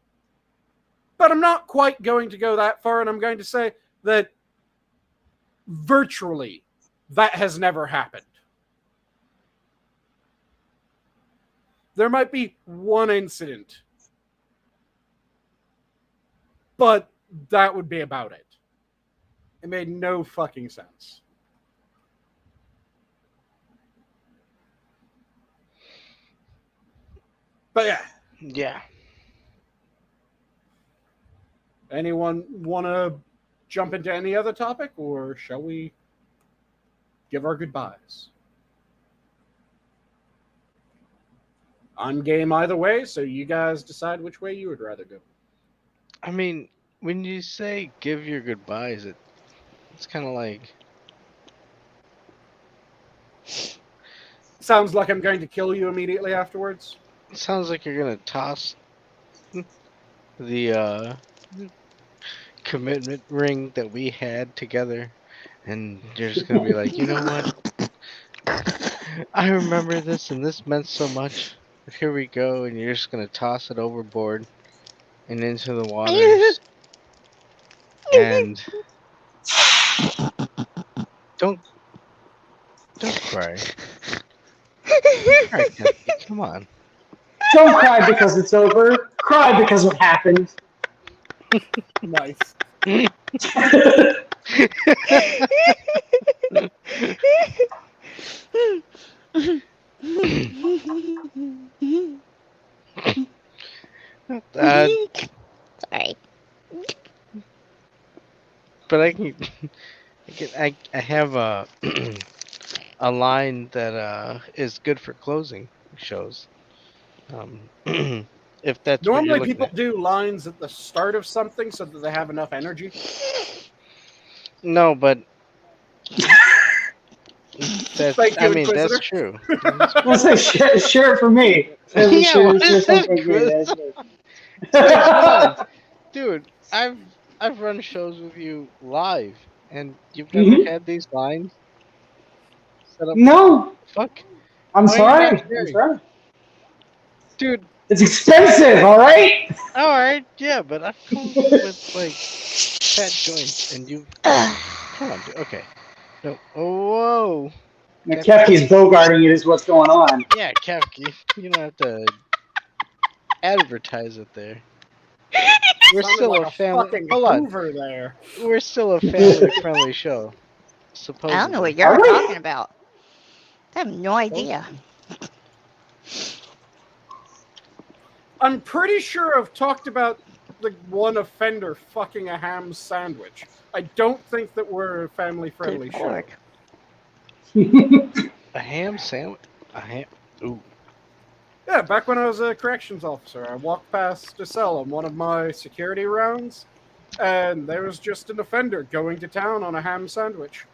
But I'm not quite going to go that far, and I'm going to say that virtually that has never happened. There might be one incident, but that would be about it. It made no fucking sense. But yeah. Yeah. Anyone want to jump into any other topic, or shall we give our goodbyes? I'm game either way, so you guys decide which way you would rather go. I mean, when you say give your goodbyes, it's kind of like... Sounds like I'm going to kill you immediately afterwards. It sounds like you're going to toss the commitment ring that we had together, and you're just going to be like, you know what? I remember this, and this meant so much. But here we go, and you're just going to toss it overboard and into the waters. And don't cry. Don't cry, Kathy. Come on. Don't cry because it's over. Cry because it happened. Nice. Sorry. But I have a a line that is good for closing shows. If that's what you're Normally looking people at. do lines at the start of something so that they have enough energy. No, but that's, Thank you, I mean, Inquisitor. that's true. Let's say share it for me. Yeah, Share what is something that, for me. Chris? That's good. Dude, I've run shows with you live, And you've never had these lines set up? No, Fuck. I'm Why are you not sorry. I'm sharing? sorry. Dude, It's expensive, all right? alright, yeah, but I've come with, like, fat joints, and you... Come on, dude. Okay. No. Oh, whoa. Now, Kefki. Kefki's bogarting it is what's going on. Yeah, Kefki. You don't have to advertise it there. We're Sounded still like a a family... fucking Hold on. Hoover there. We're still a family-friendly show. I don't know what Supposedly. you're Are we? talking about. I have no idea. I'm pretty sure I've talked about the one offender fucking a ham sandwich. I don't think that we're a family-friendly Good show. lord. A ham sandwich? A ham... Ooh. Yeah, back when I was a corrections officer, I walked past a cell on one of my security rounds, and there was just an offender going to town on a ham sandwich.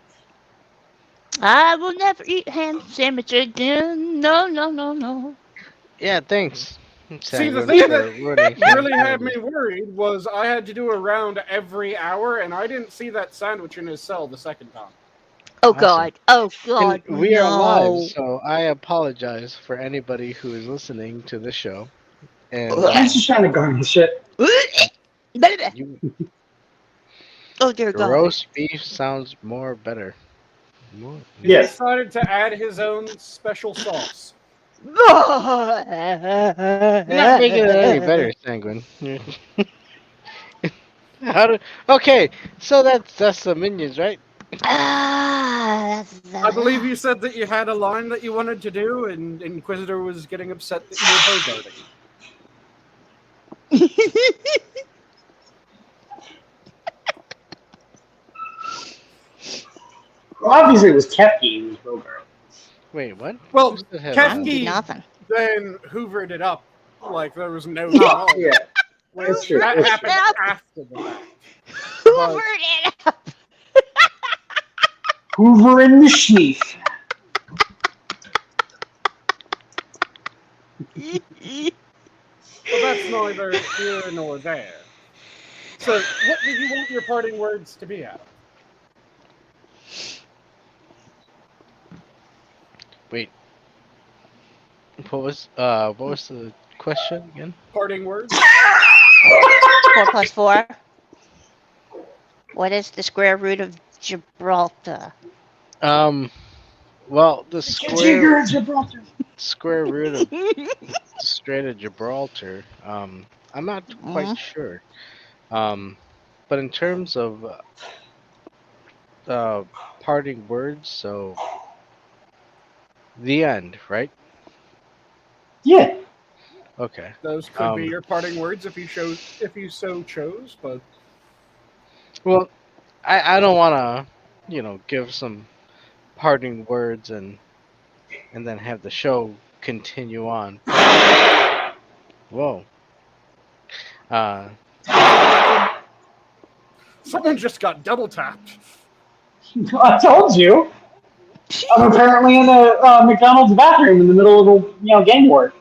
I will never eat ham sandwich again. No, no, no, no. Yeah, thanks. See, the Sanguine thing for that ruining really ham had me sandwich. worried was I had to do a round every hour, and I didn't see that sandwich in his cell the second time. Oh Awesome. god. Oh god. And we are live, no. so I apologize for anybody who is listening to this show. And I'm just trying to garnish it. you, Oh dear god. roast beef sounds more better. More. He Yes. decided to add his own special sauce. You're not making it any better, Sanguine. Okay, so that's the minions, right? I believe you said that you had a line that you wanted to do, and Inquisitor was getting upset that you were bogarting. Well, obviously, it was Kefki who was bogart. Wait, what? Well, Who said have Kefki- I did nothing. Then hoovered it up like there was no Yeah. tomorrow. Yeah, Which that's true. that That's happened true. after the fact. Hoovered it up. Hoover and the Schneef. But that's neither here nor there. So, what did you want your parting words to be, Adam? Wait. What was the question again? Parting words? 4 plus 4. What is the square root of Gibraltar? Well, the Jigger Gibraltar. square root of the Strait of Gibraltar. I'm not quite sure. But in terms of parting words, so the end, right? Yeah. Okay. Those could be your parting words if you so chose, but Well, I don't want to, give some parting words and then have the show continue on. Whoa. someone just got double tapped. I told you. I'm apparently in a McDonald's bathroom in the middle of a gang war.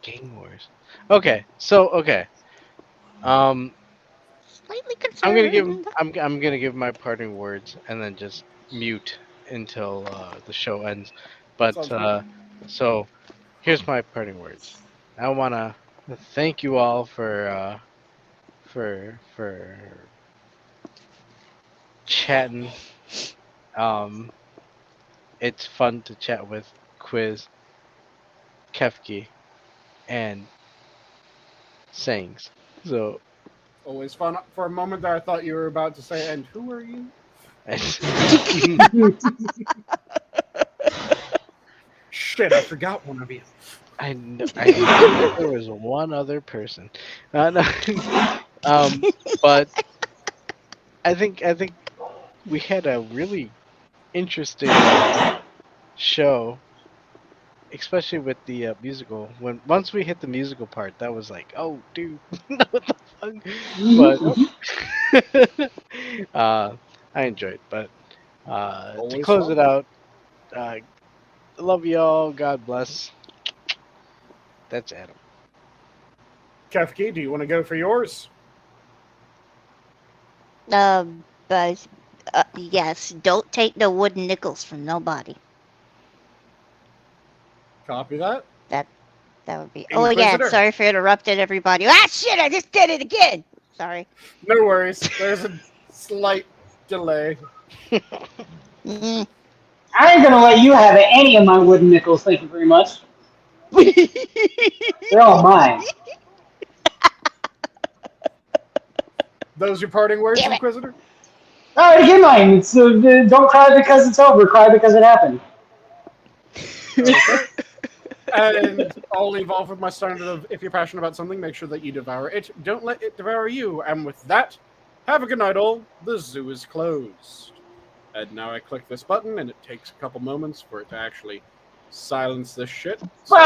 Gang Wars. Okay. So Slightly I'm gonna give concerned. I'm gonna give my parting words and then just mute until the show ends. But Sounds good. so here's my parting words. I wanna thank you all for chatting. It's fun to chat with Quiz, Kefki, and Sangs. So Always fun. For a moment there, I thought you were about to say, "And who are you?" Shit, I forgot one of you. I know there was one other person. No. But I think we had a really interesting show, especially with the musical. Once we hit the musical part, that was like, oh, dude, what the fuck? But I enjoyed. But to Always close fun. it out, love y'all. God bless. That's Adam. Kefki, do you want to go for yours? But yes, don't take no wooden nickels from nobody. Copy that. That would be. Oh yeah, Inquisitor. sorry for interrupting everybody. Ah shit! I just did it again. Sorry. No worries. There's a slight delay. Mm. I ain't gonna let you have any of my wooden nickels, thank you very much. They're all mine. Those your parting words, Damn it. Inquisitor? Alright, get mine. It's, don't cry because it's over, cry because it happened. Okay. And I'll leave off with my standard of, if you're passionate about something, make sure that you devour it. Don't let it devour you. And with that, have a good night all. The zoo is closed. And now I click this button, and it takes a couple moments for it to actually silence this shit. So-